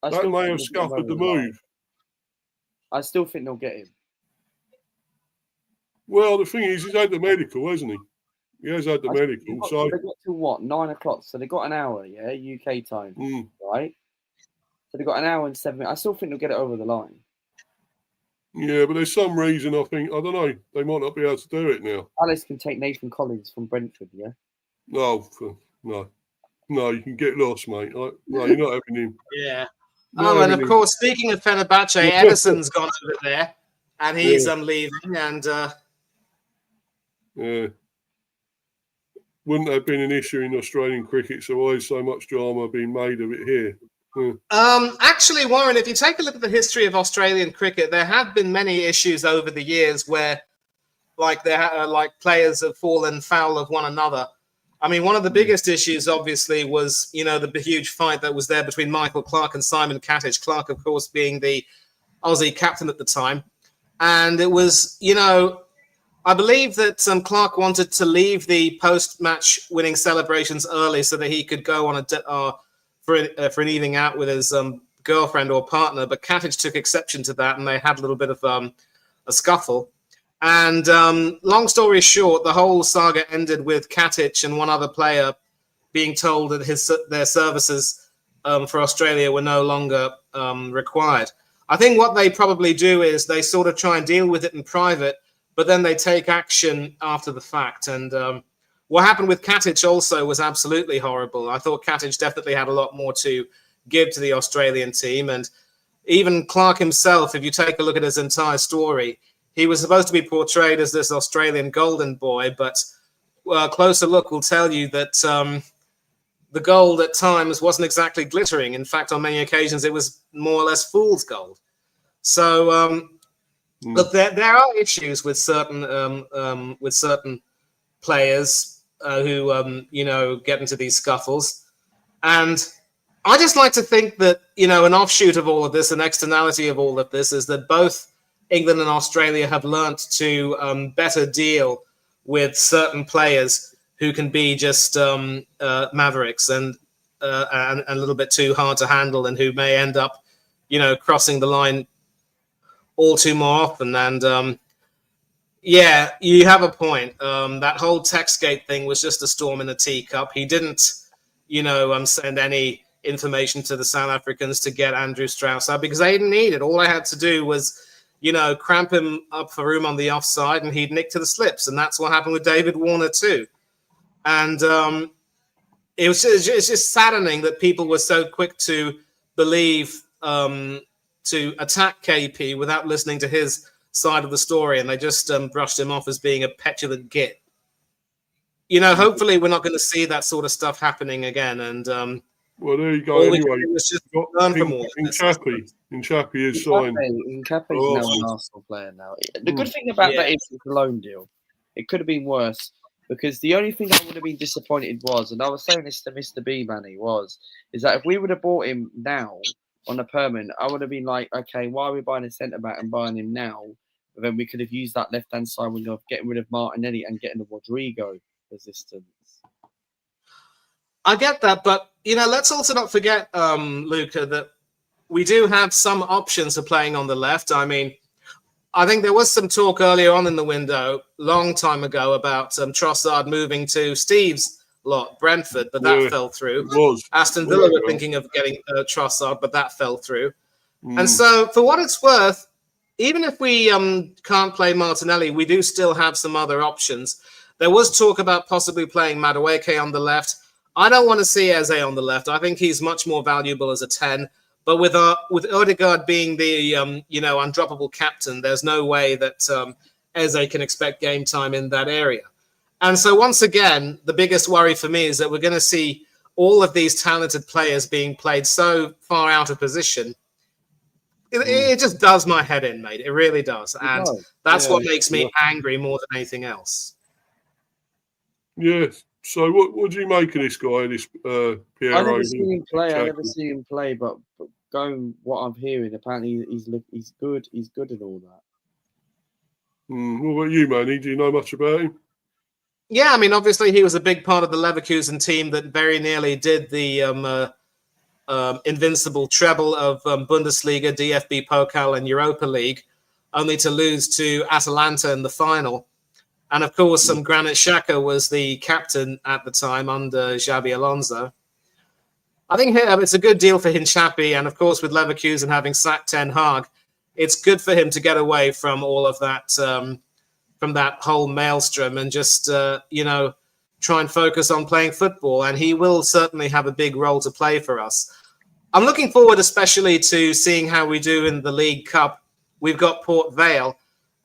That may have scuppered the move. I still think they'll get him. Well, the thing is, he's had the medical, hasn't he? He has had the medical. So they got to what? 9 o'clock. So they got an hour, yeah, UK time, right? So they got an hour and 7 minutes. I still think they'll get it over the line. Yeah, but there's some reason I don't know, they might not be able to do it now. Alice can take Nathan Collins from Brentford, yeah? No, you can get lost, mate. No, you're not having him. Yeah. And of course, speaking of Fenerbahce, Edison's gone over there, and he's leaving, and yeah. Wouldn't have been an issue in Australian cricket, so why is so much drama being made of it here? Actually, Warren, if you take a look at the history of Australian cricket, there have been many issues over the years where, like, players have fallen foul of one another. I mean, one of the biggest issues, obviously, was, the huge fight that was there between Michael Clarke and Simon Katich. Clarke, of course, being the Aussie captain at the time. And it was, I believe that Clarke wanted to leave the post-match winning celebrations early so that he could go on for an evening out with his girlfriend or partner. But Katich took exception to that, and they had a little bit of a scuffle. And long story short, the whole saga ended with Katich and one other player being told that their services for Australia were no longer required. I think what they probably do is they sort of try and deal with it in private, but then they take action after the fact. And what happened with Katich also was absolutely horrible. I thought Katich definitely had a lot more to give to the Australian team. And even Clarke himself, if you take a look at his entire story, he was supposed to be portrayed as this Australian golden boy, but a closer look will tell you that the gold at times wasn't exactly glittering. In fact, on many occasions, it was more or less fool's gold. So, look, there are issues with certain players who get into these scuffles, and I just like to think that an offshoot of all of this, an externality of all of this, is that both England and Australia have learnt to better deal with certain players who can be just mavericks and a little bit too hard to handle, and who may end up, crossing the line all too more often. And yeah, you have a point. That whole Textgate thing was just a storm in a teacup. He didn't, send any information to the South Africans to get Andrew Strauss out because they didn't need it. All I had to do was, cramp him up for room on the offside, and he'd nick to the slips. And that's what happened with David Warner too. And it's just saddening that people were so quick to believe, to attack KP without listening to his side of the story, and they just brushed him off as being a petulant git. Hopefully we're not going to see that sort of stuff happening again. And well, there you go. Anyway, learn from all Chappie is signed. Chappie's now an Arsenal player now. The good thing about that is the loan deal. It could have been worse, because the only thing I would have been disappointed was, and I was saying this to Mr. B, Manny, is that if we would have bought him now on a permanent, I would have been like, okay, why are we buying a centre back and buying him now? But then we could have used that left hand side window of getting rid of Martinelli and getting the Rodrigo resistance. I get that, but let's also not forget, Luca, that we do have some options for playing on the left. I mean, I think there was some talk earlier on in the window, long time ago, about Trossard moving to Steve's lot, Brentford, but that fell through. Aston Villa were thinking of getting Trossard, but that fell through. And so, for what it's worth, even if we can't play Martinelli, we do still have some other options. There was talk about possibly playing Madueke on the left. I don't want to see Eze on the left. I think he's much more valuable as a 10. But with Odegaard being the undroppable captain, there's no way that Eze can expect game time in that area. And so once again, the biggest worry for me is that we're going to see all of these talented players being played so far out of position It just does my head in, mate. It really does. And that's what makes me angry more than anything else. Yeah. So what do you make of this guy, this Piero? I never see him play, but going what I'm hearing, apparently he's good. He's good and all that. What about you, Manny? Do you know much about him? Yeah, I mean, obviously he was a big part of the Leverkusen team that very nearly did the invincible treble of Bundesliga, DFB Pokal, and Europa League, only to lose to Atalanta in the final. And of course, Granit Xhaka was the captain at the time under Xabi Alonso. I think it's a good deal for Hincapie, and of course, with Leverkusen having sacked Ten Hag, it's good for him to get away from all of that, from that whole maelstrom, and just try and focus on playing football. And he will certainly have a big role to play for us. I'm looking forward, especially to seeing how we do in the League Cup. We've got Port Vale.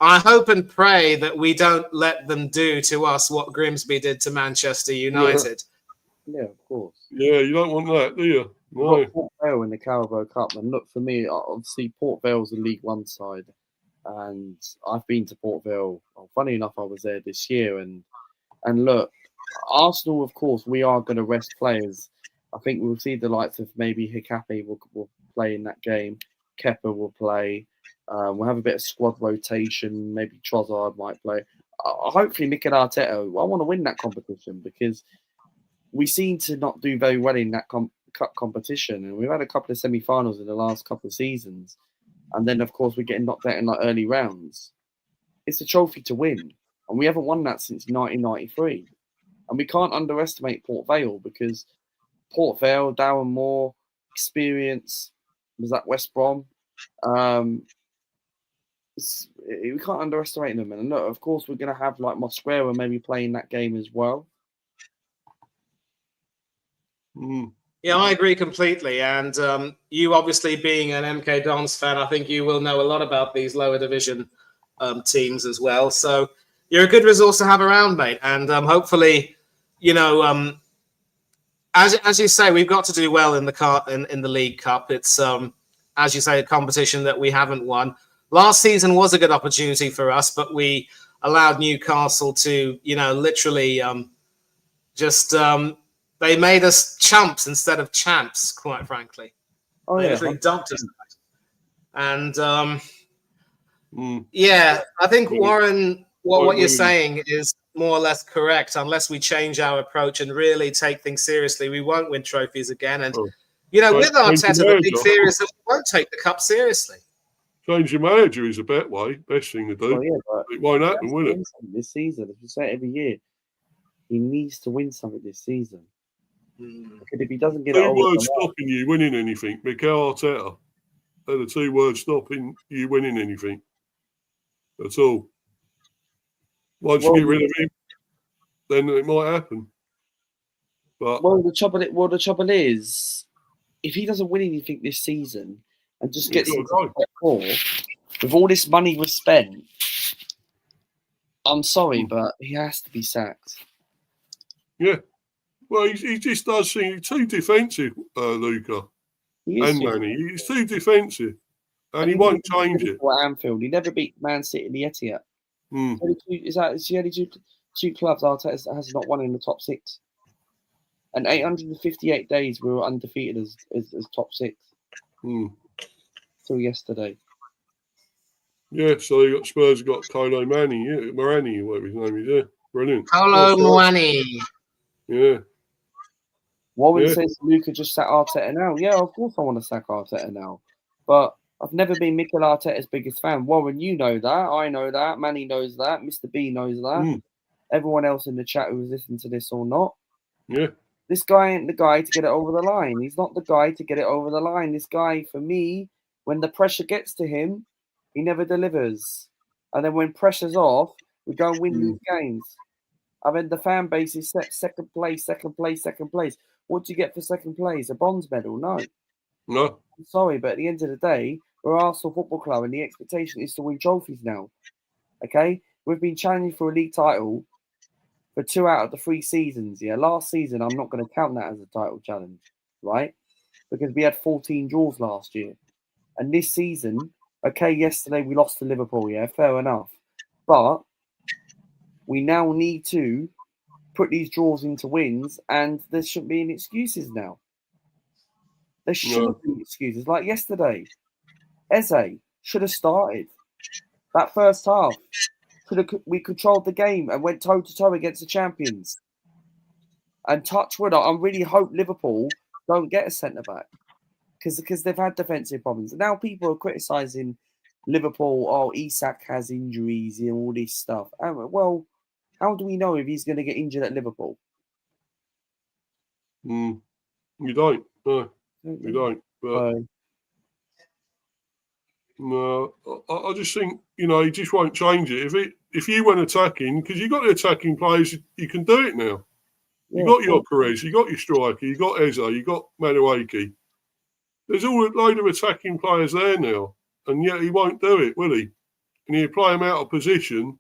I hope and pray that we don't let them do to us what Grimsby did to Manchester United. Yeah, of course. Yeah, you don't want that, do you? No. Port Vale in the Carabao Cup, and look, for me, obviously Port Vale's a League One side, and I've been to Port Vale. Well, funny enough, I was there this year, and look, Arsenal, of course, we are going to rest players. I think we'll see the likes of maybe Hincapie will play in that game. Kepa will play. We'll have a bit of squad rotation. Maybe Trossard might play. Hopefully, Mikel Arteta. I want to win that competition because we seem to not do very well in that cup competition, and we've had a couple of semi-finals in the last couple of seasons, and then of course we're getting knocked out in like early rounds. It's a trophy to win, and we haven't won that since 1993, and we can't underestimate Port Vale because Port Vale, Darren Moore, experience, was that West Brom? We can't underestimate them, and look, of course we're going to have like Mosquera maybe playing that game as well. Yeah, I agree completely. And you obviously being an MK Dons fan, I think you will know a lot about these lower division teams as well. So you're a good resource to have around, mate. And hopefully, as you say, we've got to do well in the League Cup. It's as you say, a competition that we haven't won. Last season was a good opportunity for us, but we allowed Newcastle to, literally they made us chumps instead of champs, quite frankly. Oh, they literally dumped us. And I think, Warren, what you're saying is more or less correct. Unless we change our approach and really take things seriously, we won't win trophies again. And, with Arteta, the big fear is that we won't take the cup seriously. Change your manager is a best thing to do. Oh, yeah, but it won't happen, will it? This season, if you say it every year, he needs to win something this season. Because if he doesn't get it over, 2 words stopping you winning anything, Mikel Arteta. They're the 2 words stopping you winning anything. That's all. Once you get rid of him, then it might happen. But the trouble is, if he doesn't win anything this season and just gets into the top 4, with all this money we've spent, I'm sorry, but he has to be sacked. Yeah. Well, he just does seem too defensive, Luca and Manny. He's too defensive, and he won't change it. At Anfield, he never beat Man City in the Etihad. Is the only two clubs Arteta has not won in the top 6? And 858 days we were undefeated as top 6 till yesterday. Yeah, so Spurs got Kolo Muani, whatever his name is. Yeah, brilliant. Kolo Muani. Yeah. Warren says Luca just sack Arteta now. Yeah, of course I want to sack Arteta now. But I've never been Mikel Arteta's biggest fan. Warren, you know that. I know that. Manny knows that. Mr. B knows that. Everyone else in the chat who's listening to this or not. Yeah. This guy ain't the guy to get it over the line. He's not the guy to get it over the line. This guy, for me, when the pressure gets to him, he never delivers. And then when pressure's off, we go and win these games. I mean, the fan base is set second place. What do you get for second place? A bronze medal? No. I'm sorry, but at the end of the day, we're Arsenal Football Club and the expectation is to win trophies now. Okay? We've been challenging for a league title for 2 out of the 3 seasons. Yeah, last season, I'm not going to count that as a title challenge, right? Because we had 14 draws last year. And this season, okay, yesterday we lost to Liverpool, yeah, fair enough. But we now need to put these draws into wins, and there shouldn't be any excuses now. There shouldn't be excuses. Like yesterday, Eze should have started that first half. We controlled the game and went toe-to-toe against the champions. And touch wood, I really hope Liverpool don't get a centre-back because they've had defensive problems. And now people are criticising Liverpool, oh, Isak has injuries and all this stuff. Well, how do we know if he's going to get injured at Liverpool? You don't. No, you don't. But no, I just think, he just won't change it. If you went attacking, because you've got the attacking players, you can do it now. You got your Perez, you got your striker, you got Eze, you got Madueke. There's all a load of attacking players there now, and yet he won't do it, will he? And you play him out of position,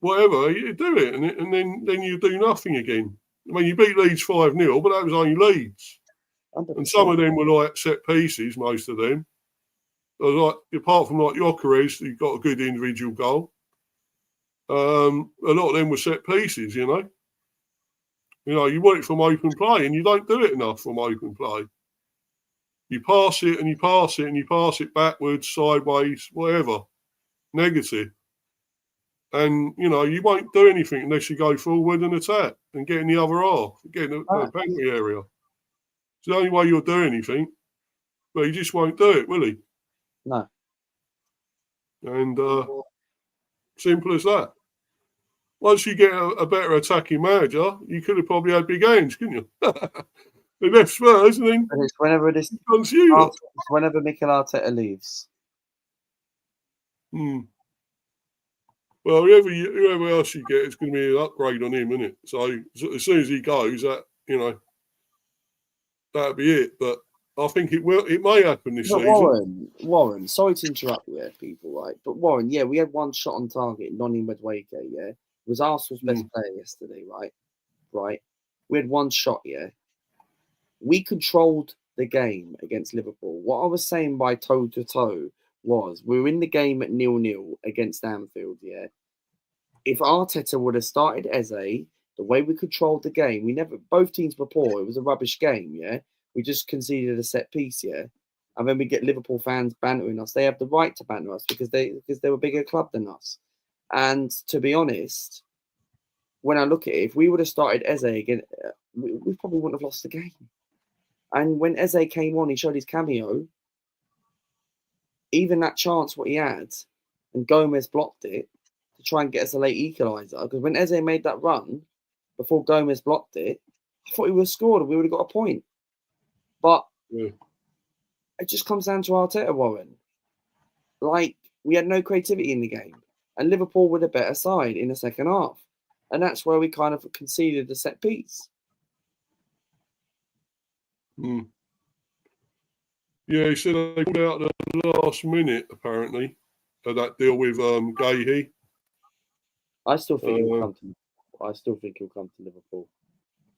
whatever, you do it, and then you do nothing again. I mean, you beat Leeds 5-0, but that was only Leeds. 100%. And some of them were like set pieces, most of them. Like, apart from like Gyökeres, who got a good individual goal. A lot of them were set pieces, you want it from open play, and you don't do it enough from open play. You pass it and you pass it and you pass it backwards, sideways, whatever, negative. And, you won't do anything unless you go forward and attack and get in the other half, get in the penalty area. It's the only way you'll do anything, but he just won't do it, will he? No. And simple as that. Once you get a better attacking manager, you could have probably had big hands, couldn't you? They left Spurs and then it's whenever Mikel Arteta leaves. Well, whoever else you get, it's going to be an upgrade on him, isn't it? So as soon as he goes, that'll be it. But I think it may happen this season. Warren, sorry to interrupt you there, people, right? But Warren, yeah, we had one shot on target, Noni Madueke, yeah? Was Arsenal's best player yesterday, right? Right. We had one shot, yeah. We controlled the game against Liverpool. What I was saying by toe-to-toe was we were in the game at 0-0 against Anfield, yeah. If Arteta would have started Eze, the way we controlled the game, both teams were poor. It was a rubbish game, yeah. We just conceded a set piece, yeah. And then we get Liverpool fans bantering us. They have the right to banter us because they were a bigger club than us. And to be honest, when I look at it, if we would have started Eze again, we probably wouldn't have lost the game. And when Eze came on, he showed his cameo. Even that chance what he had, and Gomez blocked it to try and get us a late equaliser. Because when Eze made that run, before Gomez blocked it, I thought he would have scored and we would have got a point. But it just comes down to Arteta, Warren. Like, we had no creativity in the game. And Liverpool were the better side in the second half. And that's where we kind of conceded the set piece. Yeah, he said they pulled out at the last minute, apparently, of that deal with Gahey. I still think he'll come to Liverpool.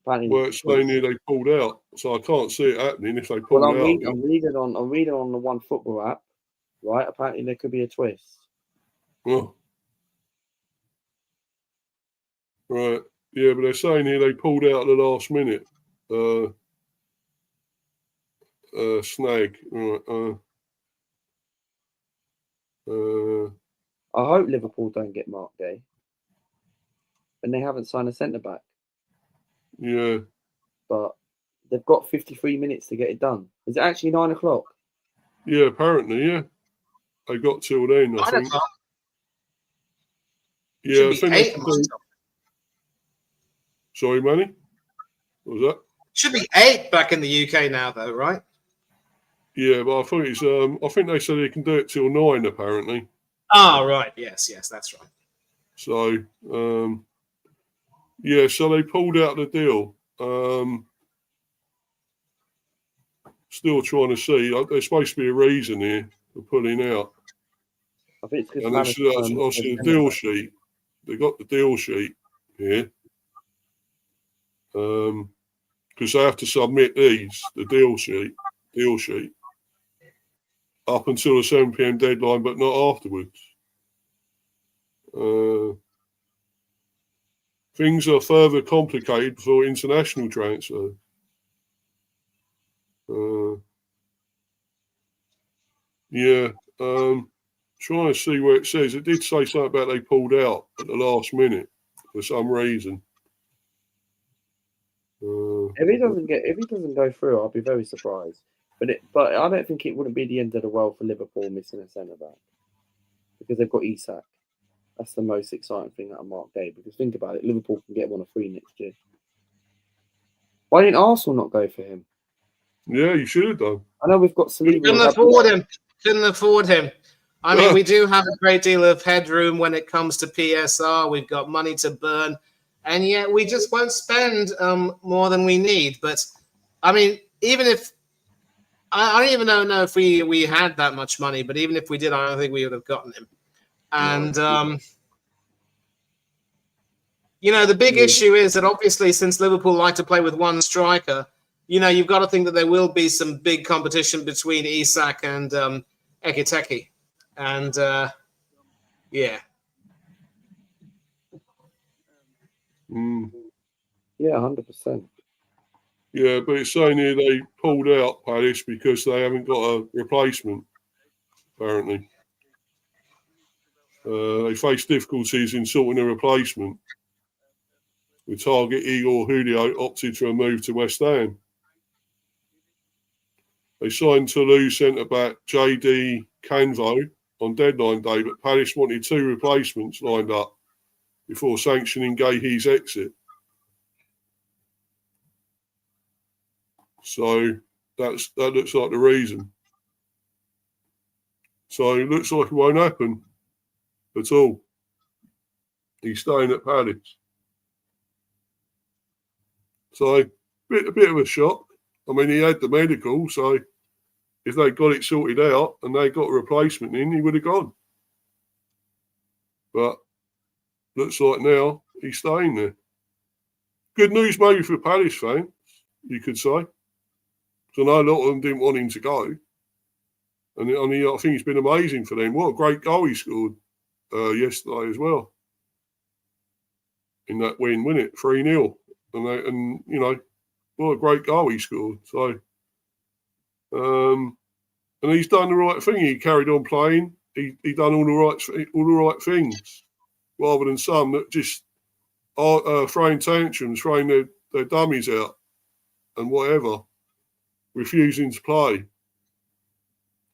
Apparently, well, it's saying here they pulled out, so I can't see it happening if they pulled out. I'm reading on the One Football app, right? Apparently, there could be a twist. Oh. Right. Yeah, but they're saying here they pulled out at the last minute. Snag. Right. I hope Liverpool don't get Mark Gay. And they haven't signed a centre-back. Yeah. But they've got 53 minutes to get it done. Is it actually 9 o'clock? Yeah, apparently, yeah. They got till then, I think. Yeah, I think 8. Sorry, Manny? What was that? Should be 8 back in the UK now, though, right? Yeah, but I think it's. I think they said they can do it till 9, apparently. Ah, right. Yes, that's right. So, yeah, so they pulled out the deal. Still trying to see. There's supposed to be a reason here for pulling out. I think it's and I see the deal sheet. They got the deal sheet here. Because they have to submit the deal sheet. up until the 7 p.m. deadline, but not afterwards. Things are further complicated for international transfer. Trying to see where it says. It did say something about they pulled out at the last minute for some reason. If he doesn't go through, I'll be very surprised. But I don't think it wouldn't be the end of the world for Liverpool missing a centre back because they've got Isak. That's the most exciting thing out of Mark Gay. Because think about it, Liverpool can get him on a free next year. Why didn't Arsenal not go for him? Yeah, you should have done. I know we've got Saliba. Couldn't afford him. I mean, we do have a great deal of headroom when it comes to PSR. We've got money to burn, and yet we just won't spend more than we need. But I mean, even if I don't even know if we had that much money, but even if we did, I don't think we would have gotten him. And the big issue is that obviously, since Liverpool like to play with one striker, you've got to think that there will be some big competition between Isak and Ekiteke. And Yeah, 100%. Yeah, but it's saying here they pulled out Palace because they haven't got a replacement, apparently. They face difficulties in sorting a replacement. The target Igor Julio opted for a move to West Ham. They signed Toulouse centre-back JD Canvo on deadline day, but Palace wanted 2 replacements lined up before sanctioning Guehi's exit. So that looks like the reason. So it looks like it won't happen at all. He's staying at Palace. So a bit of a shock. I mean, he had the medical, so if they got it sorted out and they got a replacement in, he would have gone. But looks like now he's staying there. Good news maybe for Palace fans, you could say. So I know a lot of them didn't want him to go. And I think it's been amazing for them. What a great goal he scored yesterday as well. In that win, wasn't it? 3-0. And what a great goal he scored. So, and he's done the right thing. He carried on playing. He done all the right things, rather than some that just are throwing tantrums, throwing their dummies out, and whatever, refusing to play,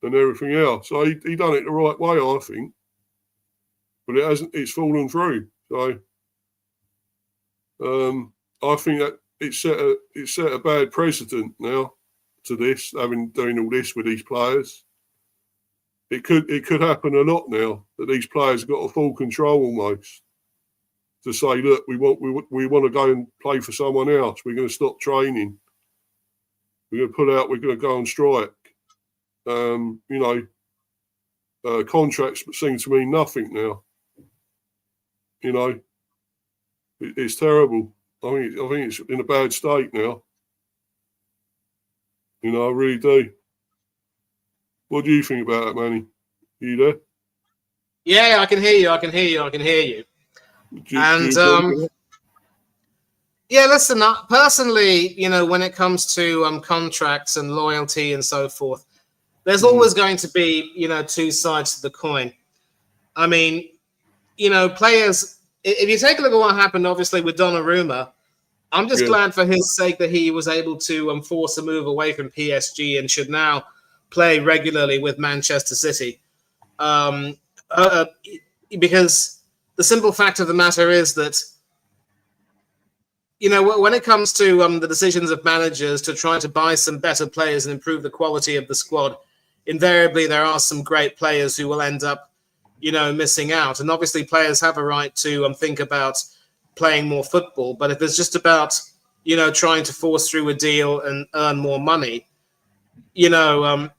and everything else. So he done it the right way, I think. But it hasn't. It's fallen through. So, I think that it set a bad precedent now to this, doing all this with these players. It could happen a lot now that these players have got a full control almost to say, look, we want to go and play for someone else. We're going to stop training. We're going to pull out. We're going to go on strike. Contracts seem to mean nothing now. It's terrible. I think it's in a bad state now. I really do. What do you think about that, Manny? Are you there? Yeah, I can hear you. Listen, personally, when it comes to contracts and loyalty and so forth, there's always going to be, 2 sides to the coin. I mean, players, if you take a look at what happened, obviously, with Donnarumma, I'm just glad for his sake that he was able to force a move away from PSG and should now play regularly with Manchester City. Because the simple fact of the matter is that, when it comes to the decisions of managers to try to buy some better players and improve the quality of the squad, invariably there are some great players who will end up, missing out. And obviously players have a right to think about playing more football. But if it's just about, trying to force through a deal and earn more money, again,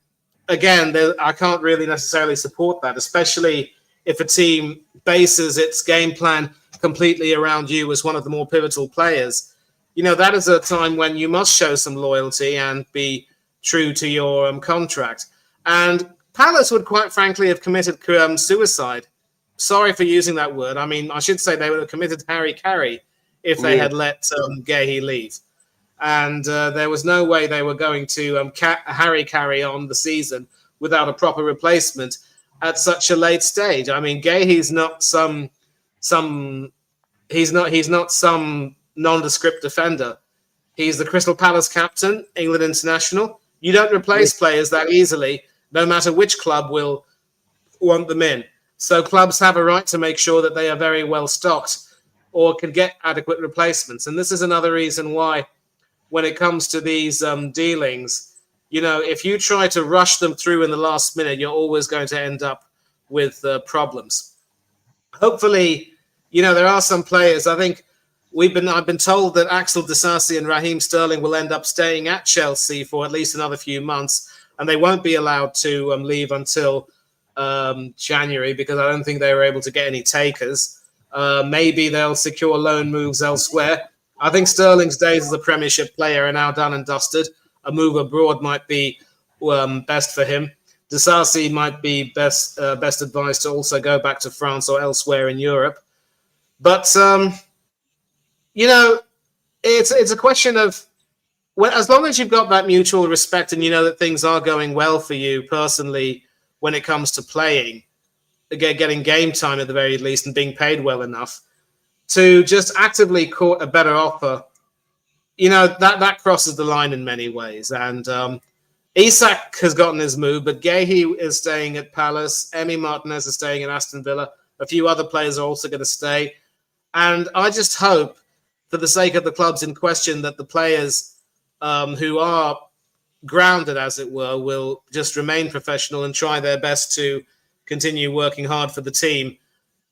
I can't really necessarily support that, especially if a team bases its game plan completely around you as one of the more pivotal players. That is a time when you must show some loyalty and be true to your contract. And Palace would quite frankly have committed suicide. Sorry for using that word. I mean, I should say they would have committed Harry Carey if they had let Gahey leave. And there was no way they were going to Harry Carey on the season without a proper replacement at such a late stage. I mean, Gahey's not some he's not some nondescript defender. He's the Crystal Palace captain, England international. You don't replace players that easily, no matter which club will want them in. So clubs have a right to make sure that they are very well stocked or can get adequate replacements. And this is another reason why, when it comes to these dealings, if you try to rush them through in the last minute, you're always going to end up with problems. Hopefully, there are some players. I think I've been told that Axel Disasi and Raheem Sterling will end up staying at Chelsea for at least another few months, and they won't be allowed to leave until January, because I don't think they were able to get any takers. Maybe they'll secure loan moves elsewhere. I think Sterling's days as a Premiership player are now done and dusted. A move abroad might be best for him. Disasi might be best advised to also go back to France or elsewhere in Europe. But it's a question of, as long as you've got that mutual respect and you know that things are going well for you personally when it comes to playing, getting game time at the very least and being paid well enough to just actively court a better offer, that crosses the line in many ways. And Isak has gotten his move, but Gahey is staying at Palace. Emi Martinez is staying at Aston Villa. A few other players are also going to stay. And I just hope, for the sake of the clubs in question, that the players who are grounded, as it were, will just remain professional and try their best to continue working hard for the team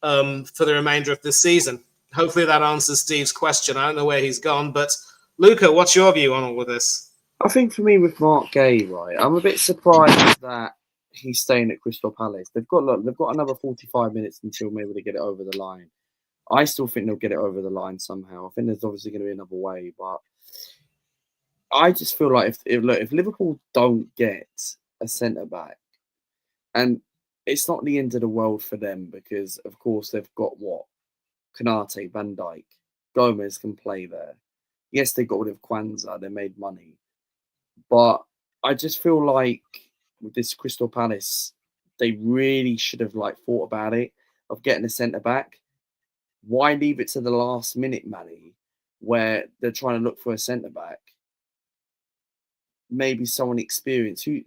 for the remainder of this season. Hopefully that answers Steve's question. I don't know where he's gone, but Luca, what's your view on all of this? I think for me with Marc Guéhi, right, I'm a bit surprised that he's staying at Crystal Palace. They've got another 45 minutes until maybe they get it over the line. I still think they'll get it over the line somehow. I think there's obviously going to be another way, but I just feel like if Liverpool don't get a centre-back, and it's not the end of the world for them because, of course, they've got Konate, Van Dijk, Gomez can play there. Yes, they got rid of Kwanzaa, they made money. But I just feel like with this Crystal Palace, they really should have thought about it, of getting a centre-back. Why leave it to the last minute, Manny, where they're trying to look for a centre-back? Maybe someone experienced who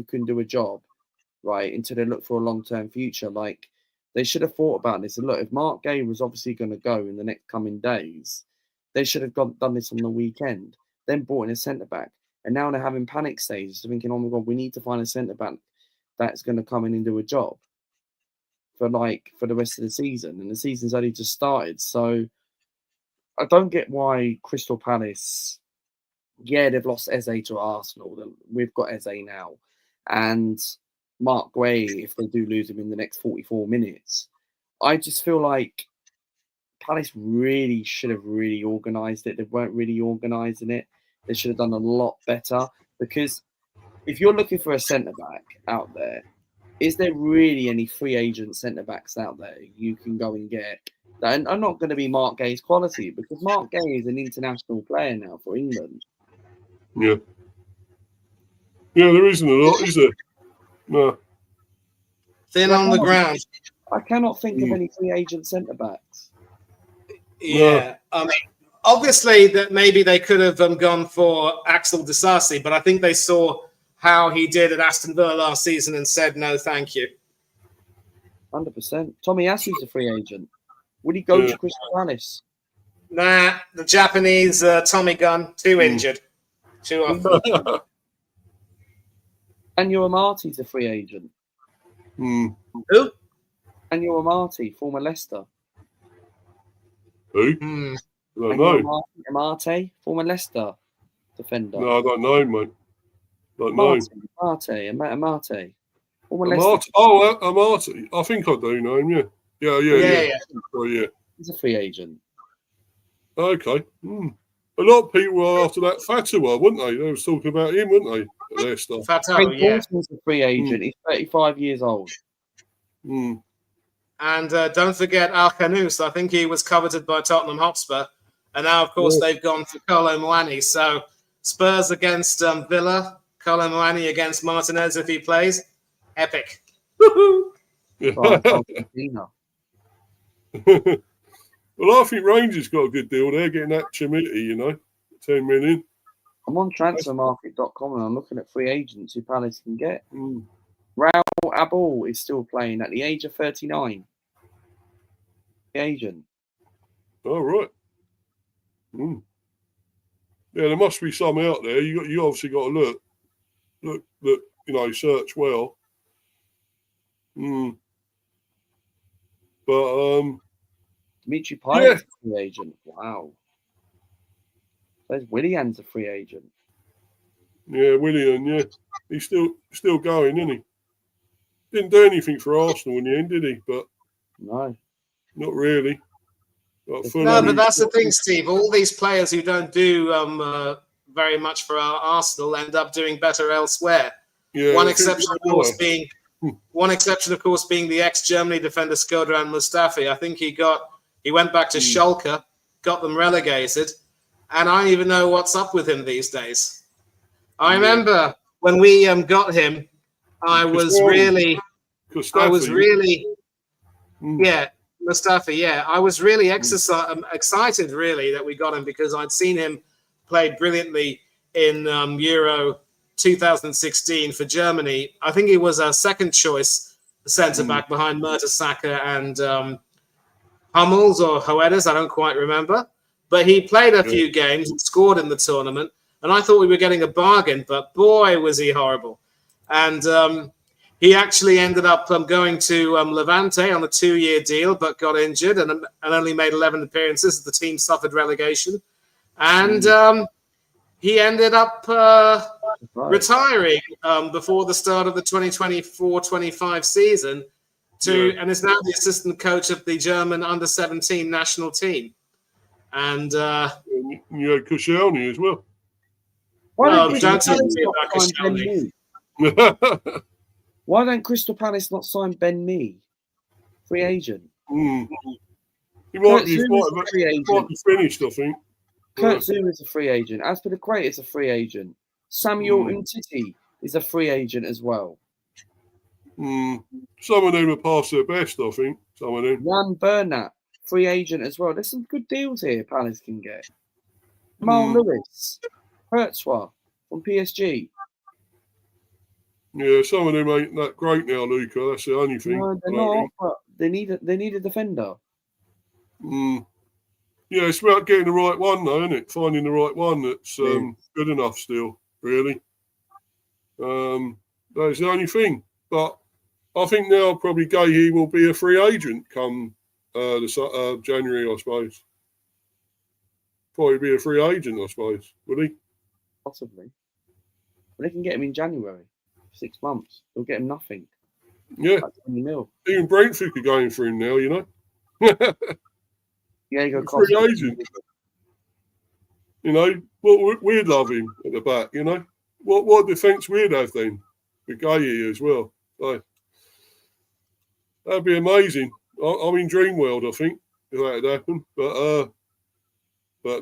can do a job, right, until they look for a long-term future. They should have thought about this. And look, if Marc Guéhi was obviously going to go in the next coming days, they should have done this on the weekend, then brought in a centre-back. And now they're having panic stages, thinking, oh my God, we need to find a centre-back that's going to come in and do a job for the rest of the season. And the season's only just started. So I don't get why Crystal Palace, they've lost Eze to Arsenal. We've got Eze now. And Marc Guéhi, if they do lose him in the next 44 minutes, I just feel like Palace really should have really organised it. They weren't really organising it. They should have done a lot better, because if you're looking for a centre-back out there, is there really any free agent centre-backs out there you can go and get that are not going to be Marc Guéhi's quality? Because Marc Guéhi is an international player now for England. Yeah. Yeah, there isn't a lot, is there? No. Thin on the ground. I cannot think of any free agent centre-backs. Yeah. I mean, obviously, that maybe they could have gone for Axel Disasi, but I think they saw how he did at Aston Villa last season and said, no, thank you. 100%. Tomiyasu's a free agent. Would he go to Crystal Palace? Nah, the Japanese Tommy Gunn, too injured. Too often. And Amati's a free agent. Who? And Amati, former Leicester. Who? I don't know. Amate, former Leicester defender. No, I don't know, mate. Don't know. Amate. Amate. I think I do know him, yeah. Yeah. Oh, yeah. He's a free agent. Okay. A lot of people were after that Fatah, weren't they? They was talking about him, weren't they? at Leicester. Fato, Craig yeah. Dawson's a free agent. He's 35 years old. Mm. And don't forget Al-Khanous. I think he was coveted by Tottenham Hotspur. And now, of course, they've gone for Kolo Muani. So Spurs against Villa, Kolo Muani against Martinez if he plays. Epic. Woohoo! Right, Argentina. Well, I think Rangers got a good deal there, getting that Chimiti, 10 million. I'm on transfermarket.com and I'm looking at free agents who Palace can get. Mm. Raul Abel is still playing at the age of 39. Free agent. All right. Mm. Yeah, there must be some out there. You obviously got to look, search well. Mm. But Dimitri Payet is a free agent. Wow. There's Willian's a free agent. yeah, Willian, yeah, he's still going, isn't he? Didn't do anything for Arsenal in the end, did he? But No. not really. No, but that's the thing, Steve. All these players who don't do very much for our Arsenal end up doing better elsewhere. Yeah, One exception, of course, being the ex-Germany defender Skodran Mustafi. I think he went back to Schalke, got them relegated, and I don't even know what's up with him these days. I remember when we got him, I was really Mustafi, yeah. I was really excited, really, that we got him because I'd seen him play brilliantly in Euro 2016 for Germany. I think he was a second choice centre-back behind Mertesacker and Hummels or Hoedes, I don't quite remember. But he played a few games and scored in the tournament. And I thought we were getting a bargain, but boy, was he horrible. And he actually ended up going to Levante on a 2-year deal, but got injured and only made 11 appearances as the team suffered relegation. And he ended up retiring before the start of the 2024-25 season and is now the assistant coach of the German under-17 national team. And you had Koscielny as well. Why don't Crystal Palace not sign Ben Mee? Free agent. He might be finished, I think. Kurt Zouma is a free agent. As for the Crate, it's a free agent. Samuel Umtiti is a free agent as well. Some of them are past their best, I think. Some of them. Jan Bernat, free agent as well. There's some good deals here Palace can get. Mal Lewis, Hertzwa from PSG. Yeah, some of them ain't that great now, Luca. That's the only thing. No, they're not, but they need a defender. Yeah, it's about getting the right one, though, isn't it? Finding the right one that's good enough still, really. That's the only thing. But I think now probably Gahey will be a free agent come January, I suppose. Probably be a free agent, I suppose. Would he? Possibly. But they can get him in January. 6 months. They'll get him nothing. Yeah. Like 20 mil. Even Brentford are going for him now, Diego free Costa. agent. We'd love him at the back, What defence we'd have then with Gahey as well. So, that'd be amazing. I'm in dream world, I think, if that had happened. But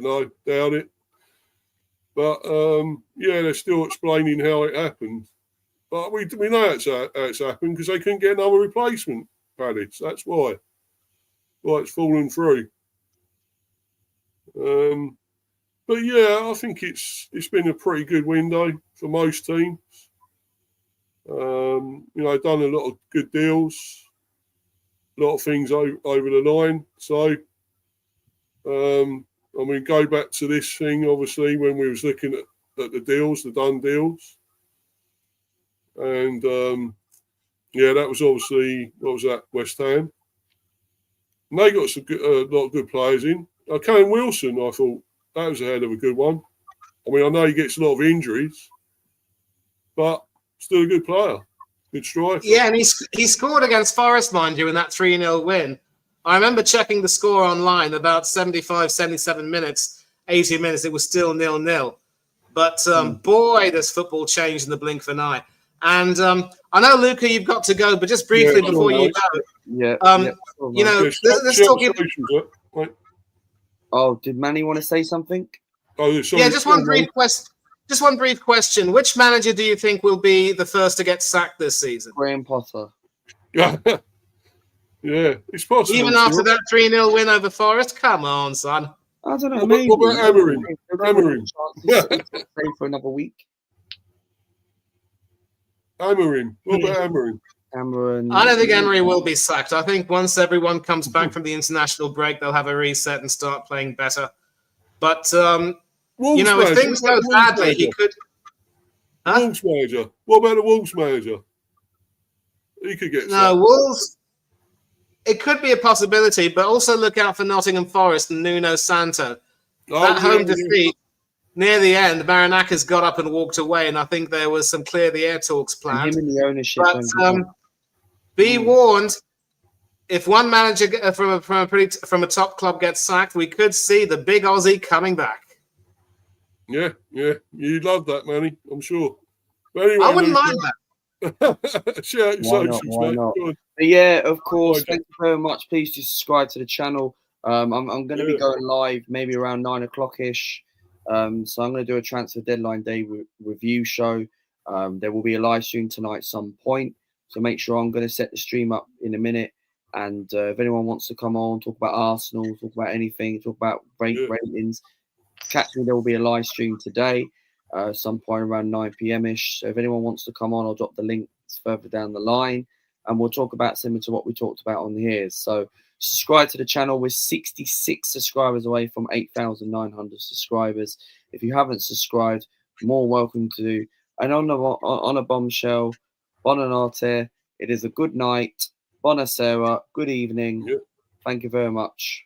no, doubt it. But they're still explaining how it happened. But we know it's happened because they couldn't get another replacement, Palace. That's why. Why it's fallen through. But yeah, I think it's been a pretty good window for most teams. Done a lot of good deals, a lot of things over the line. So, go back to this thing, obviously, when we was looking at the deals, the done deals. And, that was obviously, what was that, West Ham. And they got a lot of good players in. Kane Wilson, I thought, that was a hell of a good one. I know he gets a lot of injuries, but still a good player. Good striker. Yeah, and he scored against Forest, mind you, in that 3-0 win. I remember checking the score online about 75, 77 minutes, 80 minutes. It was still 0-0. But boy, does football change in the blink of an eye. And I know, Luca, you've got to go, but just briefly before you go, you know, let's talk. Oh, did Manny want to say something? Oh, sorry. Yeah, just one brief question. Just one brief question. Which manager do you think will be the first to get sacked this season? Graham Potter. Yeah, it's possible. Even after that 3-0 win over Forest? Come on, son. I don't know. What Maybe. about Amorim? Stay for another week. Amorim. What about Amorim? I don't think Emery will be sacked. I think once everyone comes back from the international break, they'll have a reset and start playing better. But, you know, if things go badly, he could... Huh? Wolves manager. What about the Wolves manager? He could get sacked. No, Wolves... It could be a possibility, but also look out for Nottingham Forest and Nuno Santo. That home defeat, near the end, Marinakis got up and walked away, and I think there was some clear the air talks planned. And him and the ownership. But be warned, if one manager from a top club gets sacked, we could see the big Aussie coming back. Yeah, you'd love that, Manny. I'm sure. But anyway, I wouldn't mind that. Why not? But yeah, of course. Thank you very much. Please do subscribe to the channel. I'm going to be going live maybe around 9 o'clock ish. So I'm going to do a transfer deadline day review show. There will be a live stream tonight at some point. So make sure I'm going to set the stream up in a minute. And if anyone wants to come on, talk about Arsenal, talk about anything, talk about ratings, catch me. There will be a live stream today. Some point around 9 p.m.ish. So if anyone wants to come on, I'll drop the links further down the line, and we'll talk about similar to what we talked about on here. So subscribe to the channel. We're 66 subscribers away from 8,900 subscribers. If you haven't subscribed, more welcome to. And on a bombshell, Buonanotte. It is a good night. Buonasera. Good evening. Yep. Thank you very much.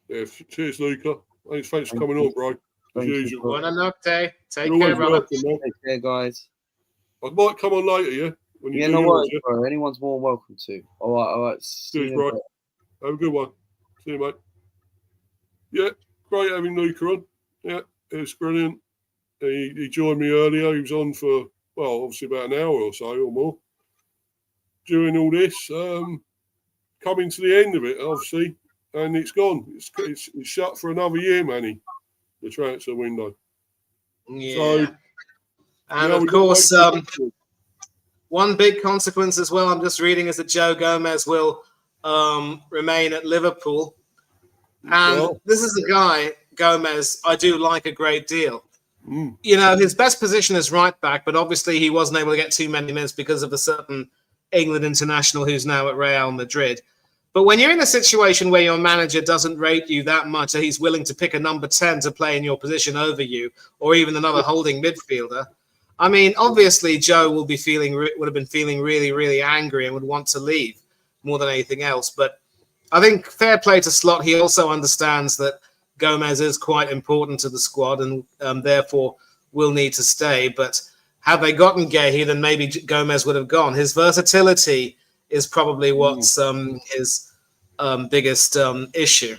Yeah, cheers, Luca. Thanks for coming on, bro. As usual. Buonanotte. Take care, brother. Take care, guys. I might come on later, yeah? When No worries, bro. Anyone's more than welcome to. All right. Cheers, bro. Have a good one. See you, mate. Yeah, great having Luca on. Yeah, it was brilliant. He joined me earlier. He was on for, well, obviously about an hour or so or more. During all this, coming to the end of it, obviously, and it's gone. It's shut for another year, Manny, the transfer window. Yeah. So, and of course, one big consequence as well, I'm just reading, is that Joe Gomez will remain at Liverpool. And this is a guy, Gomez, I do like a great deal. You know, his best position is right back, but obviously he wasn't able to get too many minutes because of a certain England international who's now at Real Madrid. But when you're in a situation where your manager doesn't rate you that much, or he's willing to pick a number 10 to play in your position over you, or even another holding midfielder, I mean, obviously Joe would have been feeling really, really angry and would want to leave more than anything else. But I think fair play to Slot. He also understands that Gomez is quite important to the squad and therefore will need to stay. But had they gotten Guehi, then maybe Gomez would have gone. His versatility is probably what's his biggest issue.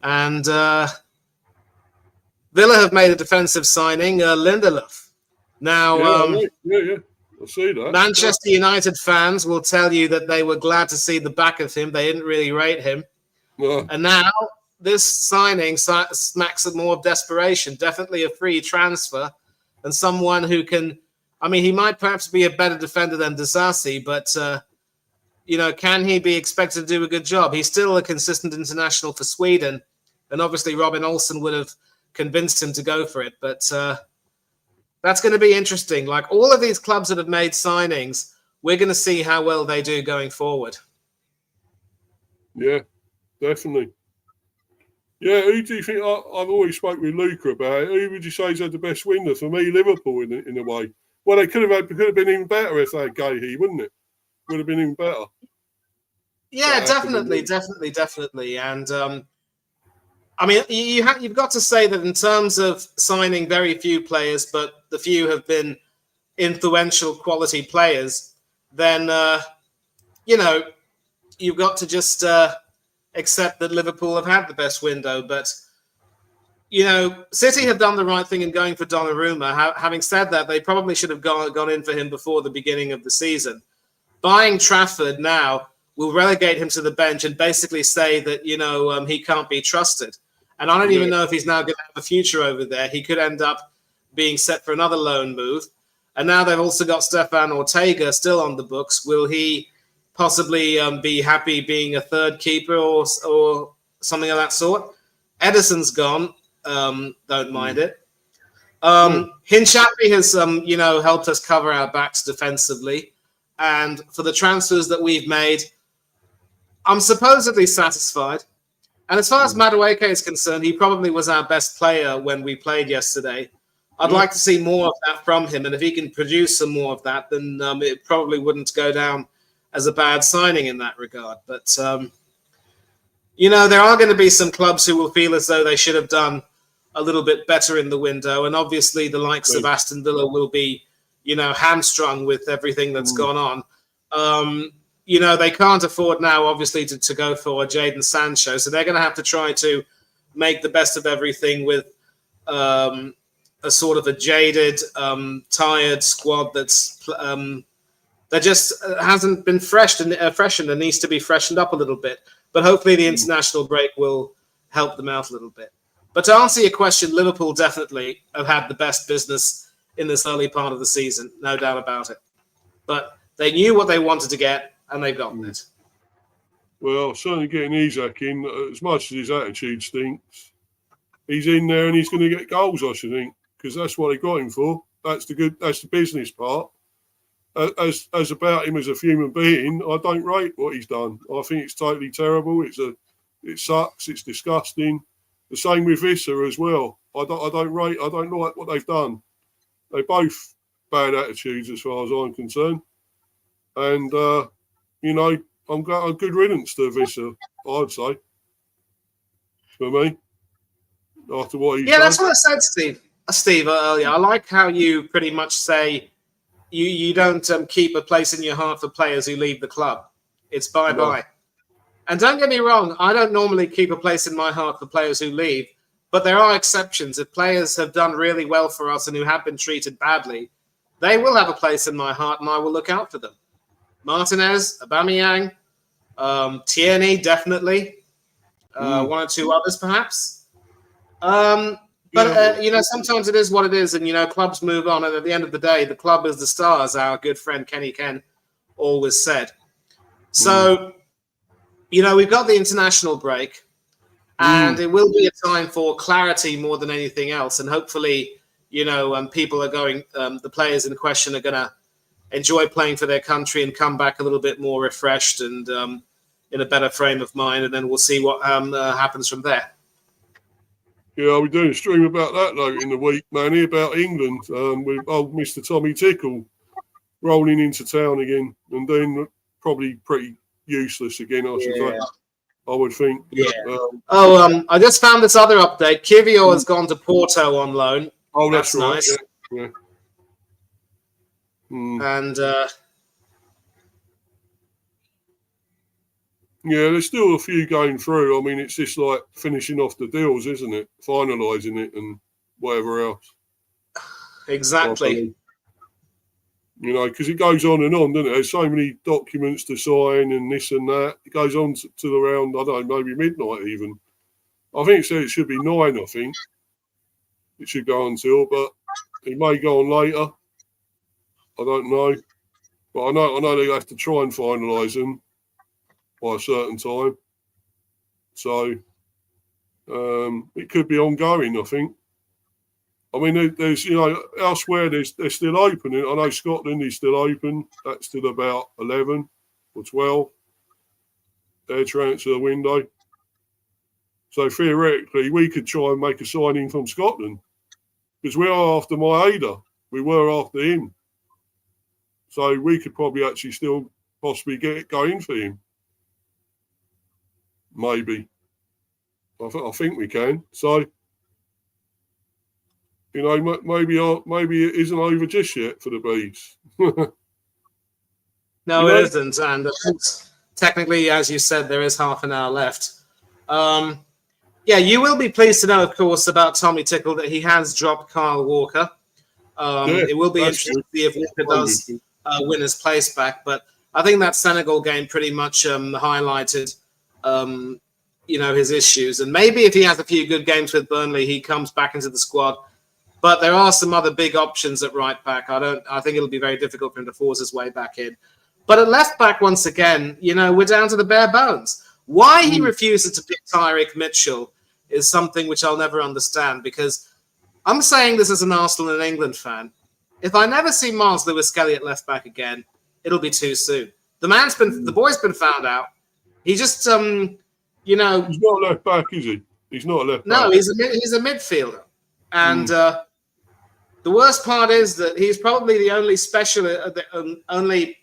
And Villa have made a defensive signing, Lindelof. Now, I see that. Manchester United fans will tell you that they were glad to see the back of him. They didn't really rate him. And now this signing smacks of more of desperation. Definitely a free transfer and someone who can, I mean, he might perhaps be a better defender than Disasi, but, you know, can he be expected to do a good job? He's still a consistent international for Sweden. And obviously Robin Olsen would have convinced him to go for it. But that's going to be interesting. Like all of these clubs that have made signings, we're going to see how well they do going forward. Yeah, definitely. Yeah, who do you think? I've always spoke with Luca about it. Who would you say has had the best window? For me, Liverpool in a way. Well, they could have been even better if they had Guehi, wouldn't it? Would have been even better. Yeah, definitely. And I mean, you've got to say that in terms of signing very few players, but the few have been influential quality players, then, you know, you've got to just accept that Liverpool have had the best window. But City have done the right thing in going for Donnarumma. Having said that, they probably should have gone in for him before the beginning of the season. Buying Trafford now will relegate him to the bench and basically say that, he can't be trusted. And I don't even know if he's now going to have a future over there. He could end up being set for another loan move. And now they've also got Stefan Ortega still on the books. Will he possibly be happy being a third keeper or something of that sort? Edison's gone. Don't mind it. Hinchatli has, helped us cover our backs defensively. And for the transfers that we've made, I'm supposedly satisfied. And as far as Madueke is concerned, he probably was our best player when we played yesterday. I'd like to see more of that from him. And if he can produce some more of that, then it probably wouldn't go down as a bad signing in that regard. But, there are going to be some clubs who will feel as though they should have done a little bit better in the window. And obviously the likes of Aston Villa will be, hamstrung with everything that's gone on. They can't afford now, obviously, to go for Jadon Sancho. So they're going to have to try to make the best of everything with a sort of a jaded, tired squad that just hasn't been freshened and needs to be freshened up a little bit. But hopefully the international break will help them out a little bit. But to answer your question, Liverpool definitely have had the best business in this early part of the season, no doubt about it. But they knew what they wanted to get, and they've gotten it. Well, certainly getting Isak in, as much as his attitude stinks, he's in there and he's going to get goals, I should think, because that's what they got him for. That's the business part. As about him as a human being, I don't rate what he's done. I think it's totally terrible. It sucks. It's disgusting. The same with Visser as well. I don't like what they've done. They both bad attitudes as far as I'm concerned. And I'm good riddance to Visser, I'd say. For me, after what he's done. That's what I said, Steve, earlier. I like how you pretty much say you don't keep a place in your heart for players who leave the club. It's bye-bye. No. And don't get me wrong, I don't normally keep a place in my heart for players who leave, but there are exceptions. If players have done really well for us and who have been treated badly, they will have a place in my heart and I will look out for them. Martinez, Aubameyang, Tierney, definitely. One or two others, perhaps. But sometimes it is what it is, and clubs move on. And at the end of the day, the club is the star, as our good friend Kenny Ken always said. So, we've got the international break, and it will be a time for clarity more than anything else. And hopefully, people are going. The players in question are going to enjoy playing for their country and come back a little bit more refreshed and in a better frame of mind. And then we'll see what happens from there. Yeah, I'll be doing a stream about that later in the week, Manny, about England with old Mr. Tommy Tickle rolling into town again and then probably pretty useless again, I should say. I would think. Yeah. I just found this other update. Kivio has gone to Porto on loan. Oh, that's right. Nice. Yeah. And yeah, there's still a few going through. I mean, it's just like finishing off the deals, isn't it? Finalising it and whatever else. Exactly. Because it goes on and on, doesn't it? There's so many documents to sign and this and that. It goes on to around, I don't know, maybe midnight even. I think it should be 9, I think. It should go until, but it may go on later. I don't know. But I know they have to try and finalise them by a certain time. So it could be ongoing, I think. I mean, there's, elsewhere they're still open. I know Scotland is still open. That's till about 11 or 12, their transfer window. So theoretically, we could try and make a signing from Scotland because we are after Maeda. We were after him. So we could probably actually still possibly get it going for him. Maybe. I think we can. So, maybe it isn't over just yet for the Bees. No, it isn't. And technically, as you said, there is half an hour left. Yeah, you will be pleased to know, of course, about Tommy Tickle that he has dropped Kyle Walker. It will be interesting to see if Walker does win his place back. But I think that Senegal game pretty much highlighted, his issues. And maybe if he has a few good games with Burnley, he comes back into the squad. But there are some other big options at right back. I think it'll be very difficult for him to force his way back in. But at left back, once again, we're down to the bare bones. Why he refuses to pick Tyrick Mitchell is something which I'll never understand, because I'm saying this as an Arsenal and England fan. If I never see Miles Lewis-Skelly at left back again, it'll be too soon. The boy's been found out. He just, He's not a left back, is he? He's not a left back. No, he's a midfielder. And the worst part is that he's probably the only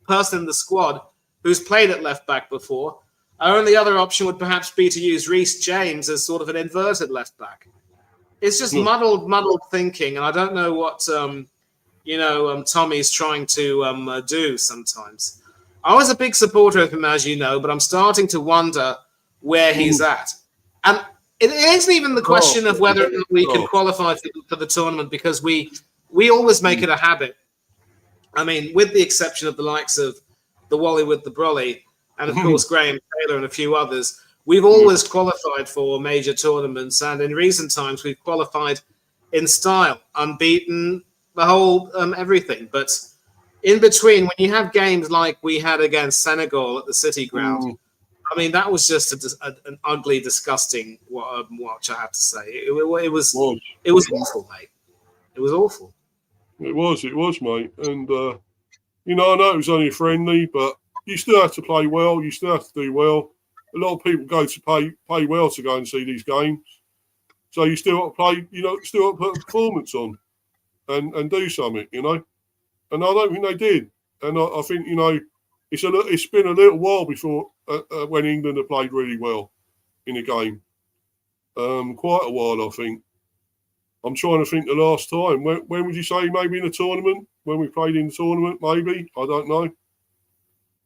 person in the squad who's played at left back before. Our only other option would perhaps be to use Reece James as sort of an inverted left back. It's just muddled thinking, and I don't know what Tommy's trying to do sometimes. I was a big supporter of him, as you know, but I'm starting to wonder where he's at. And it isn't even the question of whether or not we can qualify for the tournament, because we always make it a habit. I mean, with the exception of the likes of the Wally with the Brolly, and of course Graham Taylor and a few others, we've always qualified for major tournaments, and in recent times we've qualified in style, unbeaten, the whole everything. But in between, when you have games like we had against Senegal at the City Ground, I mean, that was just an ugly, disgusting watch, I have to say. It was awful, mate. It was awful. It was, mate. And, I know it was only a friendly, but you still have to play well. You still have to do well. A lot of people go to pay well to go and see these games. So you still got to play, still got to put a performance on and do something, And I don't think they did. And I think, it's been a little while before when England have played really well in a game. Quite a while, I think. I'm trying to think the last time. When would you say maybe in a tournament? When we played in the tournament, maybe? I don't know.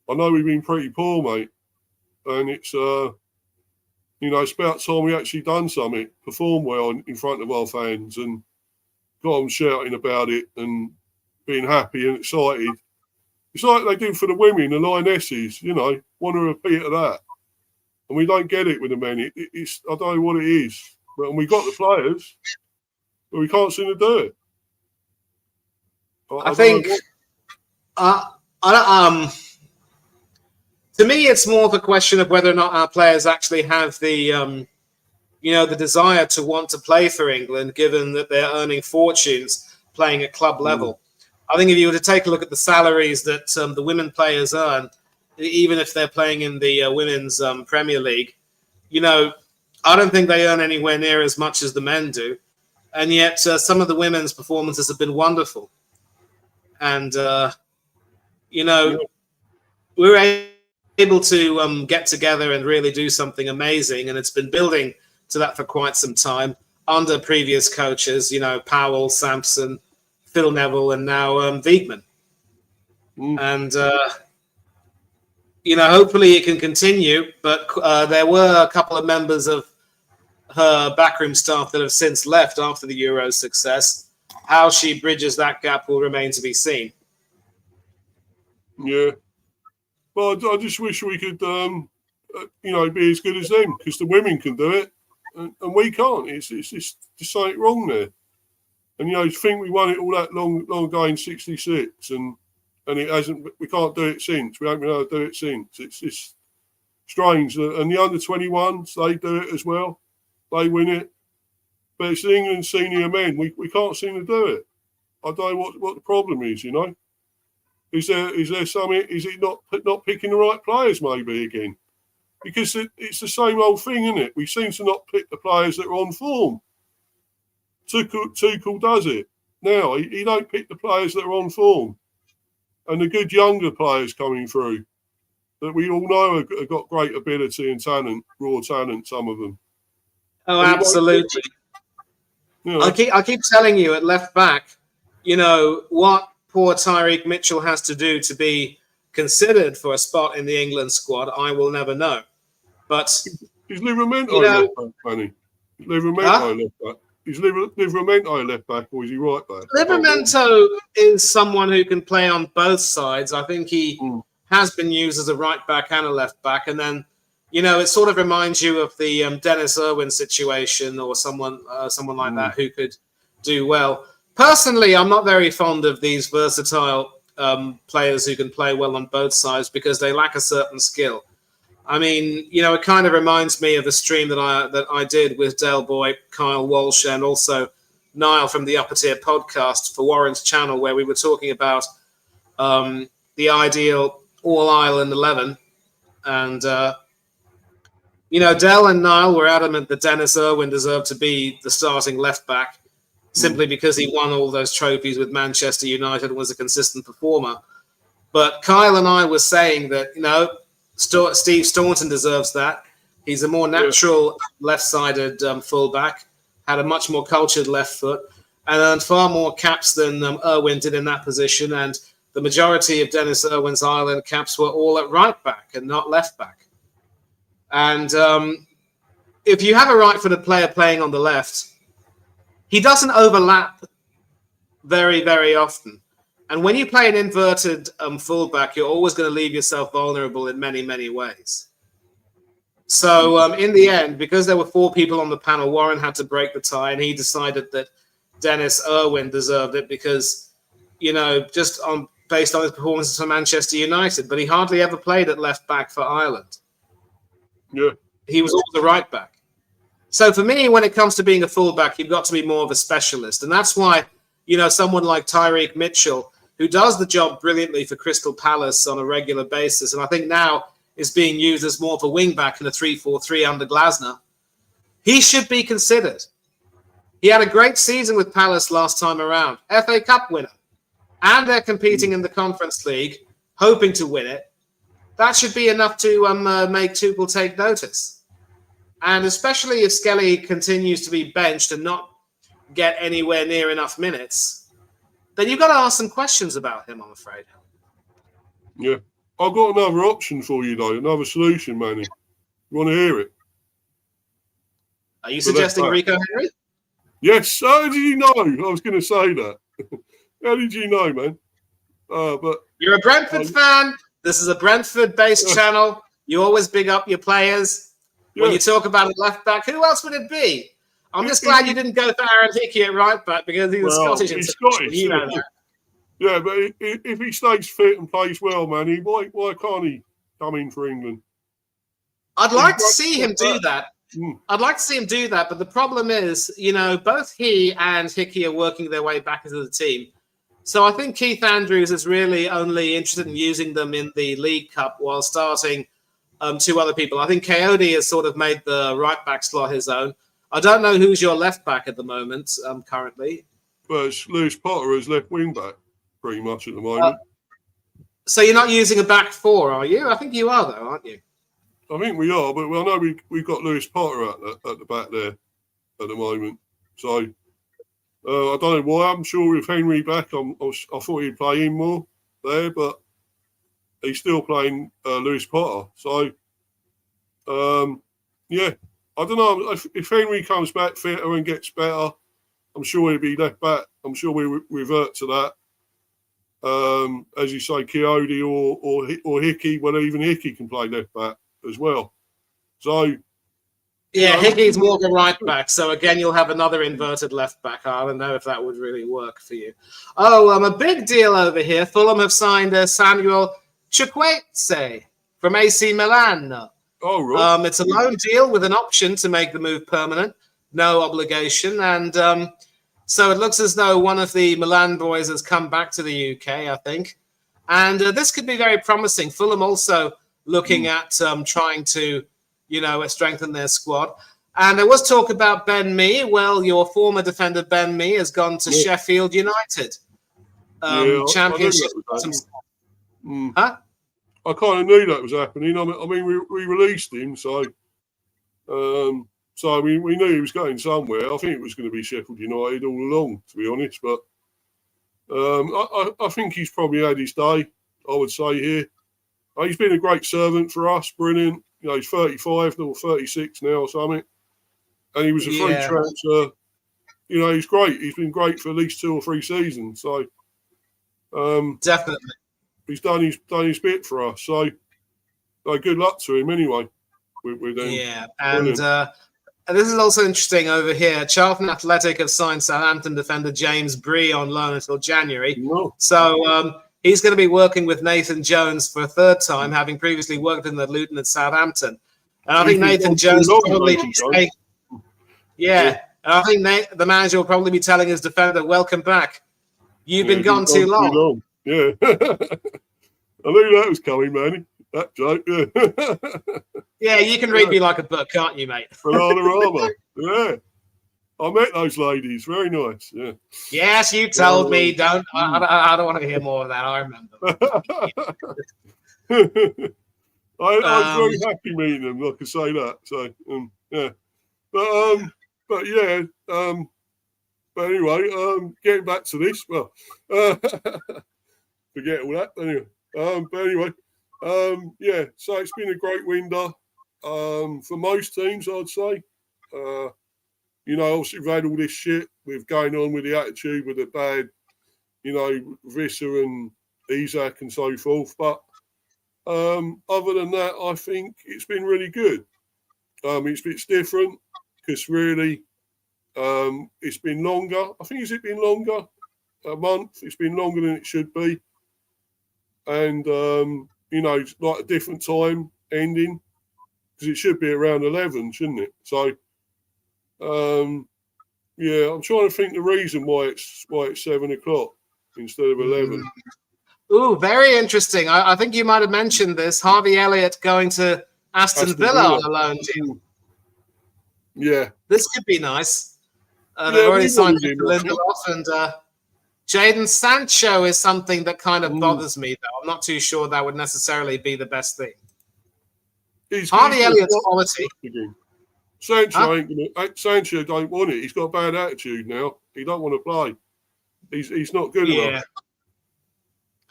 I know we've been pretty poor, mate. And it's, it's about time we actually done something, performed well in front of our fans and got them shouting about it and being happy and excited. It's like they do for the women, the Lionesses, want to repeat of that. And we don't get it with the men. It's I don't know what it is. But we got the players, but we can't seem to do it. I think, to me, it's more of a question of whether or not our players actually have the, the desire to want to play for England, given that they're earning fortunes playing at club level. I think if you were to take a look at the salaries that the women players earn, even if they're playing in the women's Premier League, I don't think they earn anywhere near as much as the men do. And yet some of the women's performances have been wonderful. And, we're able to get together and really do something amazing. And it's been building to that for quite some time under previous coaches, Powell, Sampson, Phil Neville, and now Wiegman. And, hopefully it can continue. But there were a couple of members of her backroom staff that have since left after the Euro success. How she bridges that gap will remain to be seen. Yeah. Well, I just wish we could, be as good as them, because the women can do it and we can't. It's just something wrong there. And, to think we won it all that long ago in 66 and it hasn't, we can't do it since. We haven't been able to do it since. It's strange. And the under-21s, they do it as well. They win it. But it's the England senior men. We can't seem to do it. I don't know what the problem is, Is there something? Is it not picking the right players maybe again? Because it's the same old thing, isn't it? We seem to not pick the players that are on form. Tuchel does it. Now, he don't pick the players that are on form. And the good younger players coming through that we all know have got great ability and talent, raw talent, some of them. Oh, absolutely. I keep telling you at left back, what poor Tyrick Mitchell has to do to be considered for a spot in the England squad, I will never know. But Is Livramento You know- left back, Manny? Is Livramento left back? Is Livramento left back, or is he right back? Livramento is someone who can play on both sides. I think he has been used as a right back and a left back. And then, you know, it sort of reminds you of the Dennis Irwin situation or someone like that who could do well. Personally, I'm not very fond of these versatile players who can play well on both sides because they lack a certain skill. I mean, you know, it kind of reminds me of the stream that I did with Del Boy, Kyle Walsh, and also Niall from the Upper Tier podcast for Warren's channel, where we were talking about the ideal All-Ireland 11. And, you know, Del and Niall were adamant that Dennis Irwin deserved to be the starting left-back simply because he won all those trophies with Manchester United and was a consistent performer. But Kyle and I were saying that, you know, Steve Staunton deserves that. He's a more natural left-sided fullback, had a much more cultured left foot, and earned far more caps than Irwin did in that position. And the majority of Dennis Irwin's Ireland caps were all at right back and not left back. And if you have a right-footed player playing on the left, he doesn't overlap very, very often. And when you play an inverted fullback, you're always going to leave yourself vulnerable in many, many ways. So in the end, because there were 4 people on the panel, Warren had to break the tie, and he decided that Dennis Irwin deserved it because, you know, just based on his performances for Manchester United. But he hardly ever played at left back for Ireland. Yeah. He was always a right back. So for me, when it comes to being a fullback, you've got to be more of a specialist. And that's why, you know, someone like Tyreek Mitchell, who does the job brilliantly for Crystal Palace on a regular basis, and I think now is being used as more of a wing-back in a 3-4-3 under Glasner, he should be considered. He had a great season with Palace last time around, FA Cup winner, and they're competing in the Conference League, hoping to win it. That should be enough to make Tuchel take notice. And especially if Skelly continues to be benched and not get anywhere near enough minutes, then you've got to ask some questions about him, I'm afraid. Yeah. I've got another option for you, though, another solution, Manny. You want to hear it? Are you suggesting Rico Henry? Yes. How did you know? I was going to say that. How did you know, man? But you're a Brentford fan. This is a Brentford-based channel. You always big up your players. Yeah. When you talk about a left back, who else would it be? I'm just glad you didn't go for Aaron Hickey at right back because he was Scottish. He's Scottish. You know that. Yeah, but if he stays fit and plays well, man, why can't he come in for England? I'd like to see him do that. I'd like to see him do that, but the problem is, you know, both he and Hickey are working their way back into the team. So I think Keith Andrews is really only interested in using them in the League Cup while starting 2 other people. I think Coyote has sort of made the right back slot his own. I don't know who's your left back at the moment, currently. Well, it's Lewis Potter as left wing back, pretty much at the moment. So you're not using a back 4, are you? I think you are, though, aren't you? I think we are, but I know we've got Lewis Potter at the back there at the moment. So I don't know why. I'm sure with Henry back, I thought he'd play in more there, but he's still playing Lewis Potter. So, yeah. I don't know if Henry comes back fitter and gets better. I'm sure he'll be left back. I'm sure we revert to that. As you say, Coyote or Hickey. Well, even Hickey can play left back as well. So, yeah, Hickey's more of a right back. So again, you'll have another inverted left back. I don't know if that would really work for you. Oh, a big deal over here. Fulham have signed Samuel Chukwueze from AC Milan. Oh, right. It's a loan deal with an option to make the move permanent, no obligation. And so it looks as though one of the Milan boys has come back to the UK, I think. And this could be very promising. Fulham also looking at trying to, you know, strengthen their squad. And there was talk about Ben Mee. Well, your former defender Ben Mee has gone to Sheffield United. Championship. Huh? I kind of knew that was happening. I mean, we released him, so we knew he was going somewhere. I think it was going to be Sheffield United all along, to be honest. But I think he's probably had his day, I would say, here. He's been a great servant for us, brilliant. he's 35 or 36 now or something, and he was a free transfer. He's great. He's been great for at least 2 or 3 seasons. So definitely, he's done his bit for us. So good luck to him anyway. With them. Yeah, and this is also interesting over here. Charlton Athletic have signed Southampton defender James Bree on loan until January. No. So he's going to be working with Nathan Jones for a 3rd time, having previously worked in the Luton at Southampton. And I think Nathan Jones will probably say, and I think the manager will probably be telling his defender, "Welcome back. You've been gone too long." Yeah. I knew that was coming, Manny. That joke, yeah. Yeah, you can read me like a book, can't you, mate? Bananarama, yeah. I met those ladies. Very nice, yeah. Yes, you told me. Don't. I don't want to hear more of that. I remember. I was very happy meeting them. I can say that. So, yeah. But yeah. But anyway, getting back to this. Well, forget all that. Anyway. But anyway. Yeah, so it's been a great window for most teams, I'd say. Obviously we've had all this shit with going on with the attitude, with the bad, Visser and Isak and so forth. But other than that, I think it's been really good. It's different because really it's been longer. I think has it been longer? A month. It's been longer than it should be. And it's like a different time ending because it should be around 11, shouldn't it? So, yeah, I'm trying to think the reason why it's 7 o'clock instead of 11. Ooh, very interesting. I think you might have mentioned this. Harvey Elliott going to Aston Villa on a loan deal. Yeah, this could be nice. They've already signed Lindelof, and Jadon Sancho is something that kind of bothers me, though. I'm not too sure that would necessarily be the best thing. Harvey Elliott's quality. Sancho don't want it. He's got a bad attitude now. He don't want to play. He's not good enough.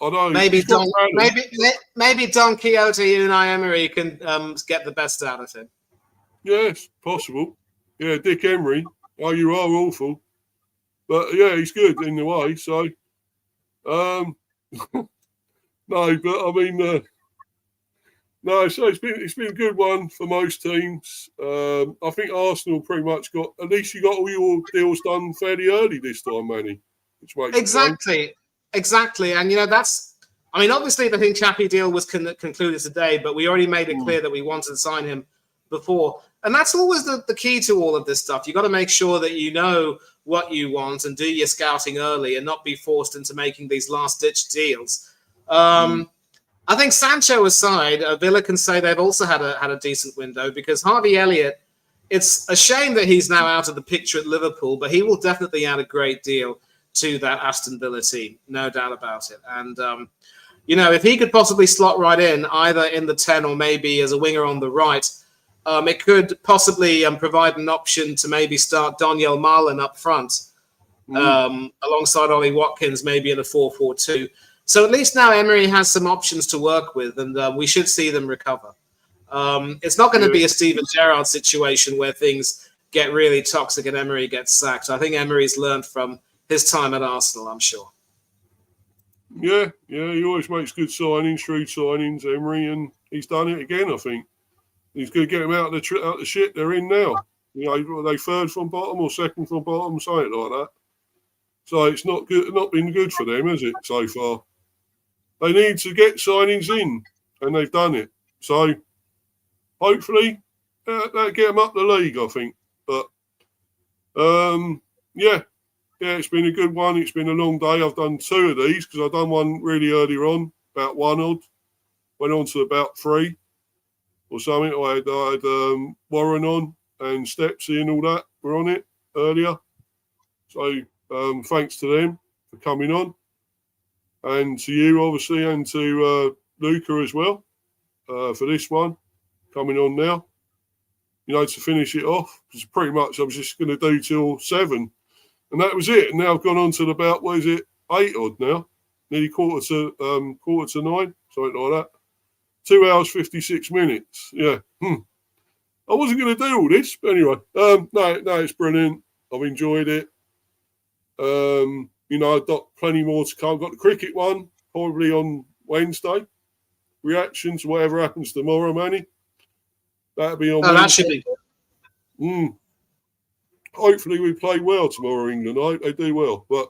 I know. Maybe Don Quixote Unai Emery can get the best out of him. Yes, possible. Yeah, Dick Emery. Oh, you are awful. But yeah, he's good in the way. So, no, but I mean, no. So it's been a good one for most teams. I think Arsenal pretty much got at least you got all your deals done fairly early this time, Manny. Which makes exactly, and that's. I mean, obviously, the Hincapié deal was concluded today, but we already made it clear that we wanted to sign him before, and that's always the key to all of this stuff. You got to make sure that you know what you want and do your scouting early and not be forced into making these last-ditch deals. I think Sancho aside, Villa can say they've also had a decent window because Harvey Elliott, it's a shame that he's now out of the picture at Liverpool, but he will definitely add a great deal to that Aston Villa team, no doubt about it. And, if he could possibly slot right in, either in the 10 or maybe as a winger on the right, it could possibly provide an option to maybe start Daniel Marlin up front alongside Ollie Watkins, maybe in a 4-4-2. So at least now Emery has some options to work with, and we should see them recover. It's not going to be a Steven Gerrard situation where things get really toxic and Emery gets sacked. I think Emery's learned from his time at Arsenal, I'm sure. Yeah, he always makes good signings, shrewd signings, Emery, and he's done it again, I think. He's going to get them out of the shit they're in now. They third from bottom or second from bottom, something like that. So it's not been good for them, has it, so far? They need to get signings in, and they've done it. So hopefully that'll get them up the league, I think. But yeah, it's been a good one. It's been a long day. I've done 2 of these because I've done one really earlier on, about 1 odd. Went on to about 3 or something. I had Warren on and Stepsy and all that were on it earlier. So thanks to them for coming on. And to you, obviously, and to Luca as well for this one coming on now. To finish it off. Because pretty much I was just going to do till 7. And that was it. And now I've gone on to about, 8 odd now? Nearly quarter to 9, something like that. 2 hours, 56 minutes. Yeah. I wasn't going to do all this, but anyway. No, it's brilliant. I've enjoyed it. I've got plenty more to come. I've got the cricket one, probably on Wednesday. Reactions, whatever happens tomorrow, Manny. That'll be on Wednesday. That should be. Hopefully we play well tomorrow, England. I hope they do well. But,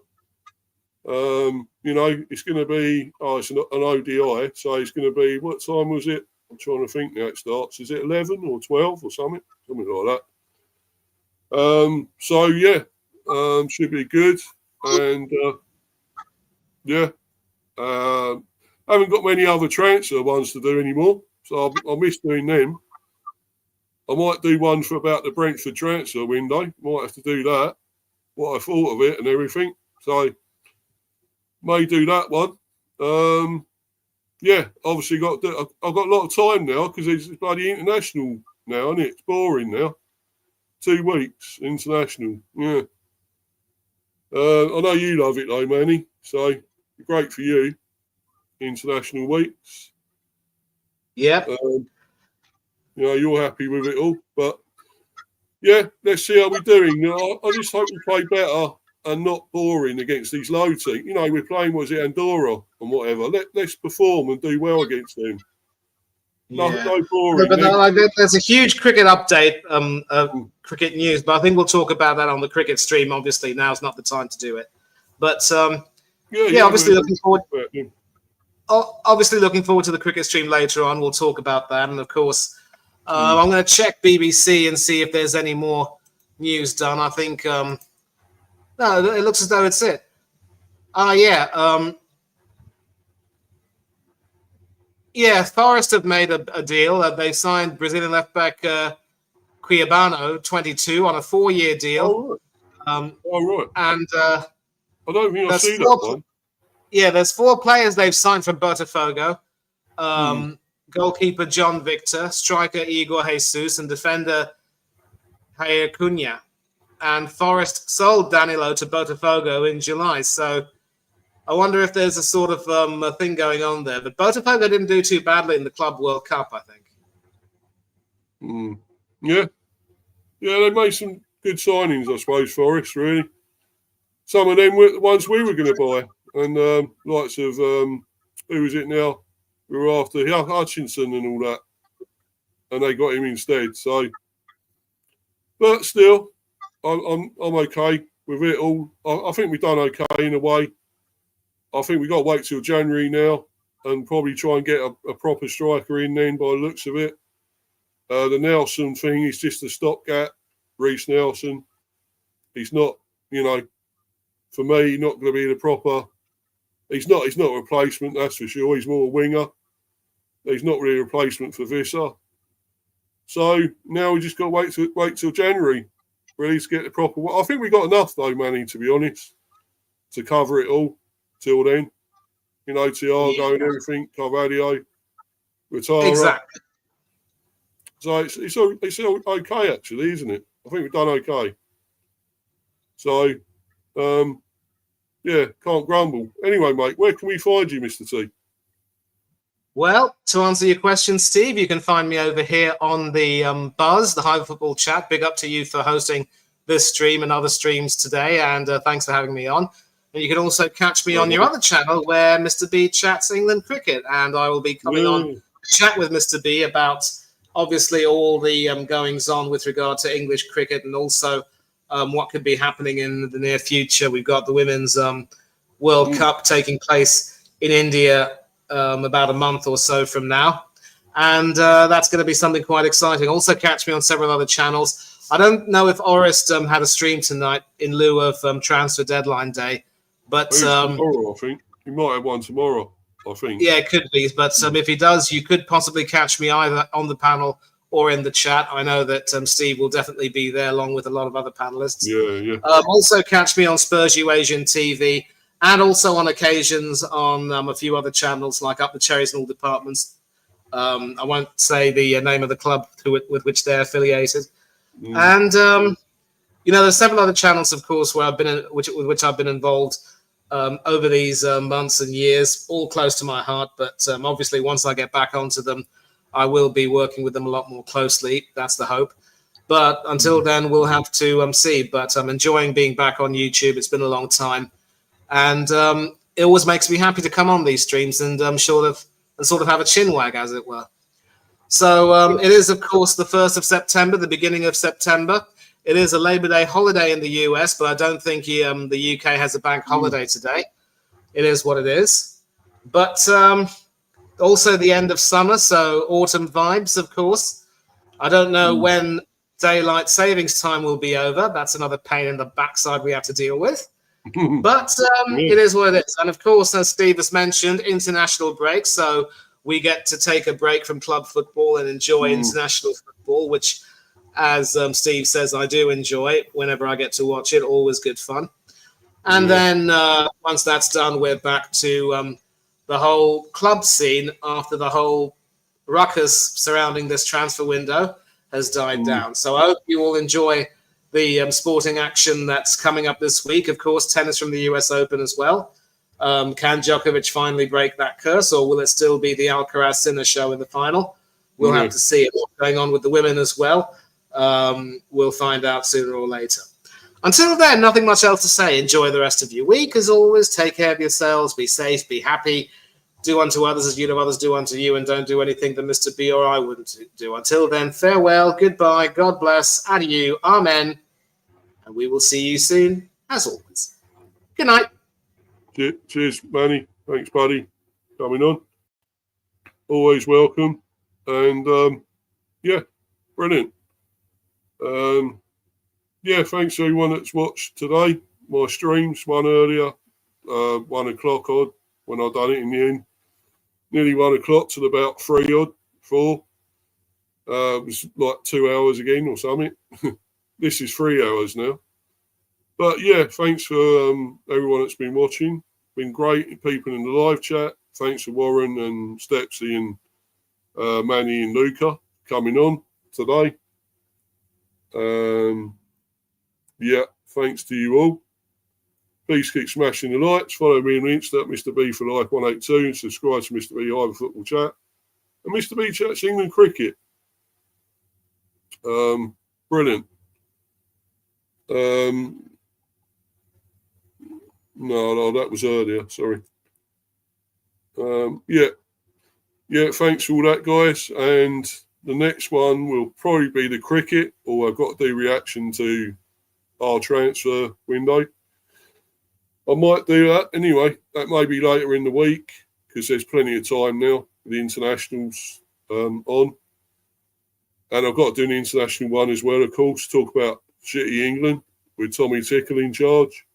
it's going to be, it's an ODI. So it's going to be, what time was it? I'm trying to think now it starts. Is it 11 or 12 or something? Something like that. Should be good. And, I haven't got many other transfer ones to do anymore. So I miss doing them. I might do one for about the Brentford transfer window. Might have to do that. What I thought of it and everything. So, may do that one. Obviously I've got a lot of time now because it's bloody international now, isn't it? It's boring now. 2 weeks international. Yeah. I know you love it though, Manny. So great for you. International weeks. Yeah. You're happy with it all, but yeah, let's see how we're doing. I just hope we play better and not boring against these low teams. We're playing, Andorra and whatever. Let's perform and do well against them. No boring. But there's a huge cricket update, cricket news, but I think we'll talk about that on the cricket stream. Obviously, now's not the time to do it. But obviously looking forward. Obviously looking forward to the cricket stream later on. We'll talk about that, and of course, I'm going to check BBC and see if there's any more news done. I think no, it looks as though it's it. Forest have made a deal. They signed Brazilian left back Cuiabano, 22, on a 4-year deal. Right. And I don't think I've seen that one. Yeah, there's 4 players they've signed from Botafogo. Goalkeeper John Victor, striker Igor Jesus, and defender Jair Cunha. And Forest sold Danilo to Botafogo in July. So I wonder if there's a sort of a thing going on there. But Botafogo didn't do too badly in the Club World Cup, I think. Yeah, they made some good signings, I suppose, Forest, really. Some of them were the ones we were going to buy. And likes of, who is it now? We were after Hutchinson and all that. And they got him instead. So, but still, I'm okay with it all. I think we've done okay in a way. I think we've got to wait till January now and probably try and get a proper striker in then by the looks of it. The Nelson thing is just a stopgap. Reece Nelson. He's not, for me, not going to be the proper. He's not a replacement, that's for sure. He's more a winger. He's not really a replacement for Visser. So now we just got to wait till January, really, to get the proper. I think we got enough though, Manny, to be honest, to cover it all till then. Thiago and everything, Carvalho, Rotara. Exactly. So it's okay actually, isn't it? I think we've done okay. So. Can't grumble. Anyway, mate, where can we find you, Mr. T? Well, to answer your question, Steve, you can find me over here on the Buzz, the Hive Football Chat. Big up to you for hosting this stream and other streams today, and thanks for having me on. And you can also catch me on your other channel where Mr. B chats England cricket, and I will be coming on to chat with Mr. B about, obviously, all the goings-on with regard to English cricket and also what could be happening in the near future. We've got the Women's World Cup taking place in India about a month or so from now. And that's going to be something quite exciting. Also catch me on several other channels. I don't know if Orist had a stream tonight in lieu of transfer deadline day. But tomorrow, I think. He might have one tomorrow, I think. Yeah, it could be. But if he does, you could possibly catch me either on the panel or in the chat. I know that Steve will definitely be there along with a lot of other panelists. Yeah. Also catch me on Spurs U Asian TV and also on occasions on a few other channels like Up the Cherries and All Departments. I won't say the name of the club with which they're affiliated. And, there's several other channels, of course, where with which I've been involved. over these months and years, all close to my heart. But obviously, once I get back onto them, I will be working with them a lot more closely. That's the hope. But until then, we'll have to see. But I'm enjoying being back on YouTube. It's been a long time. And it always makes me happy to come on these streams and sort of have a chin wag, as it were. So it is, of course, the 1st of September, the beginning of September. It is a Labor Day holiday in the US, but I don't think the UK has a bank holiday today. It is what it is. But also the end of summer, so autumn vibes, of course. I don't know when daylight savings time will be over. That's another pain in the backside we have to deal with. But it is what it is. And of course, as Steve has mentioned, international break. So we get to take a break from club football and enjoy international football, which, as Steve says, I do enjoy whenever I get to watch it. Always good fun. And then once that's done, we're back to the whole club scene after the whole ruckus surrounding this transfer window has died down. So I hope you all enjoy the sporting action that's coming up this week. Of course, tennis from the US Open as well. Can Djokovic finally break that curse, or will it still be the Alcaraz Sinner show in the final? We'll have to see. What's going on with the women as well. We'll find out sooner or later. Until then, nothing much else to say. Enjoy the rest of your week. As always, take care of yourselves. Be safe. Be happy. Do unto others as you'd have others do unto you, and don't do anything that Mr. B or I wouldn't do. Until then, farewell, goodbye, God bless, adieu, amen, and we will see you soon, as always. Good night. Cheers, Manny. Thanks, buddy, coming on. Always welcome. And, brilliant. Thanks to everyone that's watched today. My streams, one earlier, 1 o'clock odd, when I done it in the end. Nearly 1 o'clock till about 4. It was like 2 hours again or something. This is 3 hours now. But thanks for everyone that's been watching. Been great people in the live chat. Thanks to Warren and Stepsy and Manny and Luca coming on today. Thanks to you all. Please keep smashing the likes. Follow me on Insta, Mr. B for Life 182, and subscribe to Mr. B Ivor Football Chat. And Mr. B Chats England Cricket. Brilliant. No, that was earlier. Sorry. Thanks for all that, guys. And the next one will probably be the cricket, or I've got to do reaction to our transfer window. I might do that anyway. That may be later in the week because there's plenty of time now. The internationals on. And I've got to do an international one as well, of course. Talk about shitty England with Tommy Tickle in charge.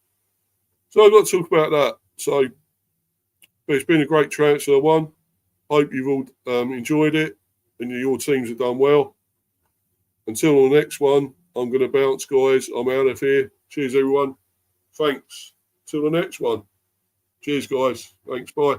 So I've got to talk about that. So but it's been a great transfer one. Hope you've all enjoyed it and your teams have done well. Until the next one, I'm going to bounce, guys. I'm out of here. Cheers, everyone. Thanks. Till the next one. Cheers, guys. Thanks. Bye.